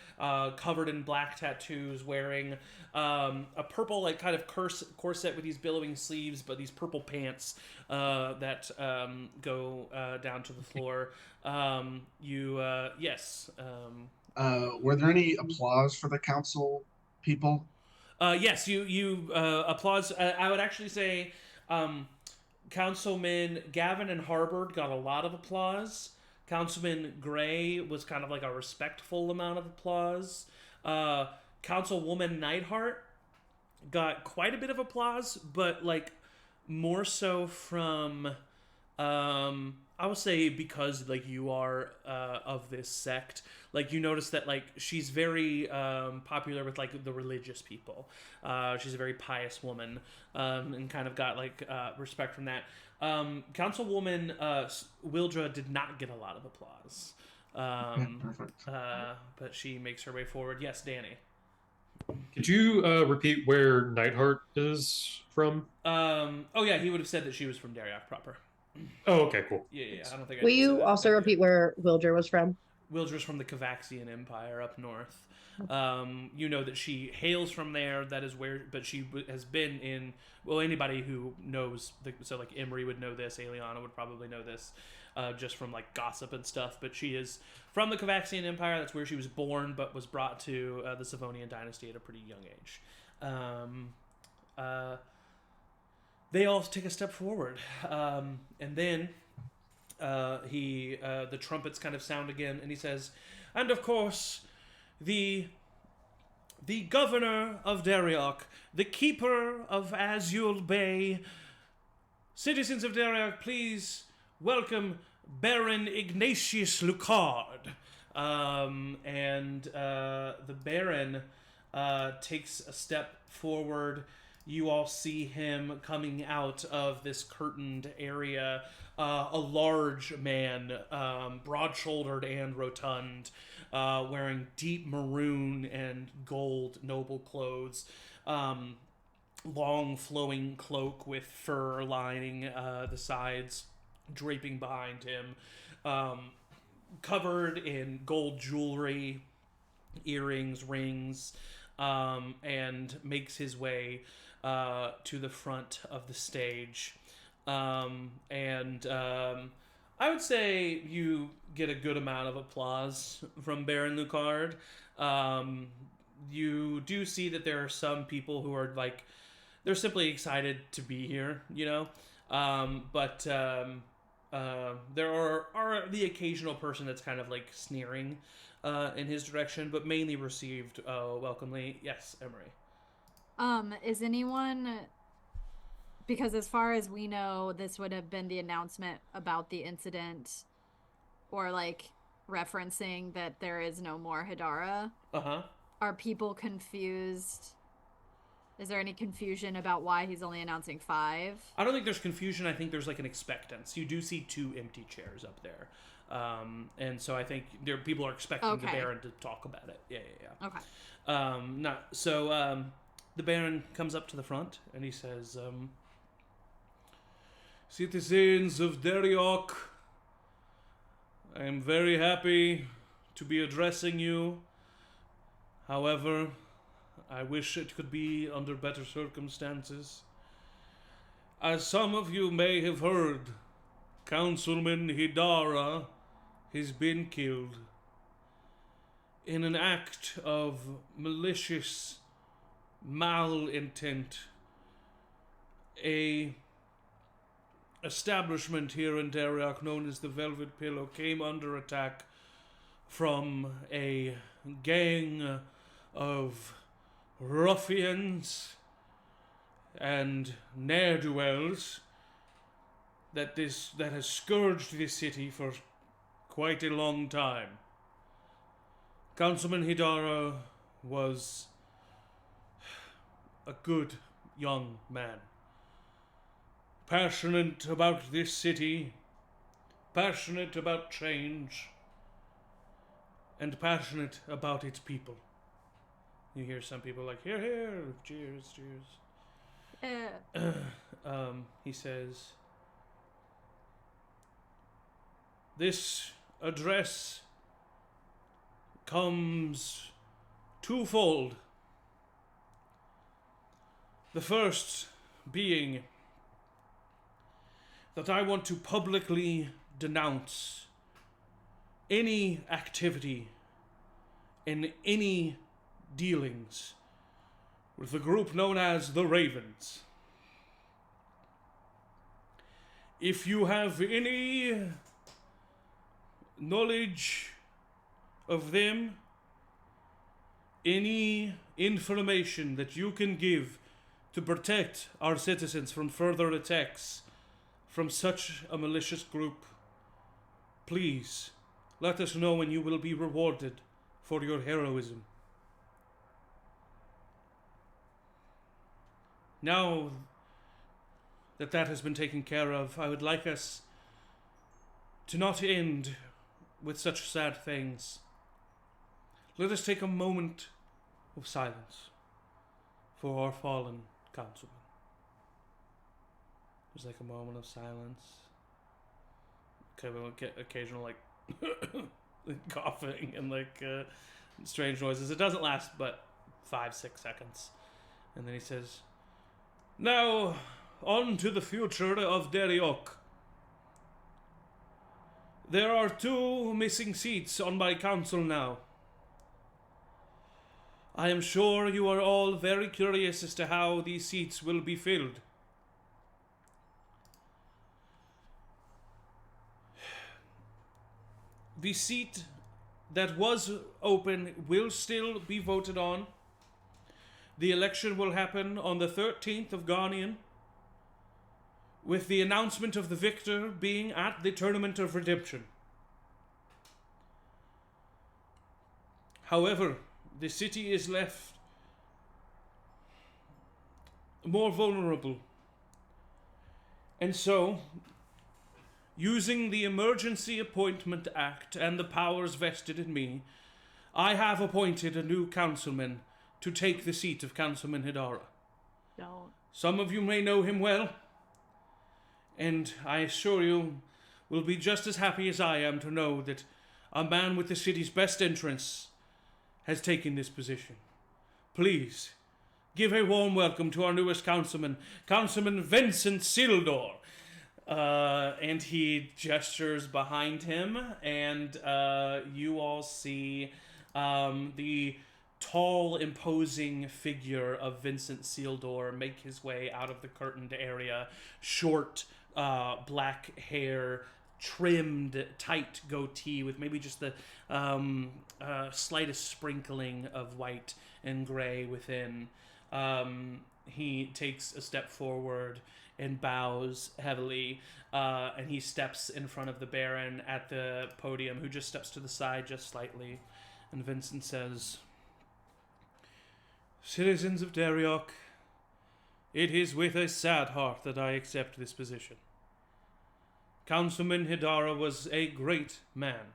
covered in black tattoos, wearing a purple, like, kind of corset with these billowing sleeves, but these purple pants that go down to the floor. Yes. Were there any applause for the council people? Yes, you applause. I would actually say Councilman Gavin and Harbord got a lot of applause. Councilman Gray was kind of like a respectful amount of applause. Councilwoman Neidhart got quite a bit of applause, but like more so from I would say because like you are of this sect, like you notice that like she's very popular with like the religious people. She's a very pious woman, and kind of got like respect from that. Councilwoman Wildra did not get a lot of applause, Perfect. but she makes her way forward. Yes, Danny. Could you repeat where Nightheart is from? Oh yeah, he would have said that she was from Darioch proper. Oh, okay, cool. Yeah. I don't think. Will you also repeat where Wildra was from? Wildra's from the Cavaxian Empire up north. You know that she hails from there. That is where, but she has been in. Well, anybody who knows, so like Emory would know this. Aeliana would probably know this, just from like gossip and stuff. But she is from the Cavaxian Empire. That's where she was born, but was brought to the Savonian dynasty at a pretty young age. They all take a step forward, and then the trumpets kind of sound again, and he says, "And of course, the governor of Darioch, the keeper of Azul Bay, citizens of Darioch, please welcome Baron Ignatius Lucard." And the Baron takes a step forward. You all see him coming out of this curtained area, a large man, broad-shouldered and rotund, wearing deep maroon and gold noble clothes, long flowing cloak with fur lining the sides, draping behind him, covered in gold jewelry, earrings, rings, and makes his way to the front of the stage. I would say you get a good amount of applause from Baron Lucard. You do see that there are some people who are like, they're simply excited to be here, you know? But there are the occasional person that's kind of like sneering in his direction, but mainly received welcomely. Yes, Emory. Is anyone, because as far as we know, this would have been the announcement about the incident, or like referencing that there is no more Hidara. Uh-huh. Are people confused? Is there any confusion about why he's only announcing 5? I don't think there's confusion. I think there's like an expectance. You do see 2 empty chairs up there. And so I think people are expecting the Baron to talk about it. Yeah. Okay. The Baron comes up to the front and he says, "Citizens of Darioch, I am very happy to be addressing you. However, I wish it could be under better circumstances. As some of you may have heard, Councilman Hidara has been killed in an act of malicious malintent. A establishment here in Darioch known as the Velvet Pillow came under attack from a gang of ruffians and ne'er-do-wells that has scourged this city for quite a long time. Councilman Hidara was a good young man, passionate about this city, passionate about change, and passionate about its people." You hear some people like, "Hear, hear," cheers, cheers. He says, "This address comes twofold. The first being that I want to publicly denounce any activity and any dealings with the group known as the Ravens. If you have any knowledge of them, any information that you can give to protect our citizens from further attacks from such a malicious group, please let us know and you will be rewarded for your heroism." Now that that has been taken care of, I would like us to not end with such sad things. Let us take a moment of silence for our fallen councilman. There's like a moment of silence. Okay, we'll get occasional like coughing and like strange noises. It doesn't last but 5-6 seconds. And then he says, "Now, on to the future of Deriok. There are 2 missing seats on my council now. I am sure you are all very curious as to how these seats will be filled. The seat that was open will still be voted on. The election will happen on the 13th of Ghanaian, with the announcement of the victor being at the Tournament of Redemption. However, the city is left more vulnerable. And so, using the Emergency Appointment Act and the powers vested in me, I have appointed a new councilman to take the seat of Councilman Hidara. Don't. Some of you may know him well, and I assure you will be just as happy as I am to know that a man with the city's best interests has taken this position. Please, give a warm welcome to our newest councilman, Councilman Vincent Sildor." And he gestures behind him, and you all see the tall, imposing figure of Vincent Sildor make his way out of the curtained area. Short, black hair, trimmed, tight goatee with maybe just the slightest sprinkling of white and gray within. He takes a step forward and bows heavily, and he steps in front of the Baron at the podium, who just steps to the side just slightly. And Vincent says, "Citizens of Deriok, it is with a sad heart that I accept this position. Councilman Hidara was a great man,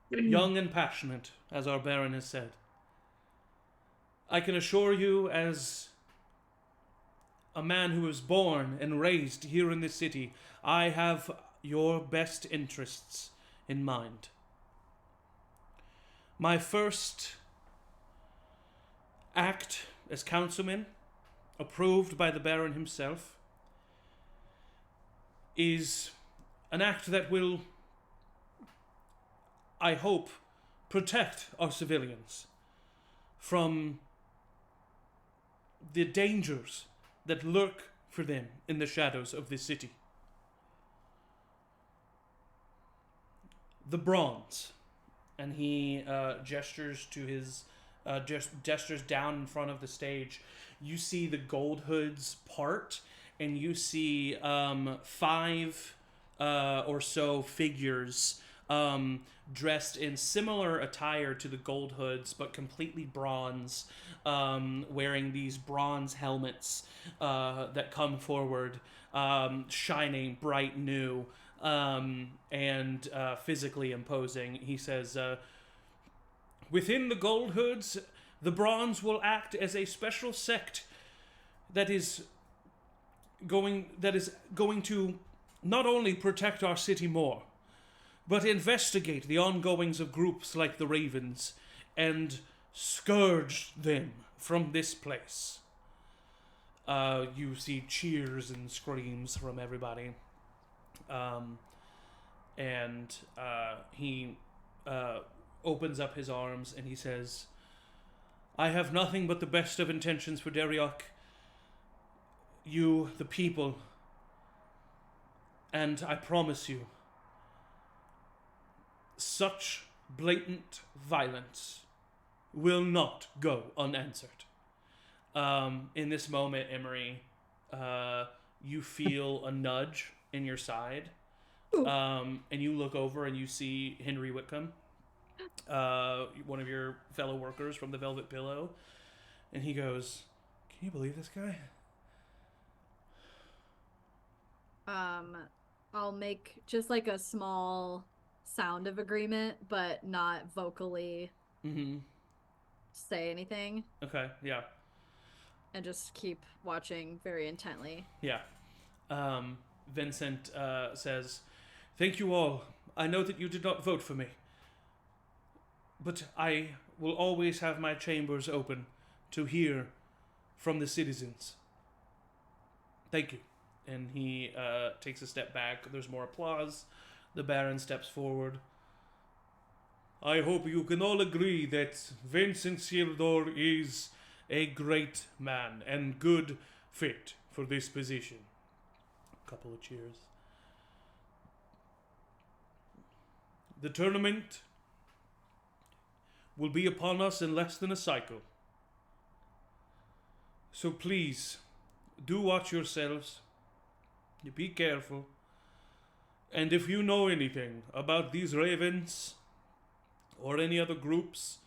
young and passionate, as our Baron has said. I can assure you, as a man who was born and raised here in this city, I have your best interests in mind. My first act as councilman, approved by the Baron himself, is an act that will, I hope, protect our civilians from the dangers that lurk for them in the shadows of this city. The bronze," and he gestures to his gestures down in front of the stage. You see the gold hoods part, and you see 5 or so figures dressed in similar attire to the gold hoods, but completely bronze, wearing these bronze helmets that come forward, shining bright new, and physically imposing. He says, "Within the gold hoods, the bronze will act as a special sect that is that is going to not only protect our city more, but investigate the ongoings of groups like the Ravens and scourge them from this place. You see cheers and screams from everybody. And he opens up his arms and he says, I have nothing but the best of intentions for Dariok, you, the people, and I promise you, such blatant violence will not go unanswered. In this moment, Emory, you feel a nudge in your side, and you look over and you see Henry Whitcomb, one of your fellow workers from the Velvet Pillow, and he goes, "Can you believe this guy?" I'll make just like a small sound of agreement, but not vocally say anything. Okay, yeah. And just keep watching very intently. Yeah. Vincent says, "Thank you all. I know that you did not vote for me, but I will always have my chambers open to hear from the citizens. Thank you." And he takes a step back. There's more applause. The Baron steps forward. "I hope you can all agree that Vincent Sildor is a great man and good fit for this position." A couple of cheers. "The tournament will be upon us in less than a cycle. So please, do watch yourselves. Be careful. And if you know anything about these ravens or any other groups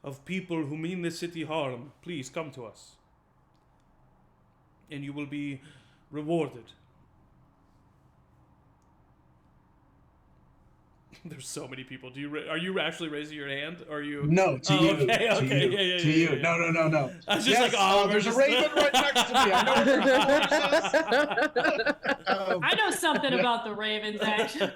of people who mean the city harm, please come to us. And you will be rewarded." There's so many people. Are you actually raising your hand? Or are you? No, to you. Okay, to okay, you, yeah, to you. yeah. No. I was just like, there's a raven right next to me. I know what I know something about the Ravens, actually.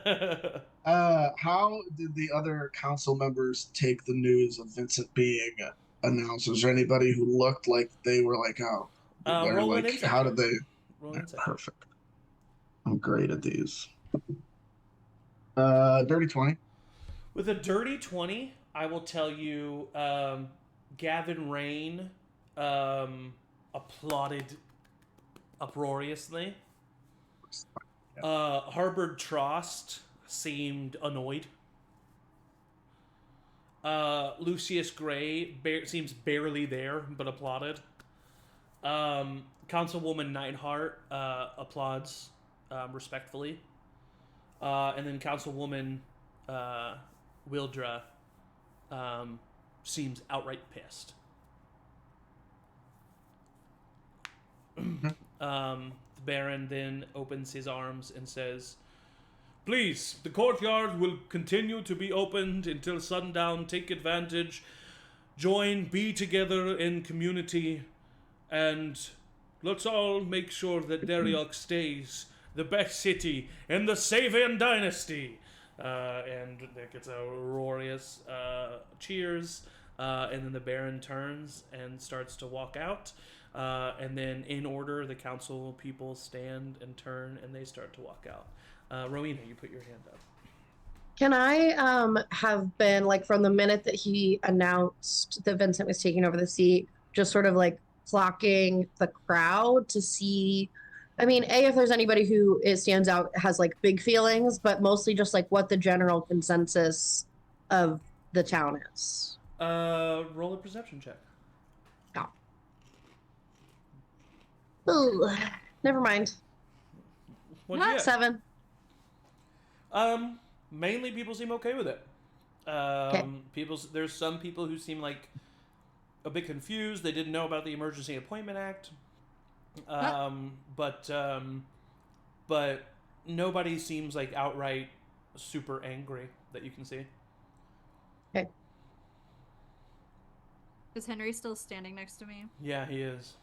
How did the other council members take the news of Vincent being announced? Was there anybody who looked like they were like, oh, roll an like, insight how check. did they? Roll an insight. Perfect. I'm great at these. Dirty 20. With a dirty 20, I will tell you, Gavin Rain applauded uproariously. Harbord Trost seemed annoyed. Lucius Gray seems barely there, but applauded. Councilwoman Neidhart applauds respectfully. And then Councilwoman Wildra seems outright pissed. The Baron then opens his arms and says, "Please, the courtyard will continue to be opened until sundown. Take advantage, join, be together in community, and let's all make sure that Dariok stays the best city in the Savian dynasty." And there gets a roarious cheers, and then the Baron turns and starts to walk out. And then in order, the council people stand and turn, and they start to walk out. Rowina, you put your hand up. Can I have been, like, from the minute that he announced that Vincent was taking over the seat, just sort of like clocking the crowd to see, I mean, if there's anybody who stands out, has like big feelings, but mostly just like what the general consensus of the town is. Roll a perception check. Oh, never mind. What'd you get? 7. Mainly people seem okay with it. There's some people who seem like a bit confused. They didn't know about the Emergency Appointment Act. But nobody seems like outright super angry that you can see. Okay. Is Henry still standing next to me? Yeah, he is.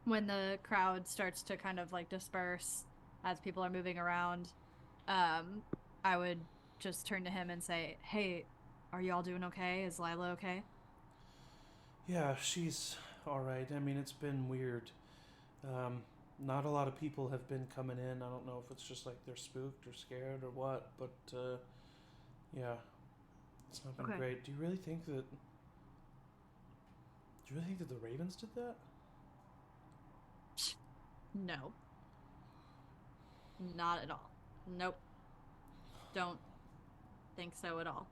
when the crowd starts to kind of like disperse as people are moving around, I would just turn to him and say, "Hey, are you all doing okay? Is Lila okay?" Yeah, she's all right. I mean, it's been weird. Not a lot of people have been coming in. I don't know if it's just like they're spooked or scared or what, but yeah, it's not been Okay. great. Do you really think that? Do you really think that the Ravens did that? No. Not at all. Nope. Don't think so at all.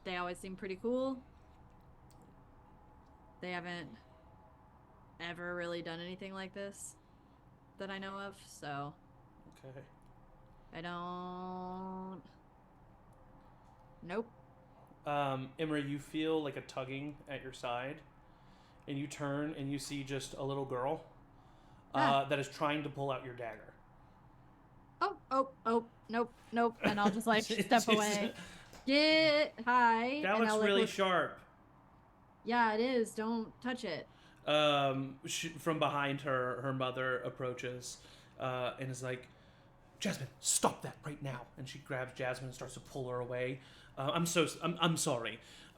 They always seem pretty cool. They haven't ever really done anything like this that I know of, so Okay. I don't. Nope. Emory, you feel like a tugging at your side, and you turn and you see just a little girl that is trying to pull out your dagger. Oh, nope. And I'll just like step away. Get high. That and looks I'll, like, really look- sharp. Yeah, it is. Don't touch it. From behind her, her mother approaches and is like, "Jasmine, stop that right now!" And she grabs Jasmine and starts to pull her away. I'm sorry.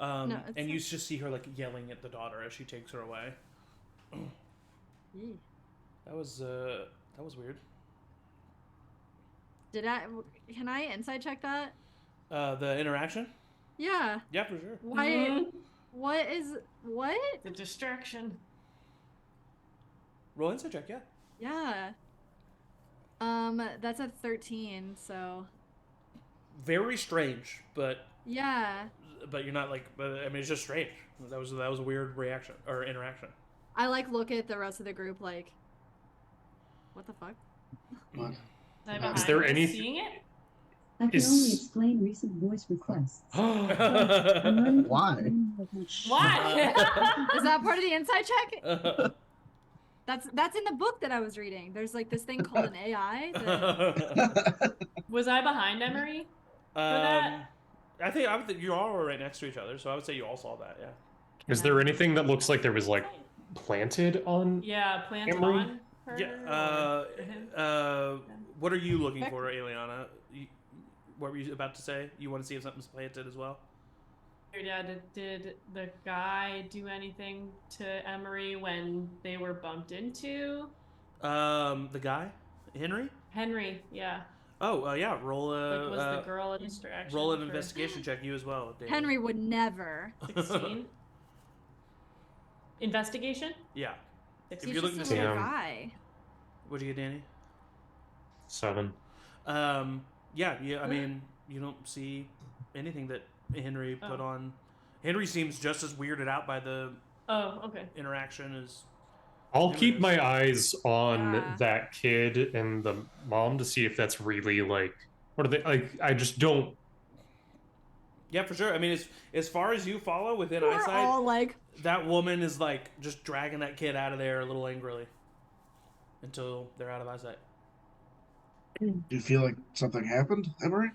No, it's and you fine. just see her like yelling at the daughter as she takes her away. Yee. That was weird. Can I inside check that? The interaction? Yeah. Yeah, for sure. Why? Mhm. What? The distraction. Roll inside check, yeah. Yeah. That's a 13, so Very strange, but yeah. you're not like. But I mean, it's just strange. That was a weird reaction or interaction. I like look at the rest of the group like, what the fuck? What? Am Is there I any- seeing it? I can only explain recent voice requests. I'm ready to Why? explain what- Why? Is that part of the inside check? That's in the book that I was reading. There's like this thing called an AI. Was I behind Emory? that? I think you all were right next to each other, so I would say you all saw that. Yeah. Is there anything that looks like there was like planted on? Yeah, planted Emory? on her. Yeah. or him? What are you looking for, Aeliana? What were you about to say? You want to see if something's planted as well? Yeah, did the guy do anything to Emory when they were bumped into? The guy, Henry. Henry, yeah. Oh, yeah. Roll Like, was the a girl a distraction? roll an for investigation check. You as well, Danny. Henry would never. 16? Investigation? Yeah. If He's you're just looking a to see, little Damn. guy. what'd you get, Danny? 7. Yeah. I mean, you don't see anything that Henry put on. Henry seems just as weirded out by the Oh, okay. interaction as. I'll There it keep is. my eyes on Yeah. that kid and the mom to see if that's really like. What are they like? I just don't. Yeah, for sure. I mean, as far as you follow within We're eyesight, all like, that woman is like just dragging that kid out of there a little angrily until they're out of eyesight. Do you feel like something happened, Emory?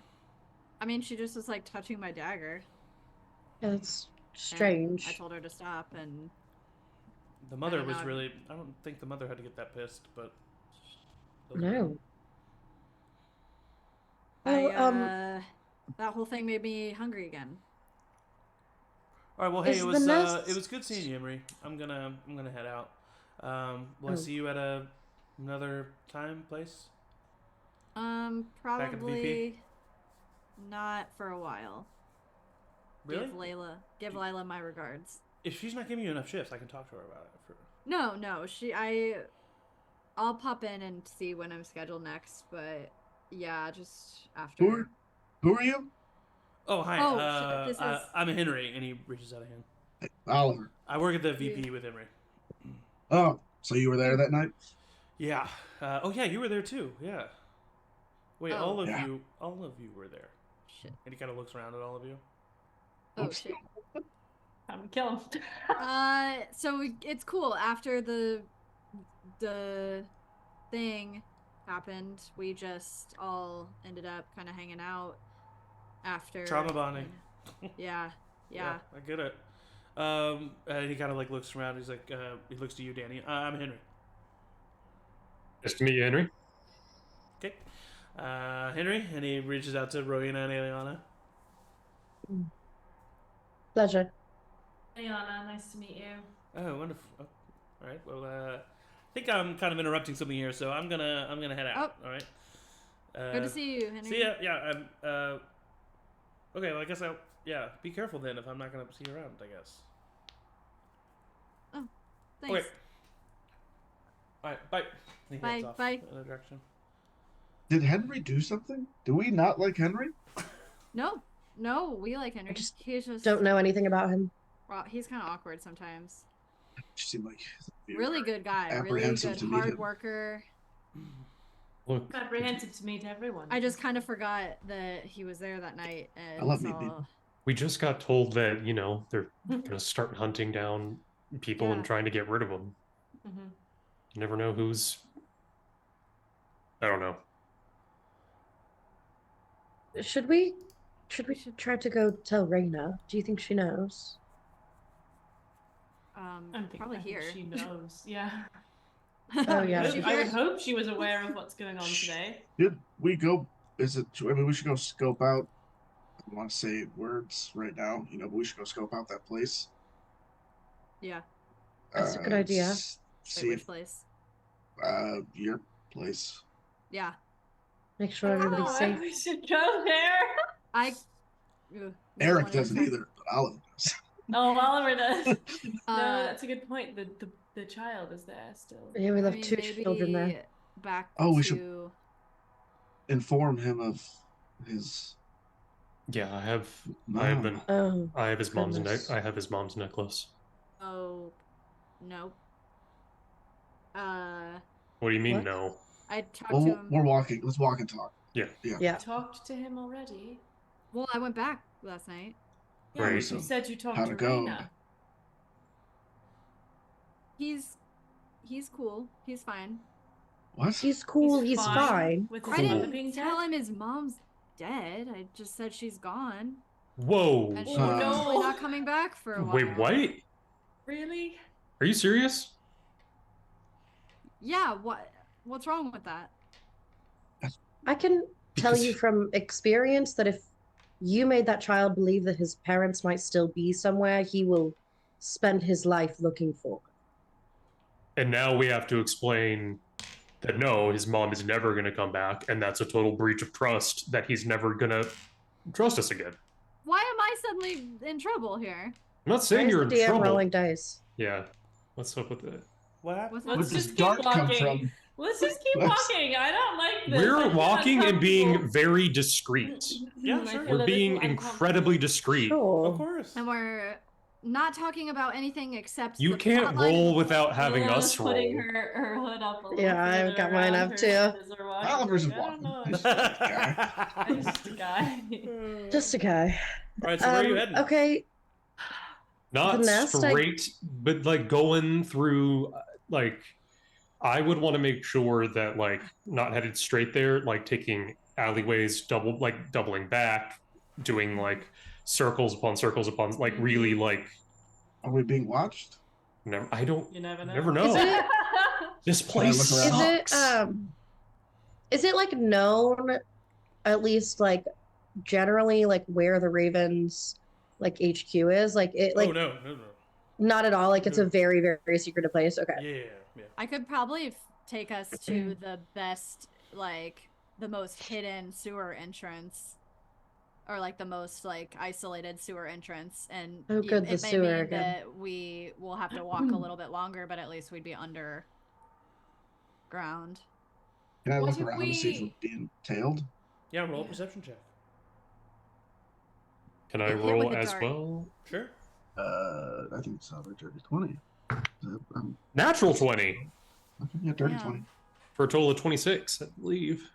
I mean, she just was like touching my dagger. That's and strange. I told her to stop, and The mother don't was know. really. I don't think the mother had to get that pissed, but. No. I, Well, that whole thing made me hungry again. All right. Well, hey, Is it the was nest- it was good seeing you, Emory. I'm gonna head out. Will I Oh. see you at another time, place? Mm. at the VP? Probably not for a while. Really? Give Lila my regards. If she's not giving you enough shifts, I can talk to her about it. No, I'll pop in and see when I'm scheduled next, but yeah, just after. Who are you? Oh, hi. Oh, shit, this is- I'm Henry, and he reaches out a hand. Oliver. I work at the VP with Henry. Oh, so you were there that night? Yeah. Oh, yeah. You were there too. Yeah. Wait, Oh. all of Yeah. you were there. Shit. And he kind of looks around at all of you. Oh Oops. shit. I'm gonna kill him. So it's cool. After the thing happened, we just all ended up kind of hanging out after Trauma bonding. Yeah. I get it. And he kind of like looks around. He's like, he looks to you, Danny. I'm Henry. Nice to meet you, Henry. Okay. Henry, and he reaches out to Rowina and Aeliana. Pleasure. Aeliana, nice to meet you. Oh, wonderful. Oh, all right. Well, I think I'm kind of interrupting something here, so I'm gonna head out. All right. Good to see you, Henry. See ya. Yeah. Okay. Well, I guess I'll. Yeah. Be careful then if I'm not gonna see you around. I guess. Oh, thanks. Okay. All right. Bye. He Bye, heads off bye. In a direction. Did Henry do something? Do we not like Henry? No, we like Henry. He's just Don't know anything about him. Well, he's kind of awkward sometimes. She seemed like Really good guy. Really apprehensive good, to meet hard him. worker. Look, Apprehensive to meet everyone. I just kind of forgot that he was there that night. And I love meeting people. we just got told that, they're gonna start hunting down people Yeah. and trying to get rid of them. Mm-hmm. You never know who's. I don't know. Should we try to go tell Reyna? Do you think she knows? Probably here. She knows. Yeah. Oh yeah. I would hope she was aware of what's going on today. Did we go? We should go scope out. I don't want to say words right now, but we should go scope out that place. Yeah. That's a good idea. Wait, See which if place? your place. Yeah. Make sure everybody's safe. We should go there. Eric doesn't either, but Oliver does. Oh, Oliver does. No, that's a good point. The child is there still. Yeah, we I left mean, two maybe children there. Back Oh, we to... should- Inform him of his. Yeah, I have mom. I have his mom's Goodness. I have his mom's necklace. Oh, no. What do you mean What? no? I talked Well, to him. we're walking. Let's walk and talk. Yeah. Yeah. Talked to him already. Well, I went back last night. Yeah, Right. you said you talked How'd to it go? Reyna. He's cool. He's fine. What? He's cool. He's fine. With Cool. his I mother didn't being tell dead. him his mom's dead. I just said she's gone. Whoa. And she's Oh, no. probably not coming back for a while. Wait, what? Really? Are you serious? Yeah, what's wrong with that? I can tell Because- you from experience that if you made that child believe that his parents might still be somewhere, he will spend his life looking for them. And now we have to explain that no, his mom is never going to come back, and that's a total breach of trust, that he's never going to trust us again. Why am I suddenly in trouble here? I'm not saying Where's you're in the DM trouble. rolling dice? Yeah. What's up with that? What happened? What's Where Let's does just dart keep come walking. from? Let's just keep Let's- walking. I don't like this. I We're feel walking and being uncomfortable. very discreet. Yeah, I sure. feel We're a little being uncomfortable. incredibly discreet. Sure. Of course. And we're not talking about anything except You the can't plotline roll of the without having Aeliana's us roll. putting her hood up a little Yeah, I've further got mine around up her too. head as we're walking. Oliver's Like, I don't know. walking. I'm just a guy. Just a guy. All right, so where are you heading? Okay. Not The nest, straight, but like going through, I would want to make sure that not headed straight there, taking alleyways, doubling back, doing circles upon circles upon, really Are we being watched? never. I don't You never know. never know. Is it This place Can I look around? sucks. is it known at least generally where the Ravens HQ is? Oh no. Not at all. It's a very, very secretive place. Okay. Yeah. I could probably take us to the best, the most hidden sewer entrance, or the most isolated sewer entrance. And Oh, good, the it may sewer mean again. that we will have to walk a little bit longer, but at least we'd be underground. Can I What look if around and see if we- we're being tailed? Yeah, roll a perception check. Can I Hit with roll the as dart. well? Sure. I think it's over dirty 20. Natural 20 Okay, yeah, dirty Yeah. 20. for a total of 26, I believe.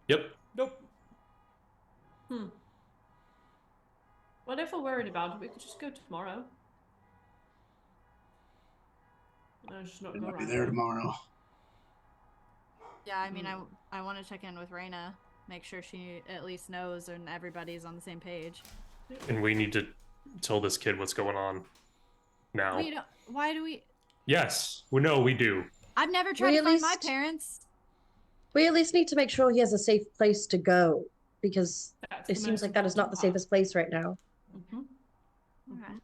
Yep. Nope. What if we're worried about it? We could just go tomorrow. No, just not We go might be around there tomorrow. Yeah, I mean, I want to check in with Reyna, make sure she at least knows and everybody's on the same page. And we need to tell this kid what's going on now. Why do we? Yes. We know we do. I've never tried We to at find my least- parents. We at least need to make sure he has a safe place to go, because That's it the seems most like that is not the important safest place right now. part. Okay.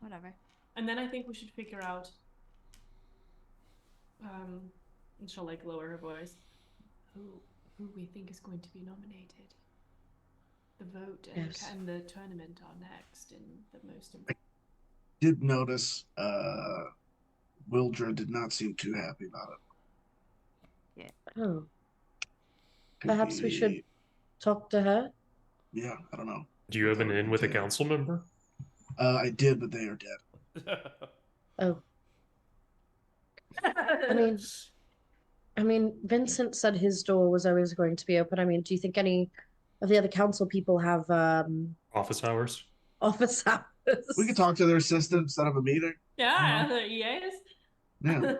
Whatever. And then I think we should figure out. And she'll like lower her voice. Who we think is going to be nominated. The vote and, Yes. and the tournament are next, and the most important. Did notice Wildra did not seem too happy about it. Oh, Could perhaps we should be- talk to her. Yeah, I don't know. Do you have an in with a council member? I did, but they are dead. Oh, I mean, Vincent said his door was always going to be open. I mean, do you think any of the other council people have Office hours? office hours? We could talk to their assistant, set up a meeting. Yeah, the EAs. Yeah. Do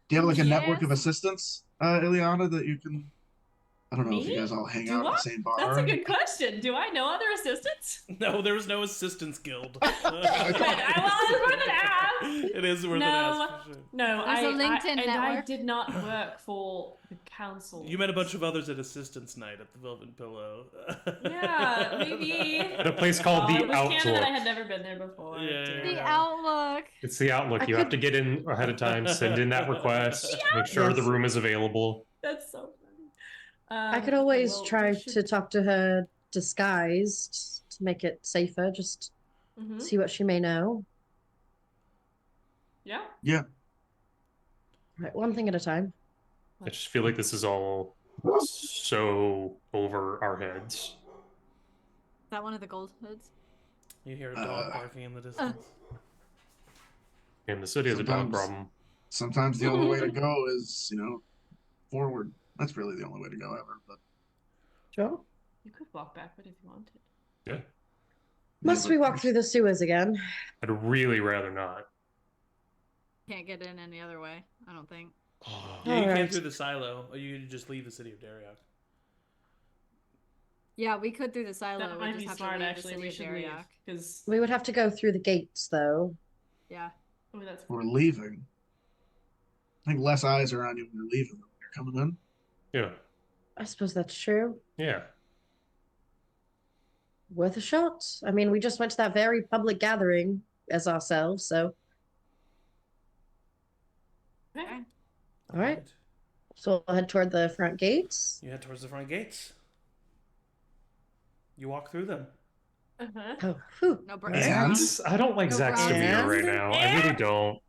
you have like a network of Yes. assistants, Aeliana, that you can? I don't know if you Me? guys all hang Do out at I? the same bar. That's a good question. Do I know other assistants? No, there was no assistants guild. Well, it's worth an ask. It is worth an ask for sure. No, There's a LinkedIn I network. did not work for the council. You met a bunch of others at assistants night at the Velvet Pillow. Yeah, maybe. At a place called Oh, the it was canon Outlook. that I had never been there before. Yeah. Damn. The Outlook. It's the Outlook. I You have could- to get in ahead of time, send in that request, make sure Yes. the room is available. That's so funny. I could always well, we try should- to talk to her disguised to make it safer. Just Mhm. see what she may know. Yeah. Yeah. Right, one thing at a time. I just feel like this is all so over our heads. Is that one of the gold hoods? You hear a dog barking in the distance. And the city has a dog Sometimes- problem. Sometimes the only way to go is, forward. That's really the only way to go ever. But Sure. You could walk backward if you wanted. Yeah. Must we walk through the sewers again? I'd really rather not. Can't get in any other way, I don't think. Yeah, you came Alright. through the silo, or you could just leave the city of Darriok. Yeah, we could through the silo. That we might just be have smart, to leave actually. the We city should of leave. Darriok. Because. We would have to go through the gates, though. Yeah. Oh, that's. we're leaving. I think less eyes are on you when you're leaving than when you're coming in. Yeah. I suppose that's true. Yeah. Worth a shot. I mean, we just went to that very public gathering as ourselves, so. Okay. All right. So we'll head toward the front gates. You head towards the front gates. You walk through them. Uh-huh. Oh, whew. No And- I don't like No Zach's demeanor right now. I really don't.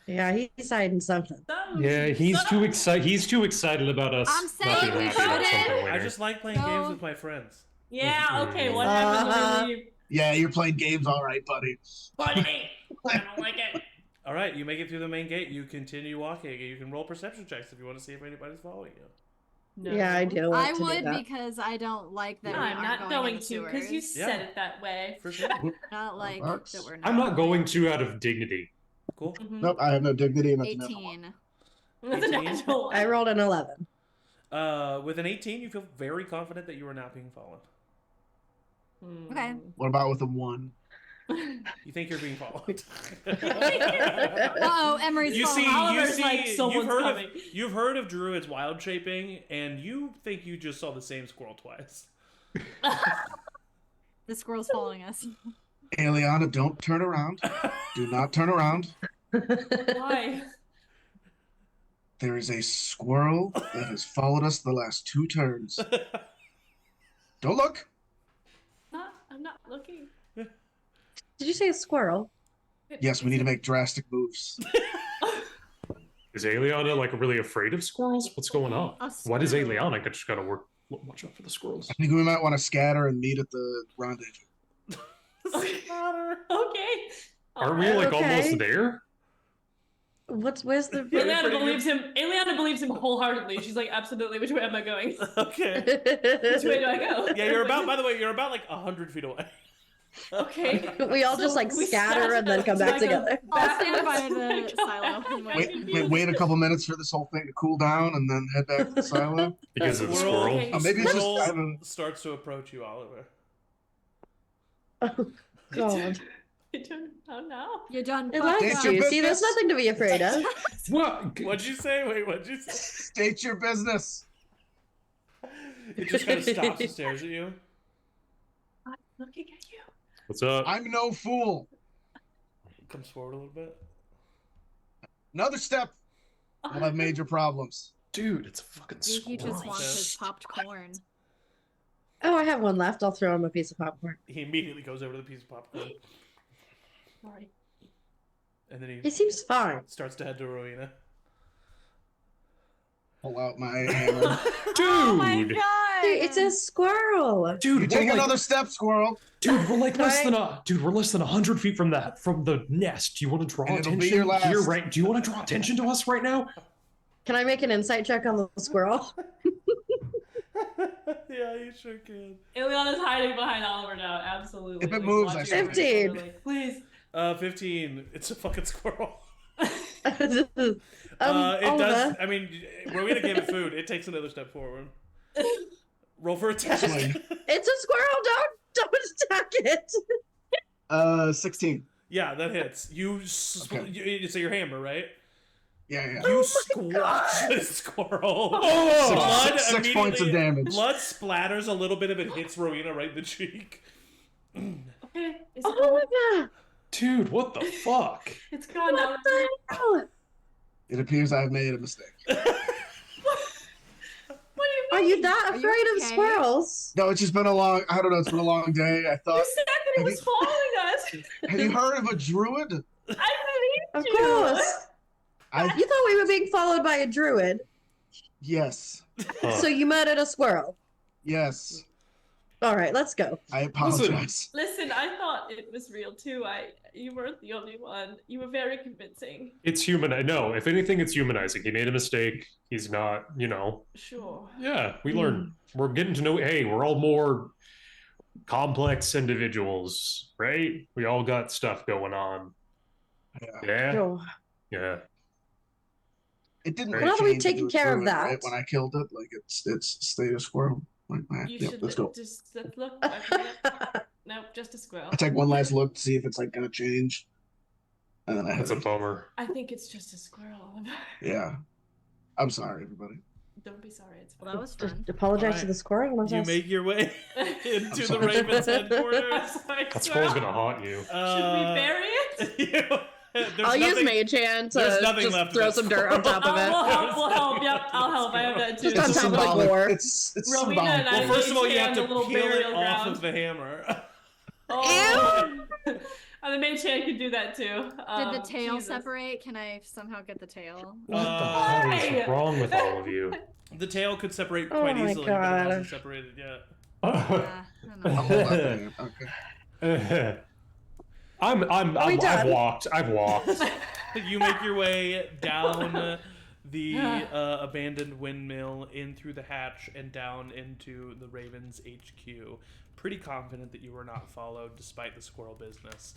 Yeah, he's hiding something. Yeah, he's too excited. He's too excited about us I'm not saying being we happy about shouldn't. something I later. just like playing No. games with my friends. Yeah, okay, what happens when we leave? Yeah, you're playing games, all right, buddy. Buddy! I don't like it. All right, you make it through the main gate. You continue walking. You can roll perception checks if you want to see if anybody's following you. No. Yeah, I do. Want I to do would that. because I don't like that No, we I'm aren't not going going in the to because you sewers. said Yeah. it that way. For sure. Not like bucks. that we're not. I'm not going to out of dignity. Cool. Mhm. Nope, I have no dignity, and that's another one. 18. That's a 18? natural one. I rolled an 11. With an 18, you feel very confident that you are not being followed. Okay. What about with a 1? You think you're being followed. Uh-oh, Emery's You falling. see, Oliver's like, you've "Someone's heard coming." of you've heard of Druid's wild shaping, and you think you just saw the same squirrel twice. The squirrel's following us. Aeliana, don't turn around. Do not turn around. Why? There is a squirrel that has followed us the last 2 turns. Don't look. I'm not looking. Did you say a squirrel? Yes, we need to make drastic moves. Is Aeliana like really afraid of squirrels? What's going on? A What is squirrel. Aeliana? I just gotta watch out for the squirrels. I think we might want to scatter and meet at the rendezvous. Okay. Aren't we like Okay. almost there? Where's the Yeah. Aeliana pretty believes him. Aeliana believes him wholeheartedly. She's like, absolutely. Which way am I going? Okay. Which way do I go? Yeah, you're about. By the way, you're about like 100 feet away. Okay. We all just So like we scatter and then come so back I go together. I'll stand by backwards. the silo. and wait. Wait a couple minutes for this whole thing to cool down, and then head back to the silo. Because of the Squirrel. squirrel? Okay. Oh, maybe it's just Squirrel I haven't- starts to approach you, Oliver. Oh, God. Oh no. You're done. It fucked likes It's up. your you. See, there's business. nothing to be afraid of. What? What'd you say? Wait, what'd you say? State your business. It just kind of stops and stares at you. I'm looking at you. What's up? I'm no fool. Comes forward a little bit. Another step. I'll have major problems. Dude, it's a fucking He just squirrel. wants his popped corn. Oh, I have one left. I'll throw him a piece of popcorn. He immediately goes over to the piece of popcorn. Sorry. And then He seems fine. starts to head to Rowina. Pull out my hammer. Dude! Oh my god! Dude, it's a squirrel. Dude, You take we're another step, squirrel. Dude, we're like less Right. than we're less than 100 feet from the nest. Do you want to draw And it'll be attention your last. here, right? Do you want to draw attention to us right now? Can I make an insight check on the squirrel? Yeah, you sure can. Aeliana's hiding behind Oliver now. Absolutely. If it moves, I watching shoot over it. his 15. shoulder, like, please. 15. It's a fucking squirrel. It It Oliver. does. I mean, Rowina gave it food. It takes another step forward. Roll for attack. Swing. It's a squirrel. Don't attack it. 16. Yeah, that hits. You, Okay. it's your hammer, right? Yeah. You squash the squirrel. Oh! Blood 6 points of immediately- damage. Blood splatters a little bit of it, hits Rowina right in the cheek. Okay. Is it Oh gone? my god. Dude, what the fuck? It's gone now. What the hell? It appears I've made a mistake. What do you Are mean? you that Are you afraid of okay? squirrels? No, it's just been a long, I don't know, it's been a long day. I You thought, said that it was following us. have you heard of a druid? I Of believed you. course. I, You thought we were being followed by a druid, yes. Huh. so you murdered a squirrel. Yes. All right, let's go. I apologize. Listen, I thought it was real too. You weren't the only one. You were very convincing. It's human. No, if anything, it's humanizing. He made a mistake. He's not, Sure. Yeah, we learn. We're getting to know. Hey, we're all more complex individuals, right? We all got stuff going on. Yeah, Oh, yeah. It didn't Well, really now that we've change into taken a care of druid, that. right? When I killed it, like it's stayed a squirrel. Like, You yep, should let's go. just let's look. Okay, yep. Nope, just a squirrel. I take one last look to see if it's like gonna change, and then I That's hit a it. bummer. I think it's just a squirrel. Yeah. I'm sorry, everybody. Don't be sorry. It's Well, that was just fun. apologize Alright. to the squirrel. and You just- make your way into the sorry. Raven's headquarters. That squirrel's gonna haunt you. Should we bury it? I'll use Mage Hand there's to nothing just left of throw that some dirt on top of We'll it. help. We'll help. Yep, I'll help. I have that too. Just on It's a top of the symbolic. gore. It's Rowena and symbolic. I- Well, first of all, you have Hand, to a little peel it burial off ground. of the hammer. Oh. And the mage hand could do that too. Did the tail Jesus. separate? Can I somehow get the tail? What the hell Why? is wrong with all of you? The tail could separate Oh quite my easily, but it God. hasn't separated yet. Yeah, I don't I'll know. hold up there. Okay. I've walked. You make your way down the abandoned windmill, in through the hatch, and down into the Ravens HQ. Pretty confident that you were not followed, despite the squirrel business.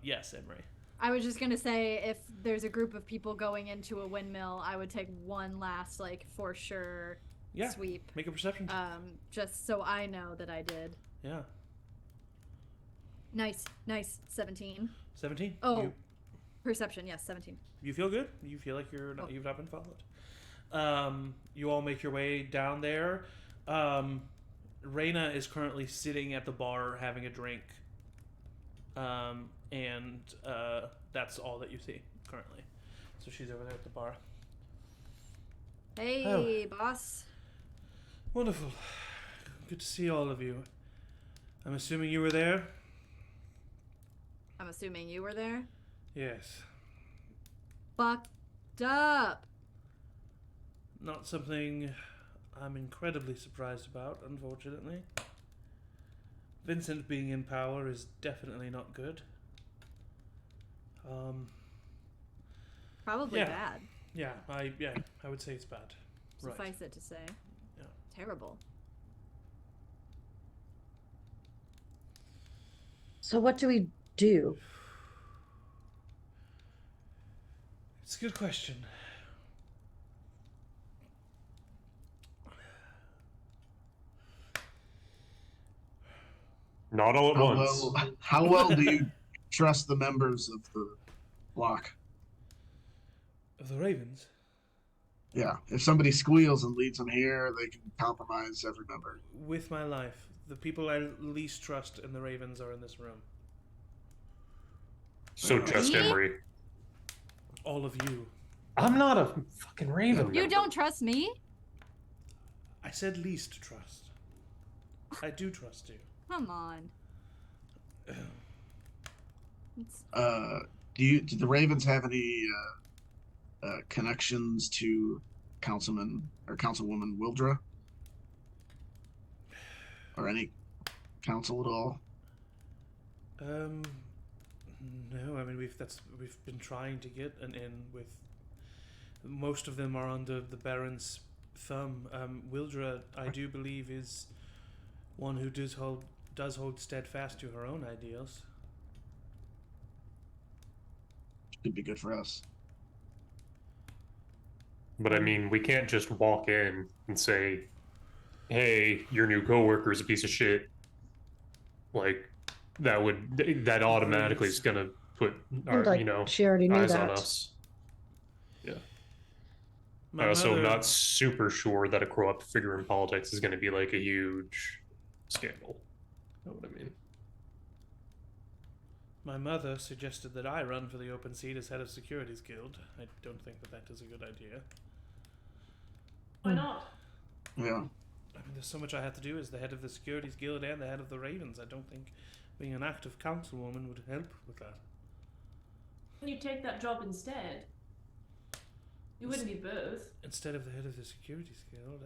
Yes, Emory. I was just gonna say, if there's a group of people going into a windmill, I would take one last, like, for sure Yeah. sweep. Make a perception check. Just so I know that I did. Yeah. Nice, 17. 17. Oh, perception, yes, 17. You feel good? You feel like you've not been followed? You all make your way down there. Reyna is currently sitting at the bar having a drink. And that's all that you see currently. So she's over there at the bar. Hey, boss. Wonderful. Good to see all of you. I'm assuming you were there? I'm assuming you were there. Yes. Fucked up. Not something I'm incredibly surprised about, unfortunately. Vincent being in power is definitely not good. Probably Yeah. bad. Yeah, I would say it's bad. Right. Suffice it to say. Yeah. Terrible. So what do we do? It's a good question. Not all at once. How well do you trust the members of the block? Of the Ravens? Yeah, if somebody squeals and leads them here, they can compromise every member. With my life, the people I least trust in the Ravens are in this room. So just Me? Emory. All of you. I'm not a fucking Raven. You member. don't trust me? I said least trust. I do trust you. Come on. It's- Do the Ravens have any connections to Councilman or Councilwoman Wildra? Or any council at all? No. I mean, we've been trying to get an in with. Most of them are under the Baron's thumb. Wildra, I do believe, is one who does hold steadfast to her own ideals. Could be good for us. But I mean, we can't just walk in and say, "Hey, your new coworker is a piece of shit." Like that automatically is gonna put our, like, she already knew eyes that. on us. Yeah. My I also am mother- not super sure that a corrupt figure in politics is going to be like a huge scandal. You know what I mean? My mother suggested that I run for the open seat as head of Securities Guild. I don't think that is a good idea. Why not? Yeah. I mean, there's so much I have to do as the head of the Securities Guild and the head of the Ravens. I don't think being an active councilwoman would help with that. Can you take that job instead? You wouldn't be both. Instead of the head of the Securities Guild,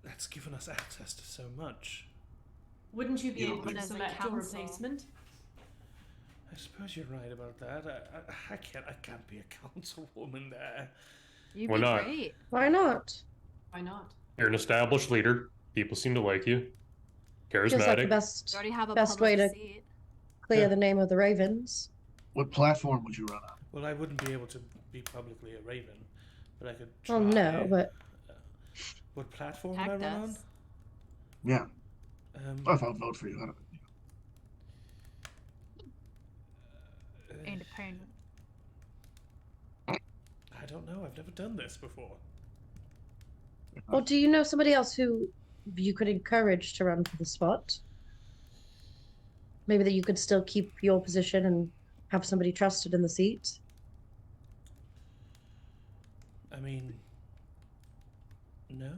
that's given us access to so much. Wouldn't you be You able don't to think- As a select a council. replacement? I suppose you're right about that. I can't be a councilwoman there. You'd Why be not? great. Why not? Why not? You're an established leader. People seem to like you. Feels like the Charismatic. best You already have a Best public way to- seat. clear Yeah. the name of the Ravens. What platform would you run on? Well, I wouldn't be able to be publicly a Raven, but I could try. Well, no, but What platform would I Heck run on? does. Yeah. Um, Well, if I'll vote for you, I don't. Independent. I don't know. I've never done this before. well, do you know somebody else who you could encourage to run for the spot? Maybe that you could still keep your position and have somebody trusted in the seat. I mean, no.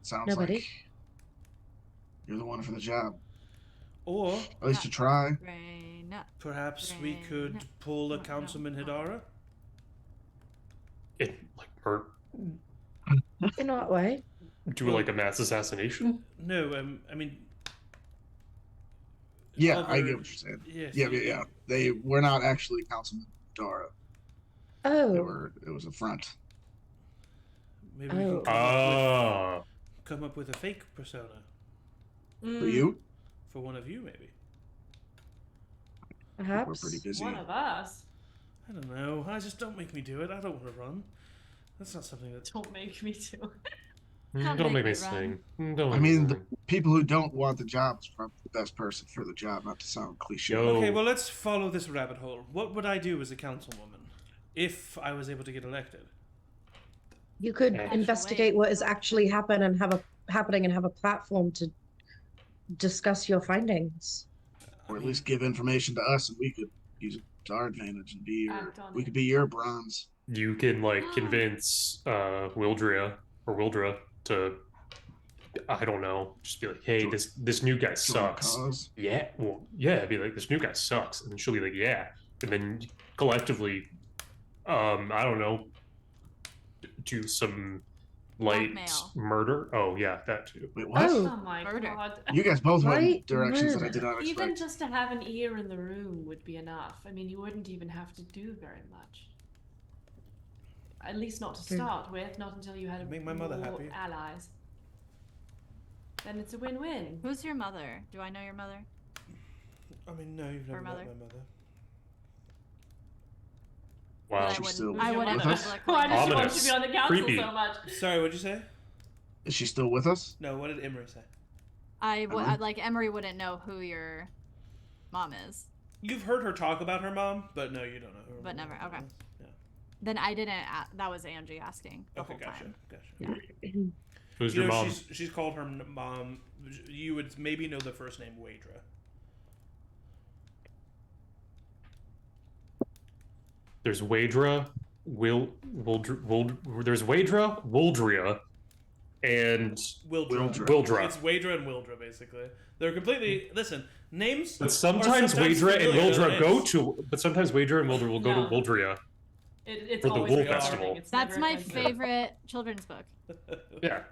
Sounds Nobody? like you're the one for the job. Or At least to try. Rowina. perhaps we could Rain. pull a No, Councilman no. Hidara. It like or In what way? do like a mass assassination. No, I mean. Yeah, I other- get what you're saying. Yes, Yeah. They were not actually Councilman Dara. Oh, It was a front. Maybe we Oh. can Ah, come up with a fake persona For you? for one of you, maybe. We're perhaps. pretty busy. One of us. I don't know. I just don't make me do it. I don't want to run. That's not something that's. Don't make me do. don't make me run. sing. Don't I make me mean, the sing. people who don't want the job is probably the best person for the job, not to sound cliche. Yo. Okay, well, let's follow this rabbit hole. What would I do as a councilwoman if I was able to get elected? You could Actually, investigate what is actually happening and have a platform to discuss your findings. Or at least give information to us, and we could use it to our advantage and be your. Act on We it. could be your bronze. You can like convince Wildra to, I don't know, just be like, hey, this new guy Join sucks. cause. Yeah, well, yeah, be like, this new guy sucks, and then she'll be like, yeah, and then collectively, I don't know, do some light Blackmail. murder. Oh yeah, that too. Wait, what? Oh. Oh my Murder. god. You guys both went in Right, directions that I murder. did not Even expect. just to have an ear in the room would be enough. I mean, you wouldn't even have to do very much. At least not to start with, not until you had Make my mother more happy. allies. Then it's a win-win. Who's your mother? Do I know your mother? I mean, no, you've Her never met mother? my mother. Wow. I She's wouldn't. still I with wouldn't us? publicly. Why does she want Ominous. to be on the council Creepy. so much? Sorry, what'd you say? Is she still with us? No, what did Emory say? Emily? Like Emory wouldn't know who your mom is. You've heard her talk about her mom, but no, you don't know her. But never, okay. Yeah. Then I didn't. That was Angie asking the Okay, whole gotcha. time. Gotcha. Who's You your know, mom? she's called her mom. You would maybe know the first name Waedra. There's Waedra, there's Waedra, Woldria, and Wildra. Wildra. It's Waedra and Wildra, basically. They're completely listen. Names. But sometimes Waedra and Wildra will go to Woldria. It's For the always Wool a hard Festival. thing. It's That's never my a good- favorite children's book. Yeah.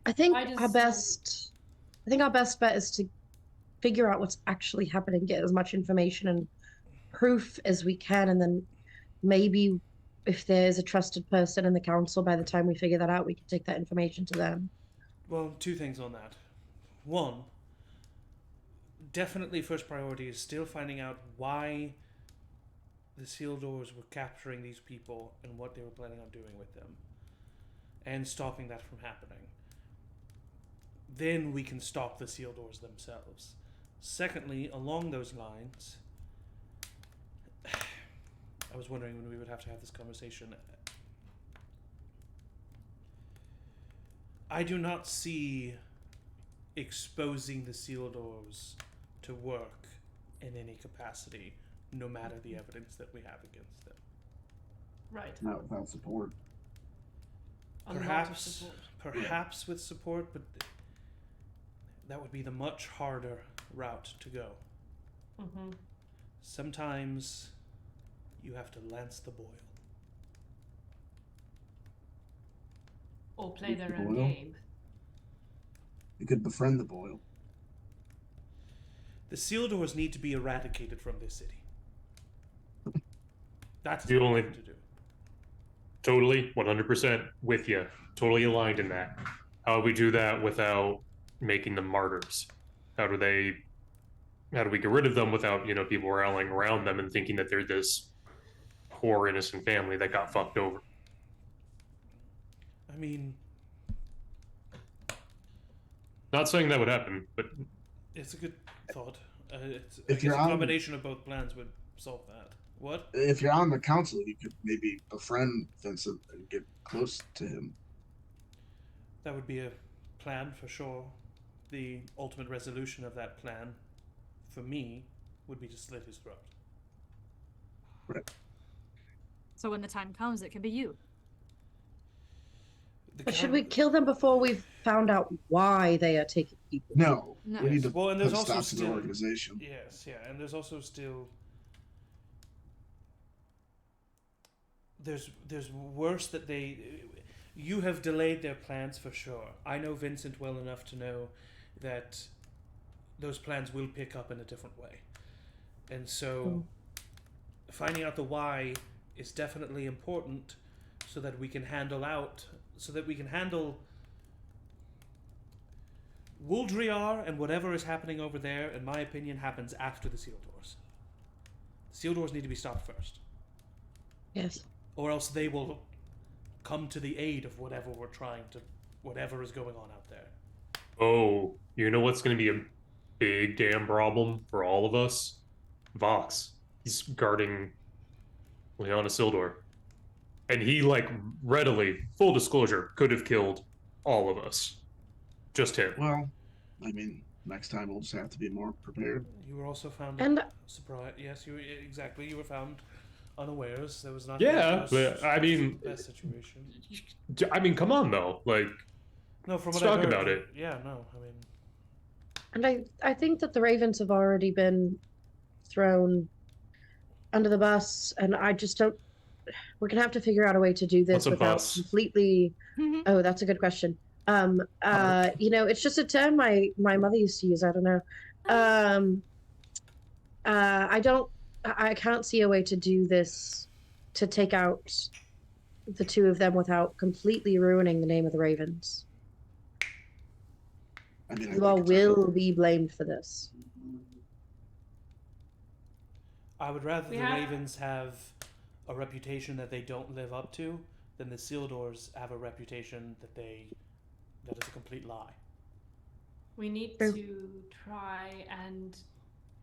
I think I just- our best bet is to figure out what's actually happening, get as much information and proof as we can, and then maybe if there's a trusted person in the council, by the time we figure that out, we can take that information to them. Well, two things on that. One, definitely first priority is still finding out why the Seal Doors were capturing these people and what they were planning on doing with them, and stopping that from happening. Then we can stop the Seal Doors themselves. Secondly, along those lines, I was wondering when we would have to have this conversation. I do not see exposing the Seal Doors to work in any capacity, no matter the evidence that we have against them. Right. Not without support. A lot of Perhaps, support. perhaps with support, but that would be the much harder route to go. Mhm. Sometimes you have to lance the boil. Or play their own Boil. game. You could befriend the Boyle. The Seal Doors need to be eradicated from this city. That's The what we only- have to do. Totally, 100% with you. Totally aligned in that. How do we do that without making them martyrs? How do we get rid of them without, people rallying around them and thinking that they're this poor innocent family that got fucked over? I mean, Not saying that would happen, but it's a good thought. I If guess you're a on- combination of both plans would solve that. What? If you're on the council, you could maybe befriend Vincent and get close to him. That would be a plan for sure. The ultimate resolution of that plan, for me, would be to slit his throat. Right. So when the time comes, it could be you. The But should coun- we kill them before we've found out why they are taking people? No, No. we need Yes. to Well, and put there's a also stop to the still- organization. Yes, yeah, and there's also still there's worse that you have delayed their plans for sure. I know Vincent well enough to know that those plans will pick up in a different way. And so finding out the why is definitely important so that we can handle Wuldriar and whatever is happening over there, in my opinion, happens after the Seal Doors. The Seal Doors need to be stopped first. Yes. Or else they will come to the aid of whatever is going on out there. oh, you know what's going to be a big damn problem for all of us? Vox. He's guarding Leona Sildor. And he, readily, full disclosure, could have killed all of us. Just him. Well, I mean, next time we'll just have to be more prepared. You were also found And surprised. Yes, you were found unawares. There was not. Yeah, but I mean, best situation. come on though. No, from let's what talk I've heard, about it. Yeah, no, I mean, and I think that the Ravens have already been thrown under the bus, and I just don't. We're gonna have to figure out a way to do this What's a without bus? completely. Oh, that's a good question. It's just a term my mother used to use. I don't know. I can't see a way to do this to take out the two of them without completely ruining the name of the Ravens. I mean, I You all think it's will be blamed for this. I would rather We the have- Ravens have a reputation that they don't live up to than the Seal Doors have a reputation that is a complete lie. We need True. to try and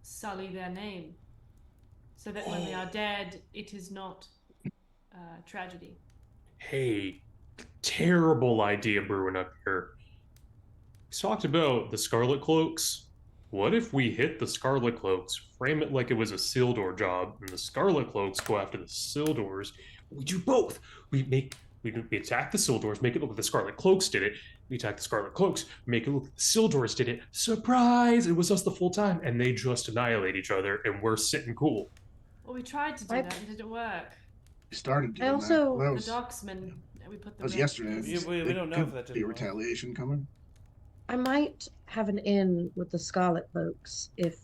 sully their name so that when they are dead, it is not tragedy. Hey, terrible idea brewing up here. We talked about the Scarlet Cloaks. What if we hit the Scarlet Cloaks, frame it like it was a Sildor job, and the Scarlet Cloaks go after the Sildors? We do both. We attack the Sildors, make it look like the Scarlet Cloaks did it. We attack the Scarlet Cloaks, make it look like the Sildors did it. Surprise! It was us the full time, and they just annihilate each other, and we're sitting cool. Well, we tried to do that. It didn't work. We started doing I also- that. That The was, docksman. We put the that was red yesterday. keys. We There don't know could if that didn't be work. retaliation coming. I might have an in with the Scarlet Cloaks if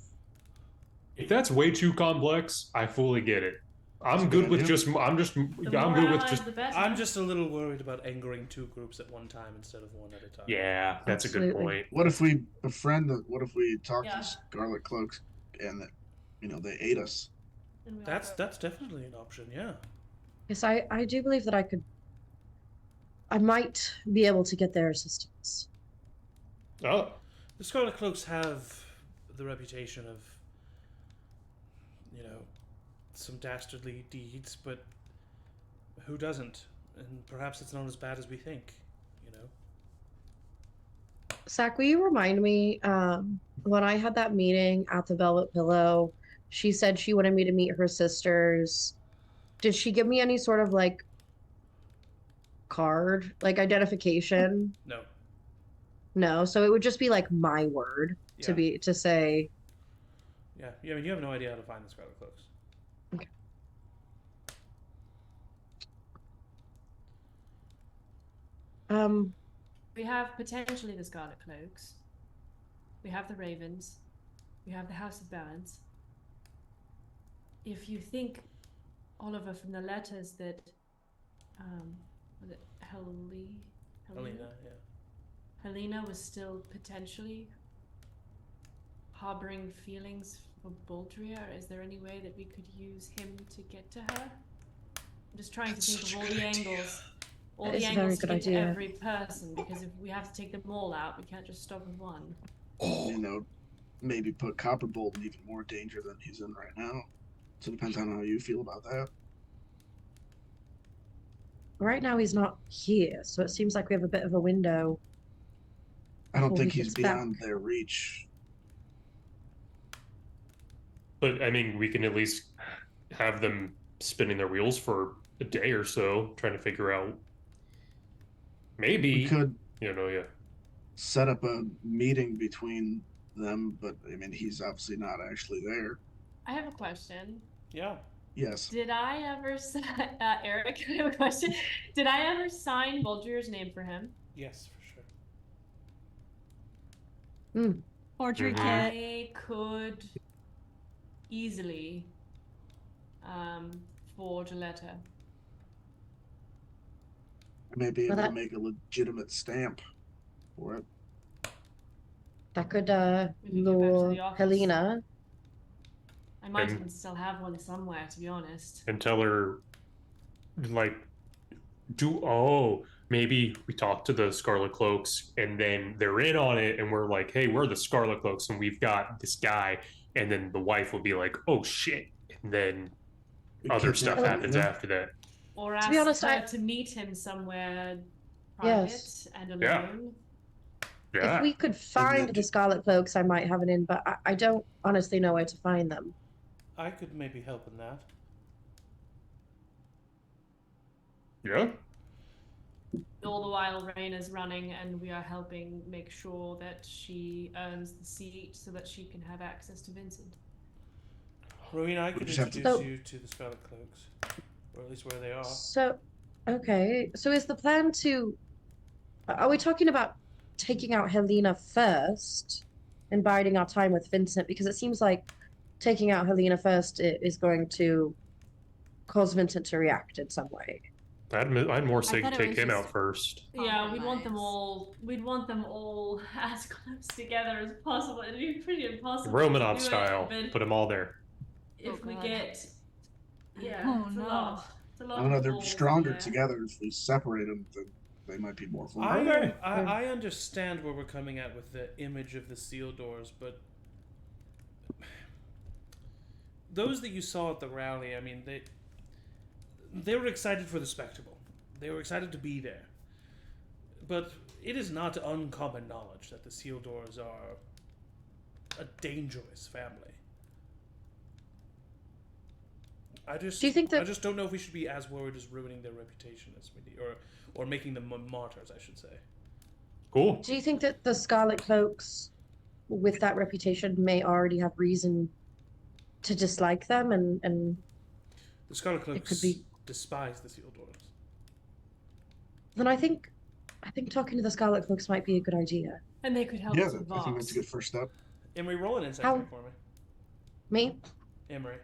If that's way too complex, I fully get it. I'm That's a good good with idea. just. I'm The good more with allies, just. the better. I'm just a little worried about angering two groups at one time instead of one at a time. Yeah, that's a good Absolutely. point. What if we befriend the? What if we talk Yeah. to Scarlet Cloaks and that, they ate us? And we That's offer- definitely an option. Yeah. yes, I do believe that I might be able to get their assistance. Oh, The Scarlet Cloaks have the reputation of, some dastardly deeds, but who doesn't? And perhaps it's not as bad as we think, Zach, will you remind me, when I had that meeting at the Velvet Pillow, she said she wanted me to meet her sisters. Did she give me any sort of card, identification? No. No, so it would just be my word Yeah. to say. Yeah. I mean, you have no idea how to find the Scarlet Cloaks. Okay. We have potentially the Scarlet Cloaks. We have the Ravens. We have the House of Balance. If you think, Oliver, from the letters that, was it Aeliana, yeah. Helena was still potentially harboring feelings for Baldria. Is there any way that we could use him to get to her? I'm just trying That's to think such of a all good the idea. angles. All That the is a very angles to good get to idea. every person, because if we have to take them all out, we can't just stop with one. Maybe put Copperbolt in even more danger than he's in right now. So it depends on how you feel about that. Right now he's not here, so it seems like we have a bit of a window. I don't Before think he he's gets back. beyond their reach. but I mean, we can at least have them spinning their wheels for a day or so, trying to figure out. Maybe We could yeah. set up a meeting between them, but he's obviously not actually there. I have a question. Yeah. Yes. Did I ever, Eric, I have a question. Did I ever sign Baldria's name for him? Yes, for sure. Forgery Mhm. kit. I could easily forge a letter. I may be able Well, to make a legitimate stamp for it. That could We could go back to lure the office. Helena. I might And- even still have one somewhere, to be honest. And tell her, maybe we talk to the Scarlet Cloaks and then they're in on it and we're like, hey, we're the Scarlet Cloaks and we've got this guy, and then the wife will be like, oh shit, and then We other kidnap stuff them, happens after that. Or To ask be honest, her to meet him somewhere private Yes. and Yeah. alone. Yeah. If we could find then the Scarlet Cloaks, I might have an in, but I don't honestly know where to find them. I could maybe help in that. Yeah. All the while Raina's running and we are helping make sure that she earns the seat so that she can have access to Vincent. Rowina, I could just have to- introduce So- you to the Scarlet Cloaks, or at least where they are. So, okay. So is the plan to? Are we talking about taking out Helena first and biding our time with Vincent? Because it seems like taking out Helena first is going to cause Vincent to react in some way. I'd more say thought it take was him just- out first. Yeah, we'd want them Compromise. all. We'd want them all as close together as possible. It'd be pretty impossible. Romanov to do style. It, Put them all there. but if Oh, we God. get, yeah, Oh, it's a no. lot. It's a lot. I don't know. of They're balls stronger in there. together. If we separate them, then they might be more I, vulnerable. I understand where we're coming at with the image of the seal doors, but those that you saw at the rally, I mean, They were excited for the spectacle. They were excited to be there. But it is not uncommon knowledge that the Sealdors are a dangerous family. Do you think that- I just don't know if we should be as worried as ruining their reputation as we do, or making them martyrs, I should say. Cool. Do you think that the Scarlet Cloaks, with that reputation, may already have reason to dislike them, and The Scarlet Cloaks could be- despise the Sealdors. then I think talking to the Scarlet Cloaks might be a good idea. And they could help Yeah, us with I think that's Vox. a good first step. Emery, roll an insight How- check for me. Me, Emery.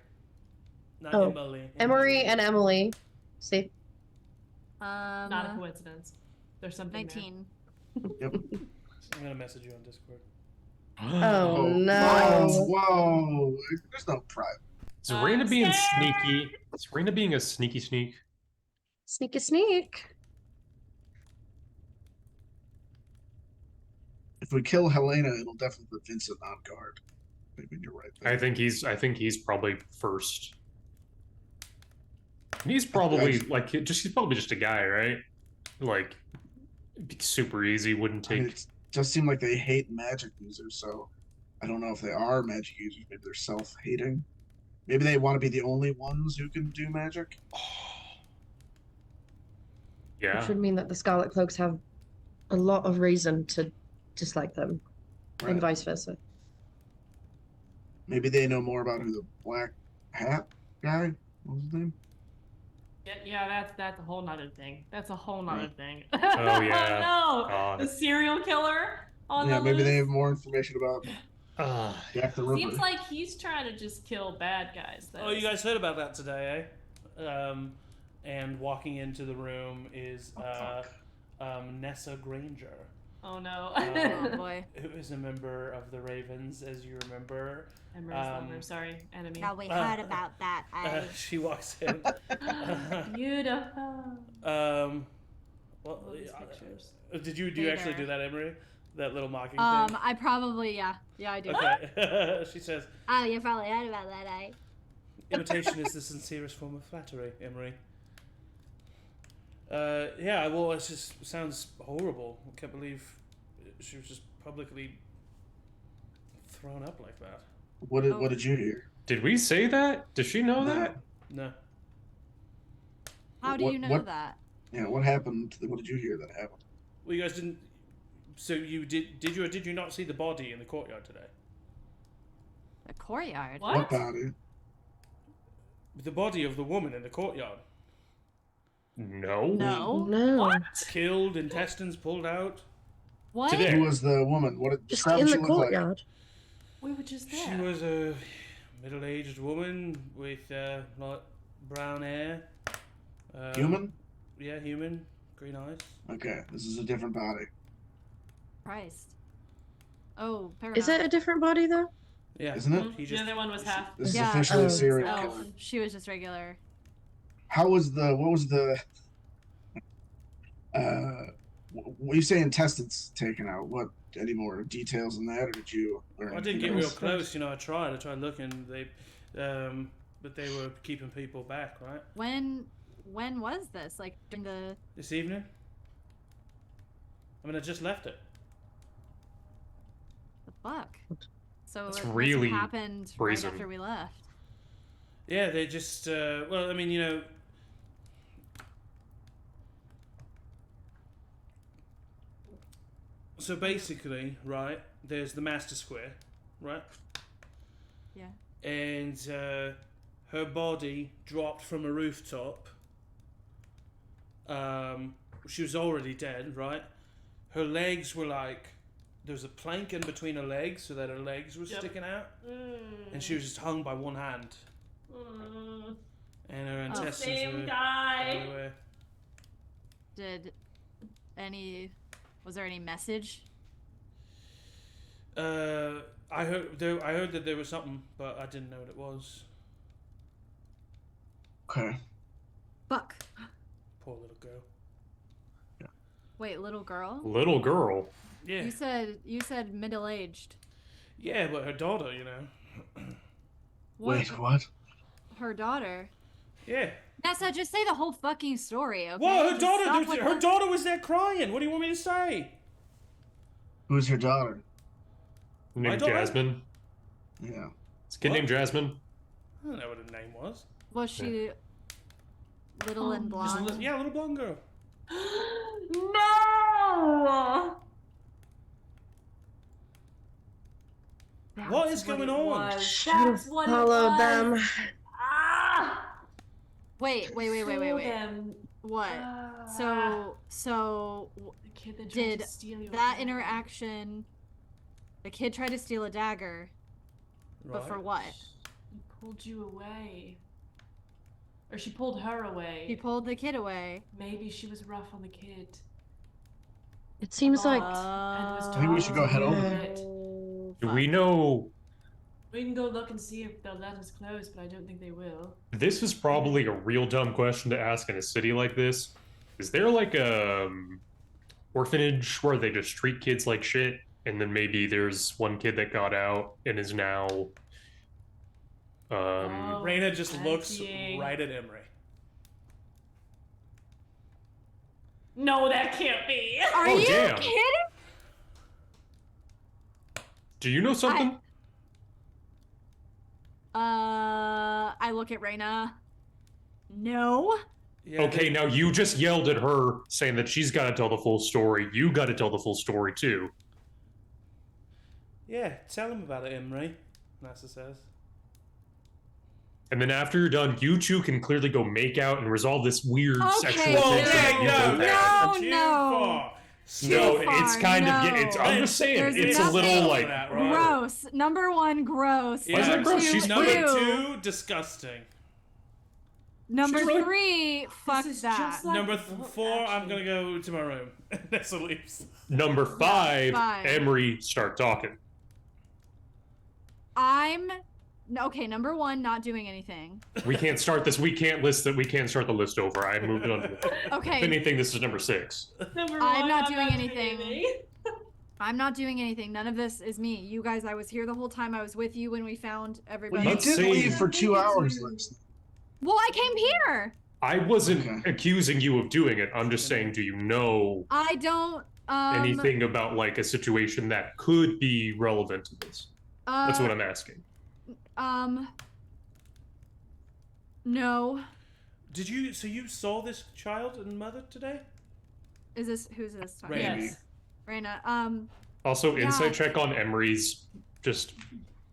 Not Oh, Emily. Emory, and Emily. See, Not a coincidence. There's something 19. Yep. I'm gonna message you on Discord. oh no, Whoa. There's no pride. Is Reyna being scared. sneaky? Is Reyna being a sneaky sneak? sneak. If we kill Helena, it'll definitely put Vincent on guard. Maybe you're right there. I think he's probably first. And he's probably like he's probably just a guy, right? Like it'd be super easy, wouldn't I mean, take. it does seem like they hate magic users, so I don't know if they are magic users. Maybe they're self-hating. Maybe they want to be the only ones who can do magic. Yeah. Which would mean that the Scarlet Cloaks have a lot of reason to dislike them, and Right. vice versa. Maybe they know more about who the Black Hat guy. What was his name? Yeah, that's a whole nother thing. That's a whole nother thing. Oh yeah. no, God. the serial killer on Yeah, the maybe they list? have more information about Jack the Ripper. Seems like he's trying to just kill bad guys. Though. Oh, you guys heard about that today, eh? And walking into the room is Nessa Granger, Oh no. Oh boy. who is a member of the Ravens, as you remember. Emery's lover, sorry, enemy. Now we heard about that. She walks in. Beautiful. Well, All these pictures. did you actually Later. do that, Emery? That little mocking thing? I probably yeah I do. Okay. She says, Oh, you probably heard about that, imitation is the sincerest form of flattery, Emery. Yeah, well, it just sounds horrible. I can't believe she was just publicly thrown up like that. What did you hear? Did we say that? Does she know No. that? No. How do What- you know what- that? Yeah, what happened? What did you hear that happened? Well, you guys didn't. So you did you or did you not see the body in the courtyard today? The courtyard. What? What body? The body of the woman in the courtyard. No. No. No, What? Killed, intestines pulled out. What? Today. Who was the woman? What did just describe in what the she looked like? courtyard. We were just She there. was a middle-aged woman with like brown hair. Human? Yeah, human. Green eyes. Okay, this is a different body. Christ. Oh, Is it a different body though? Yeah. Isn't it? He The just, other one was half. This Yeah. is officially Oh. a serial Oh, killer. she was just regular. What was the what you say intestines taken out? What, any more details on that, or did you learn I didn't get anything real else? close. You know, I tried looking. But they were keeping people back, right? When was this? Like during the This evening. I mean, I just left it. fuck? So That's it must have really happened brazen. right after we left. Yeah, they just. Well, I mean, you know. So basically, right? There's the Master Square, right? Yeah. And her body dropped from a rooftop. She was already dead, right? Her legs were like, there was a plank in between her legs so that her legs were Yep. sticking out, Mm. and she was just hung by one hand, Mm. and her intestines Same were guy. everywhere. Was there any message? I heard that there was something, but I didn't know what it was. Okay. Fuck. Poor little girl. Wait, little girl? Little girl. Yeah, You said middle aged. yeah, but her daughter, you know. What? Wait, what? Her daughter. Yeah. Nessa, just say the whole fucking story, okay? Well, Just stop with her the- daughter was there crying. What do you want me to say? Who's her daughter? My Named daughter? Jasmine. Yeah. It's a kid What? named Jasmine. I don't know what her name was. Was she little and Just a blonde? yeah, a little blonde girl. No! What That's is going it on? was. Should have That's what it followed was. them. Ah! Wait. Fool them. What? Ah. So The kid that tried did to steal your that dagger. interaction, the kid tried to steal a dagger, but for Right. what? He pulled you away. Or she pulled her away. He pulled the kid away. Maybe she was rough on the kid. It seems like And was I think we should go head over talking there. to it. Do we know We can go look and see if they'll let us close, but I don't think they will. this is probably a real dumb question to ask in a city like this? Is there like a orphanage where they just treat kids like shit, and then maybe there's one kid that got out and is now Oh. Reyna just looks Fancying. right at Emory. No, that can't be. Are Oh, you damn. kidding? Do you know something? I look at Reyna. No. Yeah, Okay, now you just yelled at her saying that she's got to tell the full story. You got to tell the full story too. Yeah, tell him about it, Emory. Nasa says. And then after you're done, you two can clearly go make out and resolve this weird Okay. sexual Whoa, tension that you no, both have. Too no. far. No, Too it's far, kind of. no. It's, I'm just saying, There's it's a nothing- little like. Gross. Number one, gross. Why is that Number gross? two, She's Number pretty. two, disgusting. Number She's really- three, fuck is that. just like- Number Oh, four, I'm actually. gonna go to my room. Nessa leaves. Number five, Five. Emory, start talking. Okay, number one, not doing anything. We can't start this. We can't list that. We can't start the list over. I moved it on. If Okay, anything, this is number 6. Number I'm one, not doing anything. I'm not doing anything. None of this is me. You guys, I was here the whole time. I was with you when we found Well, everybody. you Let's did see. leave for 2 hours last night. Well, I came here. I wasn't Okay. accusing you of doing it. I'm just saying, do you know I don't. anything about like a situation that could be relevant to this? That's what I'm asking. No. Did you? So you saw this child and mother today? Who's this? Talking? Reyna. Yes. Reyna. Also, Yeah. insight check on Emery's just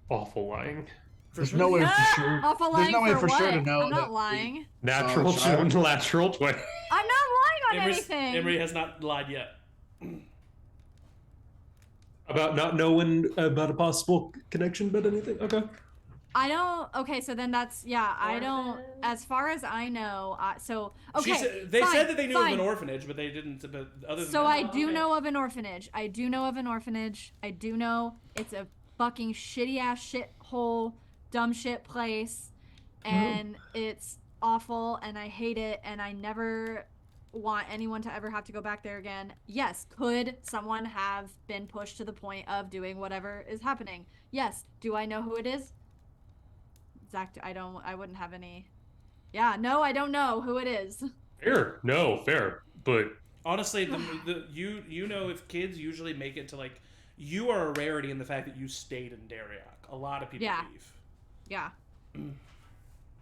awful lying. There's no way for sure. Awful There's lying no way for for what? sure to know I'm not that lying. Natural, child. natural 20. I'm not lying on Emery's- anything. Emory has not lied yet. About not knowing about a possible connection, but anything. Okay. I don't. Okay, so then that's I don't. Orphan? As far as I know, so She okay. said, they fine, said that they knew fine. of an orphanage, but they didn't. But other than So that, I do okay. know of an orphanage. I do know of an orphanage. I do know it's a fucking shitty ass shithole, dumb shit place, and it's awful, and I hate it, and I never want anyone to ever have to go back there again. Yes, could someone have been pushed to the point of doing whatever is happening? Yes. Do I know who it is? Zach, I wouldn't have any. Yeah, no, I don't know who it is. Fair. No, fair. But honestly, you know if kids usually make it to like, you are a rarity in the fact that you stayed in Danrek. A lot of people Yeah. leave. Yeah.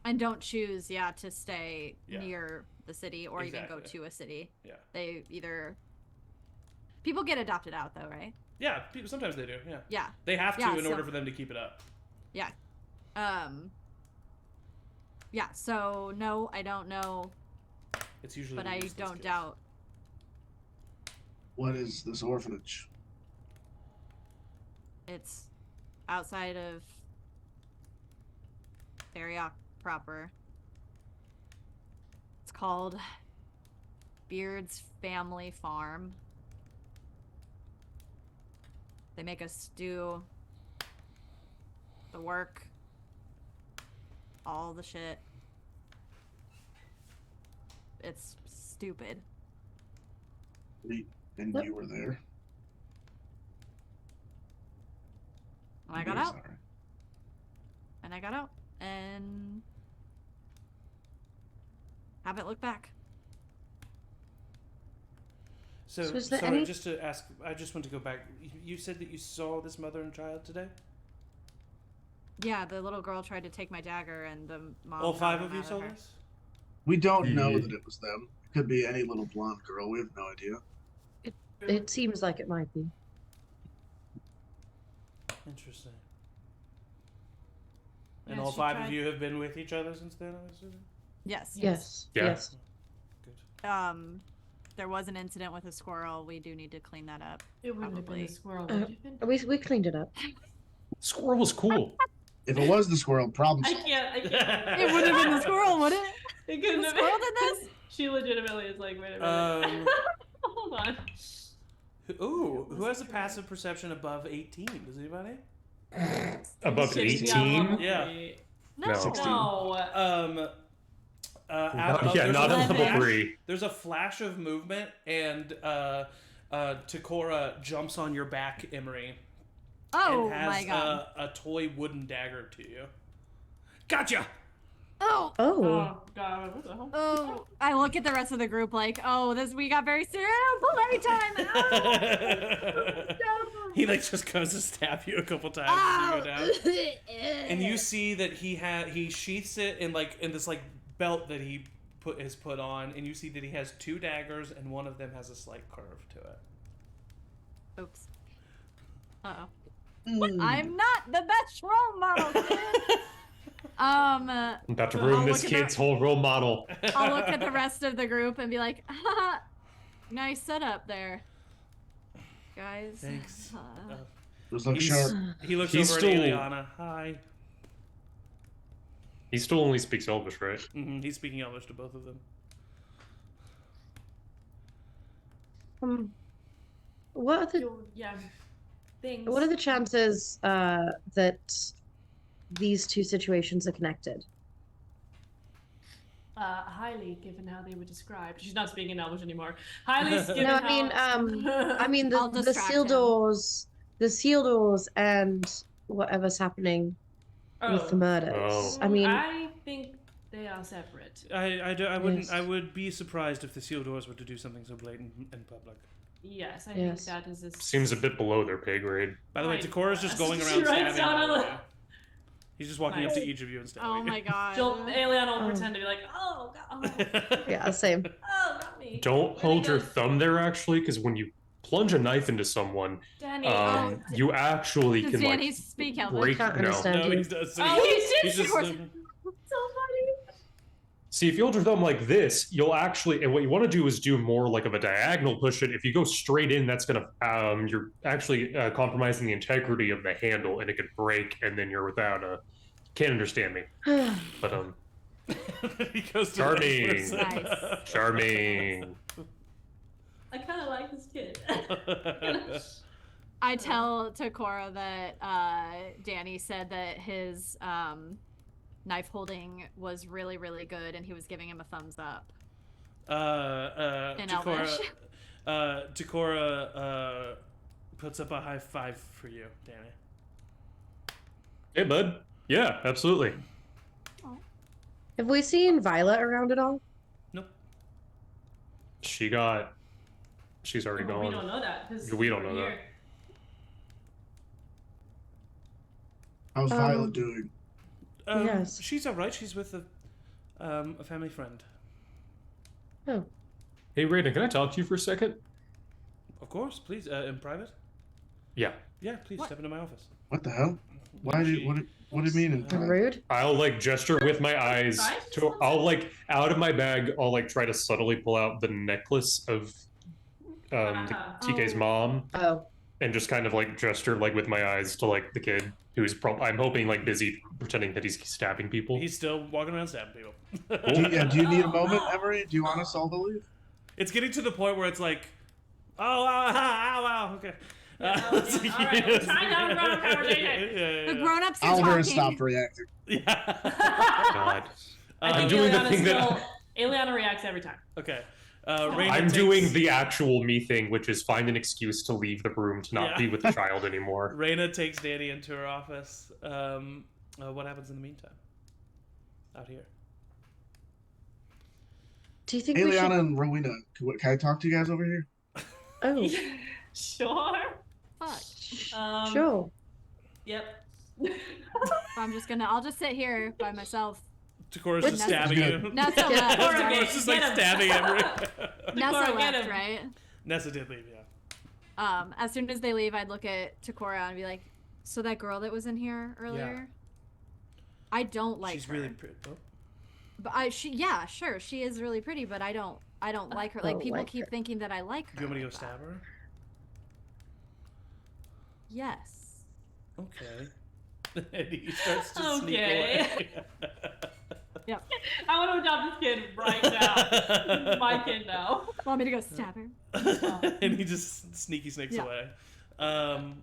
And don't choose, to stay Yeah. near the city or even go Exactly. to a city. Yeah. They either. People get adopted out, though, right? Yeah, people, sometimes they do. Yeah. Yeah. They have to Yeah, in so- order for them to keep it up. Yeah. Yeah, so no, I don't know, It's usually. but the I useless don't kids. doubt. What is this orphanage? It's outside of Ariok proper. It's called Beard's Family Farm. They make us do the work, all the shit. It's stupid. And Yep. you were there. And I got I'm out. sorry. And I got out. And have it look back. So is there sorry, any- just to ask, I just want to go back. You said that you saw this mother and child today? Yeah, the little girl tried to take my dagger, and the mom. All got 5 her of you mad at saw her. this? We don't know Yeah. that it was them. It could be any little blonde girl. We have no idea. It seems like it might be. Interesting. And Yeah, all she 5 tried- of you have been with each other since then, I'm assuming? Yes. Yes. Yeah. Yes. Good. There was an incident with a squirrel. We do need to clean that up. It wouldn't have been Probably. a squirrel. Uh, Would it have been? We cleaned it up. Squirrel was cool. If it was the squirrel, problem I solved. can't. It wouldn't have been the squirrel, would it? It couldn't The have squirrel been. did this? She legitimately is like, wait a minute. Hold on. Who has a passive perception above 18? Does anybody? Above Shit's 18? level Yeah. 3. No. No. 16. No. Yeah, there's not a at level flash- 3. There's a flash of movement, and Takora jumps on your back, Emory, Oh and has my god. a toy wooden dagger to you. Gotcha! Oh. Oh. Oh god, what the hell? Oh. I look at the rest of the group like, oh, we got very serious. Playtime. Oh. He like just goes to stab you a couple times Ow. as you go down. And you see that he sheaths it in this like belt that he has put on, and you see that he has 2 daggers, and one of them has a slight curve to it. Oops. Uh-oh. Mm. I'm not the best role model, kid. I'm about to ruin I'll this look at kid's whole role model. I'll look at the rest of the group and be like, haha, nice setup there, guys. Thanks. Those look He's- sharp. He looks He's over still- at Aeliana. Hi. He still only speaks Elvish, right? He's speaking Elvish to both of them. What are the Yeah. Things. What are the chances that these two situations are connected? Highly, given how they were described. She's not speaking Elvish anymore. Highly, given No, how... I mean I'll the distract seal him. doors, and whatever's happening with the murders. Oh. I mean, I think they are separate. I wouldn't. Yes. I would be surprised if the seal doors were to do something so blatant in public. Yes, I Yes. think that is a... Seems a bit below their pay grade. By the way, Right. Takora's just going She around writes stabbing down all on of the- you. He's just walking up Nice. to each of you and stabbing Oh you. my god. Aeliana will Oh. pretend to be like, oh, God, yeah, same. oh, not me. Don't And hold he your goes, thumb there, actually, because when you plunge a knife into someone, Danny, you actually Does can Danny like speak Elvish? break. Can't No. understand. No, he does. Oh, he did, He's of just. course. so funny. See, if you hold your thumb like this, you'll actually, and what you want to do is do more like of a diagonal push it. If you go straight in, that's gonna, you're actually compromising the integrity of the handle, and it could break, and then you're without a. Can't understand me, but He goes to Charming. the next person. Nice. charming. I kind of like this kid. I tell Takora that Danny said that his knife holding was really, really good, and he was giving him a thumbs up. In Elvish. Takora puts up a high five for you, Danny. Hey, bud. Yeah, absolutely. Have we seen Violet around at all? Nope. She's already Well, gone. we don't know that. 'Cause We don't we're know that. here. How's Violet doing? Yes. She's all right. She's with a family friend. Oh, Hey, Raiden, can I talk to you for a second? Of course, please. In private. Yeah. Yeah, please What? step into my office. What the hell? What do you mean in time? rude. I'll like gesture with my eyes Right? to. I'll like out of my bag. I'll like try to subtly pull out the necklace of TK's Oh. mom, Oh, and just kind of like gesture like with my eyes to like the kid who's I'm hoping like busy pretending that he's stabbing people. He's still walking around stabbing people. Do you need a moment, Emory? Do you want us all to leave? It's getting to the point where it's like, oh, ow, okay. Yeah, all right, we're trying to have a grown-up conversation. The grown-ups are Oliver has talking. stopped reacting. God. I I'm think doing the Aeliana thing that still... Aeliana reacts every time. Okay. Raina I'm takes- doing the actual me thing, which is find an excuse to leave the room to not Yeah. be with the child anymore. Raina takes Danny into her office. What happens in the meantime? Out here. Do you think we should? Aeliana and Rowina, can I talk to you guys over here? Oh, Sure. Fuck. sure. Yep. I'll just sit here by myself. Takora's just stabbing you. Nessa left. Takora, right? Takora's just like stabbing Emory. Nessa Takora, get left, him. right? Nessa did leave, yeah. As soon as they leave, I'd look at Takora and be like, "So that girl that was in here earlier, I don't like She's her. really pretty. Oh. But sure, she is really pretty, but I don't like her. Like don't people like keep her. thinking that I like her. Do you want me to go like stab that. her? Yes. Okay. And he starts to sneak Okay. away. Yep. I want to adopt this kid right now. This is my kid now. Want me to go stab her? And he just sneaky snakes Yeah. away. I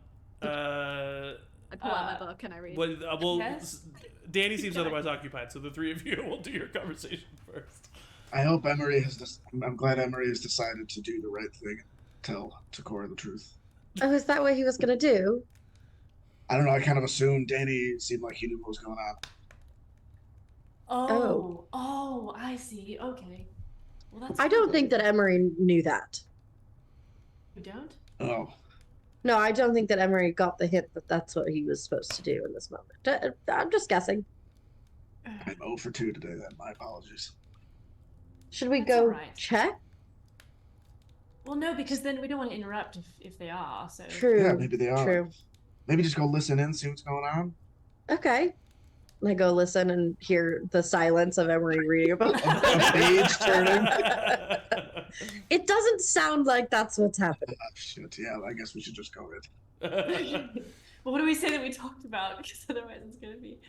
pull out my book and I read. Well, Yes? Danny seems otherwise occupied, so the three of you will do your conversation first. I hope Emory I'm glad Emory has decided to do the right thing and tell Takora the truth. Oh, is that what he was gonna do? I don't know, I kind of assumed Danny seemed like he knew what was going on. Oh, I see. Okay. Well, that's. I don't cool. think that Emory knew that. You don't. Oh, No, I don't think that Emory got the hint that that's what he was supposed to do in this moment. I'm just guessing. I'm 0 for 2 today then. My apologies. Should we That's go alright. check? Well, no, because then we don't want to interrupt if they are. So. True. Yeah, maybe they are. True. Maybe just go listen in, see what's going on. Okay. I go listen and hear the silence of Emory reading a book. A page turning. It doesn't sound like that's what's happening. Oh, shit, yeah, I guess we should just go in. But what do we say that we talked about? Because otherwise it's gonna be.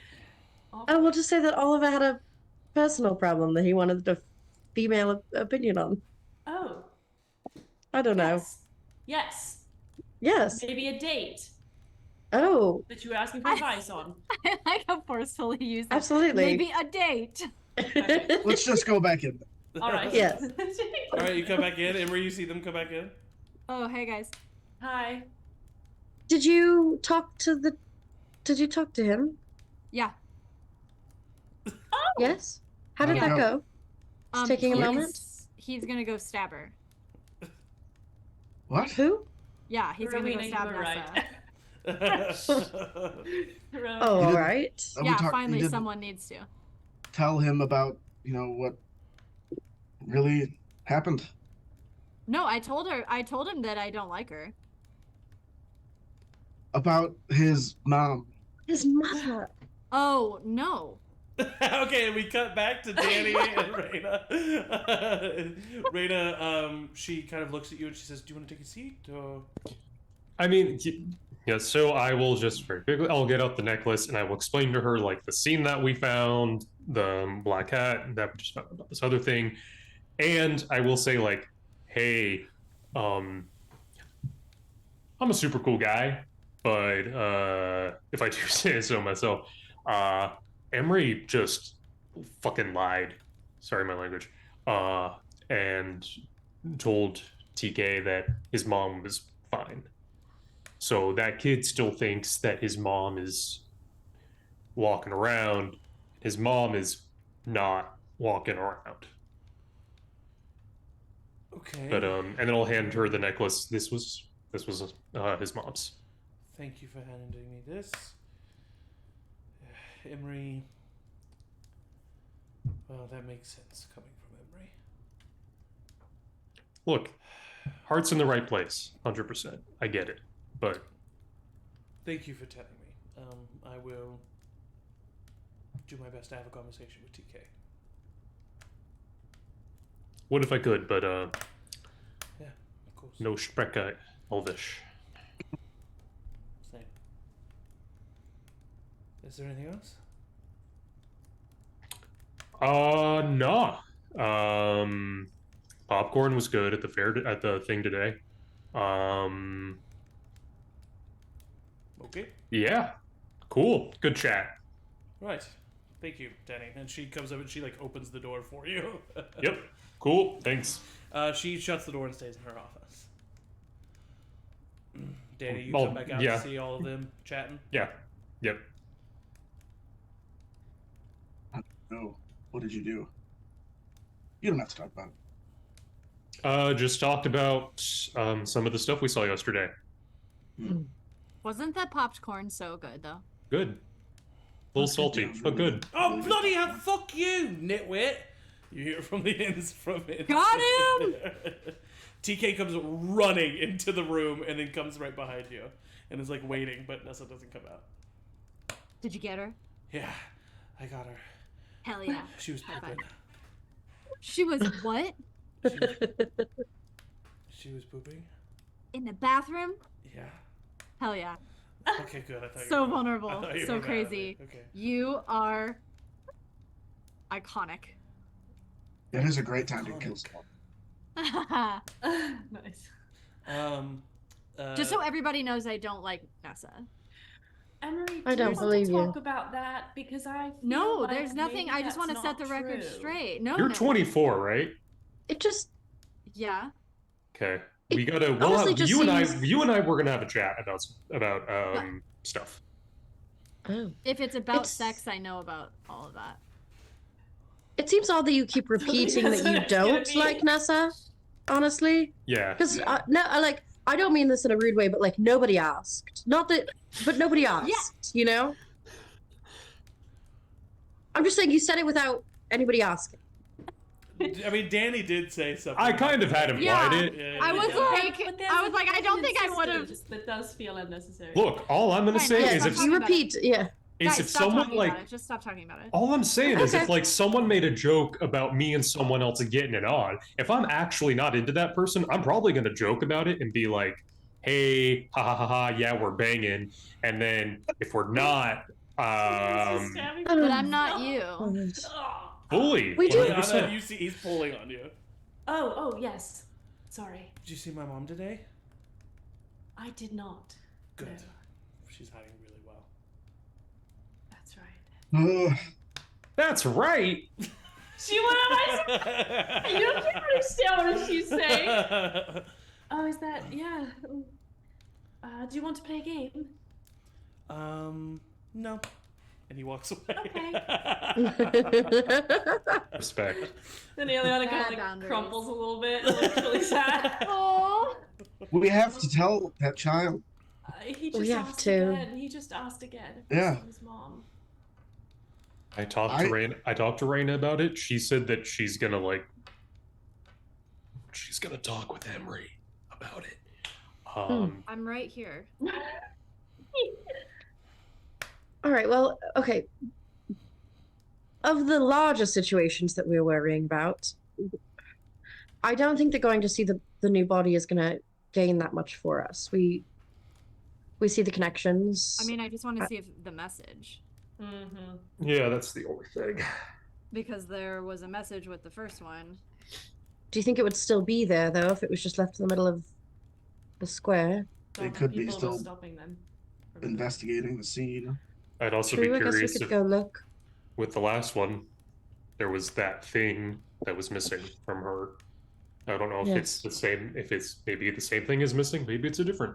Awful. Oh, we'll just say that Oliver had a personal problem that he wanted a female opinion on. Oh. I don't know. Yes. Yes. Maybe a date Oh, that you were asking for advice on. I like how forcefully you said. absolutely. Maybe a date. Let's just go back in. All right. Yes. All right, you come back in. Emory, you see them come back in. Oh, hey guys. Hi. Did you talk to him? Yeah. Yes. How did Yeah. that go? It's taking a moment. He's gonna go stab her. What? Who? Yeah, he's gonna go Rowina, stab you were Nessa. right. Oh, You all did- right. We Yeah, you finally didn't someone needs to. tell him about, what really happened. No, I told him that I don't like her. About his mom. His mother. Oh, no. Okay, we cut back to Danny and Reyna. Reyna, she kind of looks at you and she says, "Do you want to take a seat?" Or... I mean, yeah, so I will just very quickly, I'll get out the necklace and I will explain to her, like, the scene that we found, the black cat, that we just found about this other thing. And I will say, like, hey, I'm a super cool guy, but if I do say so myself, Emory just fucking lied. Sorry, my language. And told TK that his mom was fine. So that kid still thinks that his mom is walking around. His mom is not walking around. Okay. But and then I'll hand her the necklace. This was his mom's. Thank you for handing me this. Emory. Well, that makes sense coming from Emory. Look, heart's in the right place, 100%. I get it, but Thank you for telling me. I will do my best to have a conversation with TK. what if I could? But Yeah, of course. no spreche Elvish. Same. Is there anything else? No. Popcorn was good at the fair at the thing today. Okay. Yeah, cool, good chat. Right. Thank you, Danny. And she comes up and she like opens the door for you. Yep, cool, thanks. She shuts the door and stays in her office. Danny, you Oh, come back out yeah. to see all of them chatting. Yeah, yep. No. What did you do? You don't have to talk about it. Just talked about some of the stuff we saw yesterday. Wasn't that popped corn so good though? Good. A little salty, but good. Oh, bloody hell, fuck you, nitwit! You hear it from the ends from it. Got him! TK comes running into the room and then comes right behind you and is like waiting, but Nessa doesn't come out. Did you get her? Yeah, I got her. Hell yeah. She was pooping. She was what? She was pooping? In the bathroom? Yeah. Hell yeah. Okay, good. I thought So you were, vulnerable. I thought you So were mad at me. crazy. Okay. You are iconic. It is a great time to kill someone. Nice. Just so everybody knows, I don't like Nessa. Emory, I do you don't want believe to you. talk about that? Because I feel No, like there's nothing. maybe I just want to that's set the not record true. straight. No, You're no. 24, right? It just Yeah. Okay. It We gotta. honestly just you and seems- I were gonna have a chat about stuff. oh. If it's about It's- sex, I know about all of that. It seems odd that you keep repeating That's that you what it's gonna don't be. like Nessa. Honestly, Yeah. because I don't mean this in a rude way, but like nobody asked. Not that, but nobody asked. You know. I'm just saying you said it without anybody asking. I mean, Danny did say something. I kind of had implied Yeah. it. Yeah, I was yeah. like, But there's I was a like, I don't think I would have. insistence that does feel unnecessary. Look, all I'm gonna Fine, say yeah, is stop if talking You about repeat, yeah. Guys, if stop someone talking like about it. Just stop talking about it. all I'm saying is if Okay. like someone made a joke about me and someone else getting it on, if I'm actually not into that person, I'm probably gonna joke about it and be like, "Hey, ha ha ha ha, yeah, we're banging," and then if we're not, But I'm not you. fully, We do- 100%. You see, he's pulling on you. Oh, yes. Sorry. Did you see my mom today? I did not. Good. No, She's hiding really well. that's right. That's right. She what am I saying? You don't understand what she's saying. Oh, is that yeah. Do you want to play a game? No. And he walks away. Okay. Respect. Then Aeliana Bad kind of like boundaries. crumples a little bit and looks really sad. Oh. We have to tell that child. He just We have asked to. again. He just asked again. If Yeah. he saw his mom. I talked to Raina about it. She said that she's gonna talk with Emory about it. I'm right here. All right. Well, okay. Of the larger situations that we're worrying about, I don't think that going to see the new body is going to gain that much for us. We see the connections. I mean, I just want to see if the message, Mm-hmm. Yeah, that's the only thing. because there was a message with the first one. do you think it would still be there though if it was just left in the middle of the square? They could be People still stopping them. from- Investigating the scene. I'd also True. be I guess we curious could if go look. with the last one, there was that thing that was missing from her. I don't know if it's Yes. the same. If it's maybe the same thing is missing. Maybe it's a different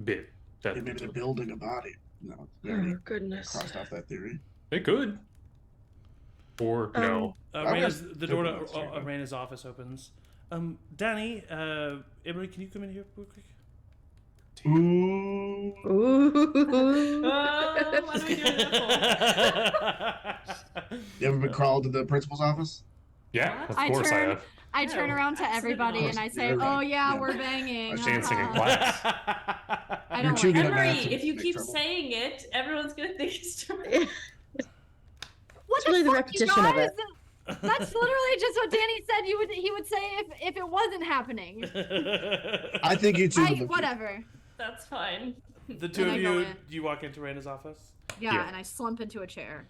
bit. That Maybe they're building a body. No, they already Oh goodness. crossed off that theory. they could. Or no. The door to Open that door. Raina's office opens. Danny, Emory, can you come in here real quick? Ooh. Ooh. What are we doing that You ever been crawled to the principal's office? Yeah, of I course I turn- have. I turn No, around to everybody and I say, absolutely. "Oh yeah, Yeah. we're banging." I was dancing in uh-huh." class. I You're don't too like good it. at math Emory, to if you make keep trouble. saying it, everyone's gonna think it's true. What It's really the fuck, repetition you of guys? it. That's literally just what Danny said. He would say if it wasn't happening. I think you two. would look- Whatever. That's fine. The two And of I go you, in. you walk into Raina's office. Yeah, Yeah. and I slump into a chair.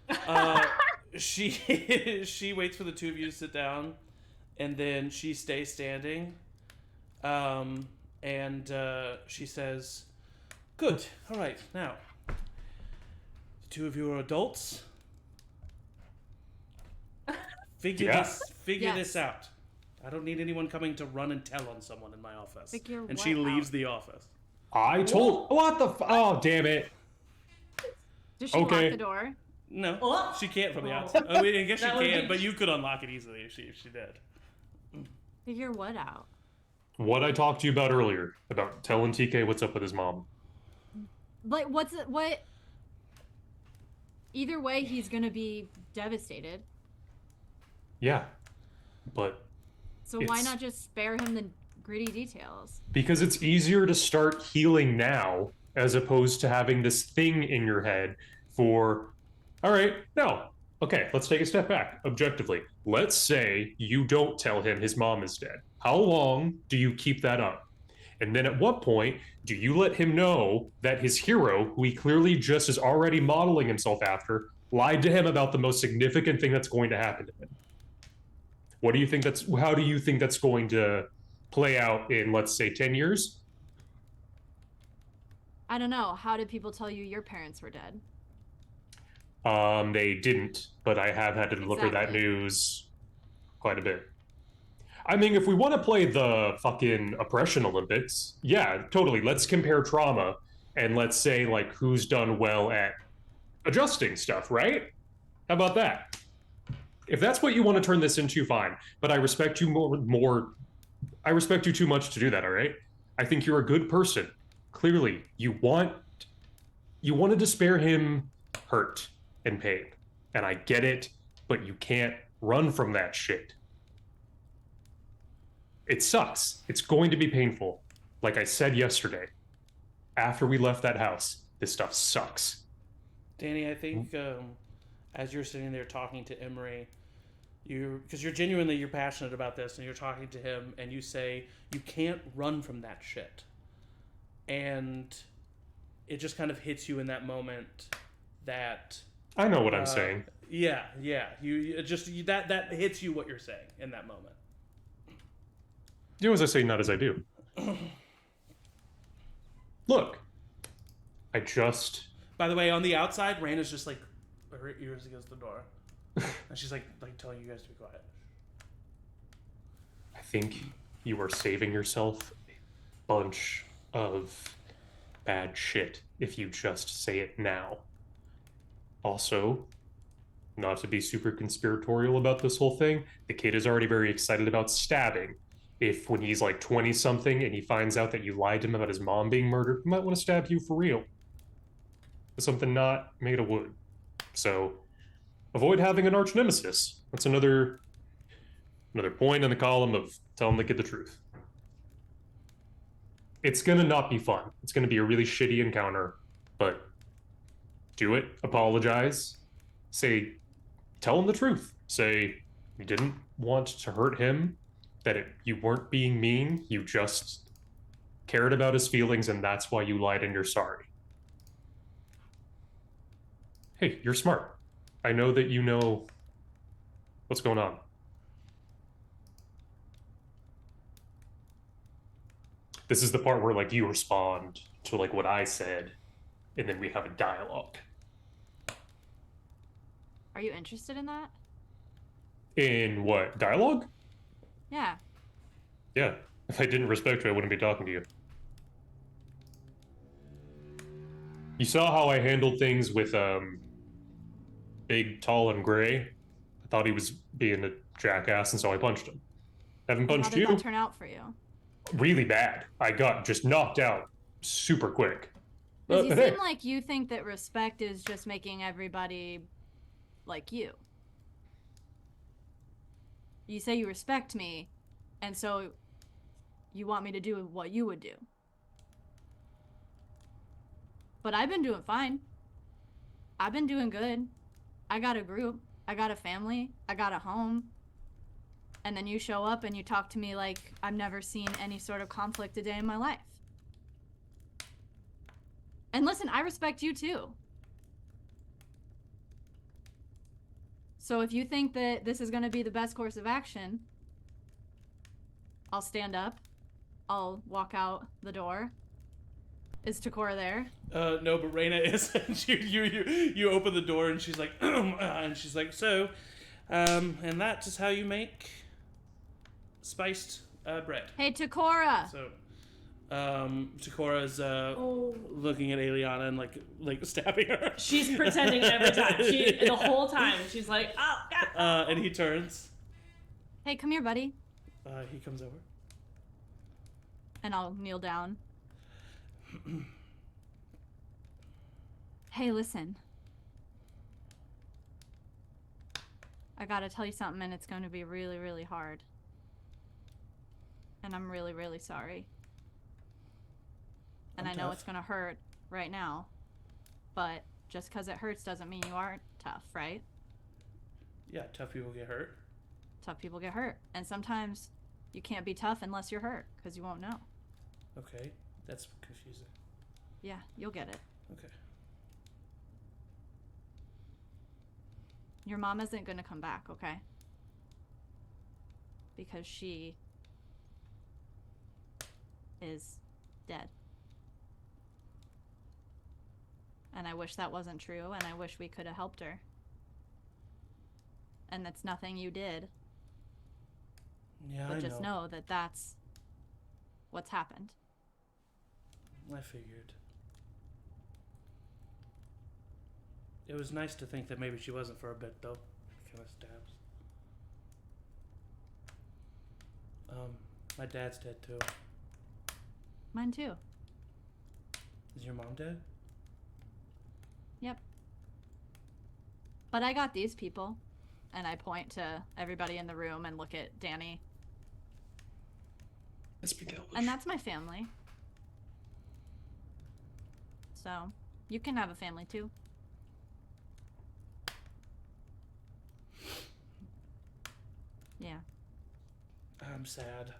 She waits for the two of you to sit down, and then she stays standing. And she says, "Good. All right. Now, the two of you are adults. Figure Yeah. this Yes. out. I don't need anyone coming to run and tell on someone in my office." Figure And she what leaves out? the office. I told. What the? Oh, damn it. Does she Okay. lock the door? No, Oh. she can't from the Oh. outside. I mean, I guess she That would can, be- but you could unlock it easily if she did. Figure what out? What I talked to you about earlier, about telling TK what's up with his mom. Like, what? Either way, he's gonna be devastated. Yeah, but So why It's- not just spare him the gritty details? because it's easier to start healing now as opposed to having this thing in your head for, all right, no. Okay, let's take a step back. Objectively, let's say you don't tell him his mom is dead. How long do you keep that up? And then at what point do you let him know that his hero, who he clearly just is already modeling himself after, lied to him about the most significant thing that's going to happen to him? How do you think that's going to play out in, let's say, 10 years? I don't know. How did people tell you your parents were dead? They didn't, but I have had to deliver that Exactly. news quite a bit. I mean, if we want to play the fucking oppression Olympics, yeah, totally. Let's compare trauma and let's say, like, who's done well at adjusting stuff, right? How about that? If that's what you want to turn this into, fine. But I respect you I respect you too much to do that, all right? I think you're a good person. Clearly, you wanted to spare him hurt and pain. And I get it, but you can't run from that shit. It sucks. It's going to be painful. Like I said yesterday, after we left that house, this stuff sucks. Danny, I think as you're sitting there talking to Emory, because you're passionate about this, and you're talking to him, and you say you can't run from that shit, and it just kind of hits you in that moment that I know what I'm saying. Yeah. That hits you what you're saying in that moment. Do as I say, not as I do. Look, I just. By the way, on the outside, Raina's just like her ears against the door, and she's like telling you guys to be quiet. I think you are saving yourself a bunch of bad shit if you just say it now. Also, not to be super conspiratorial about this whole thing, the kid is already very excited about stabbing. If when he's like 20 something and he finds out that you lied to him about his mom being murdered, he might want to stab you for real. Something not made of wood. So avoid having an arch nemesis. That's another point in the column of telling the kid the truth. It's gonna not be fun. It's gonna be a really shitty encounter, but do it, apologize, tell him the truth. Say you didn't want to hurt him, that you weren't being mean, you just cared about his feelings and that's why you lied and you're sorry. Hey, you're smart. I know that you know what's going on. This is the part where like you respond to like what I said and then we have a dialogue. Are you interested in that? In what? Dialogue? Yeah. Yeah. If I didn't respect you, I wouldn't be talking to you. You saw how I handled things with Big, Tall, and Gray? I thought he was being a jackass, and so I punched him. Haven't How punched did you? that turn out for you? Really bad. I got just knocked out super quick. Because you Hey. seem like you think that respect is just making everybody like you. You say you respect me, and so you want me to do what you would do. But I've been doing fine. I've been doing good. I got a group. I got a family. I got a home. And then you show up and you talk to me like I've never seen any sort of conflict a day in my life. And listen, I respect you too. So if you think that this is going to be the best course of action, I'll stand up. I'll walk out the door. Is Takora there? No, but Raina is. You open the door and she's like, and she's like, so, and that is how you make spiced bread. Hey, Takora! So, Sakura's looking at Aeliana and like stabbing her. She's pretending every time. The whole time she's like, oh God. And he turns. Hey, come here, buddy. He comes over. And I'll kneel down. Hey, listen. I gotta tell you something, and it's going to be really, really hard. And I'm really, really sorry. And I know it's gonna hurt right now, but just because it hurts doesn't mean you aren't tough, right? Yeah, tough people get hurt. Tough people get hurt. And sometimes you can't be tough unless you're hurt, because you won't know. Okay, that's confusing. Yeah, you'll get it. Okay. Your mom isn't gonna come back, okay? Because she is dead. And I wish that wasn't true, and I wish we could have helped her. And that's nothing you did. Yeah, But I just know that that's what's happened. I figured. It was nice to think that maybe she wasn't for a bit, though. Kind of stabs. My dad's dead, too. Mine too. Is your mom dead? Yep. But I got these people. And I point to everybody in the room and look at Danny. And that's my family. So, you can have a family too. Yeah. I'm sad.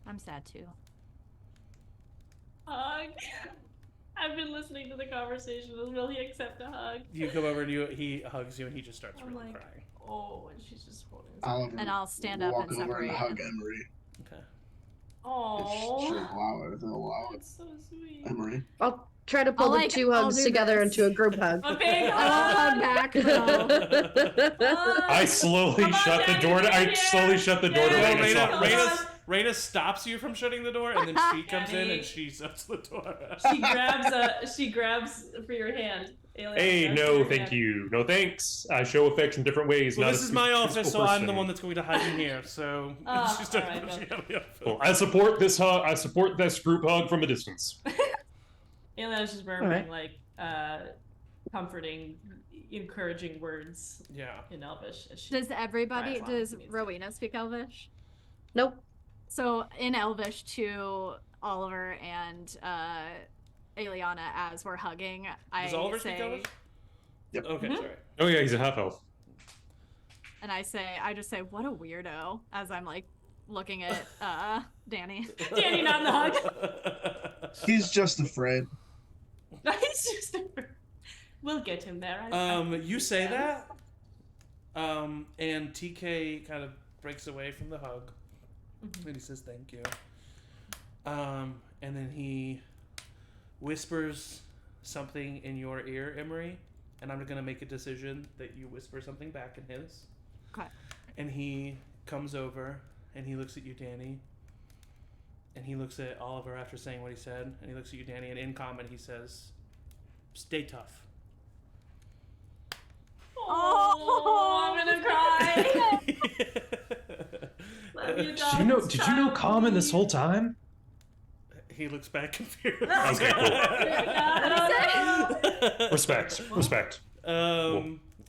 I'm sad too. Hug. I've been listening to the conversation. Will he accept a hug? You come over and he hugs you and he just starts I'm really like, crying. oh, and she's just holding his Oliver And I'll stand up and walk over and separate. hug Emory. Okay. Oh, If she'll allow it, they'll allow it. that's so sweet. Emory. I'll try to pull I'll, the like, two I'll hugs do together this. into a group hug. A big I won't hug hug. back, but I'll... I slowly Come on, shut the Daddy, door. get I here. slowly shut the door to Daddy, Raina come softly. on. Raina stops you from shutting the door, and then she comes in Daddy. and she shuts the door. She grabs for your hand. Aeliana Hey, grabs for no, your thank hand. you. No thanks. I show affection different ways. Well, not this a is my office, physical so I'm the person. one that's going to hug in here. So Oh, she starts alright, pushing well. out of the office. Well, I support this hug. I support this group hug from a distance. Aeliana's just murmuring like comforting, encouraging words Yeah. in Elvish. As she Does everybody, cries does loud to me. Rowina speak Elvish? Nope. So in Elvish to Oliver and Aeliana as we're hugging, Does Oliver speak Elvish? Yep. Okay, Mhm. sorry. Oh yeah, he's a half elf. And I just say, what a weirdo, as I'm like looking at Danny. Danny not in the hug. He's just afraid. He's just. We'll get him there. You say that, and TK kind of breaks away from the hug, and he says thank you. And then he whispers something in your ear, Emory, and I'm gonna make a decision that you whisper something back in his. Okay. And he comes over and he looks at you, Danny. And he looks at Oliver after saying what he said, and he looks at you, Danny, and in common he says, "Stay tough." Oh, I'm gonna cry. Love you, dog. Did you know Common this whole time? He looks back confused. Okay, Oh, Respect.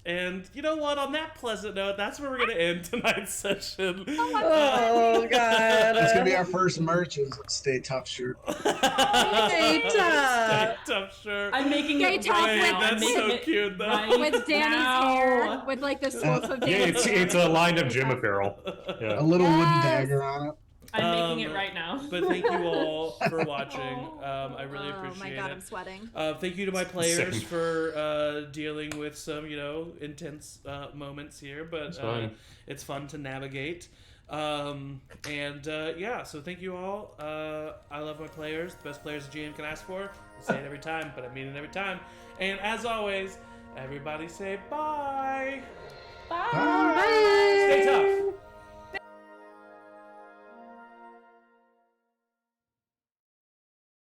And you know what? On that pleasant note, that's where we're gonna end tonight's session. Oh god. That's gonna be our first merch is a Stay Tough shirt. Stay tough. Stay tough shirt. I'm making Stay it tough right with- now. That's I'm so making it cute, though. right With Danny's now. hair, with like the swoop of Yeah, Danny's hair. it's a line of gym apparel. Yeah. A little wooden Yes. dagger on it. I'm making it right now. But thank you all for watching. I really Oh appreciate my god, it. I'm sweating. Thank you to my players Same. for dealing with some, intense moments here, but It's fine. it's fun to navigate. Yeah, so thank you all. I love my players, the best players a GM can ask for. I say it every time, but I mean it every time. And as always, everybody say bye. Bye.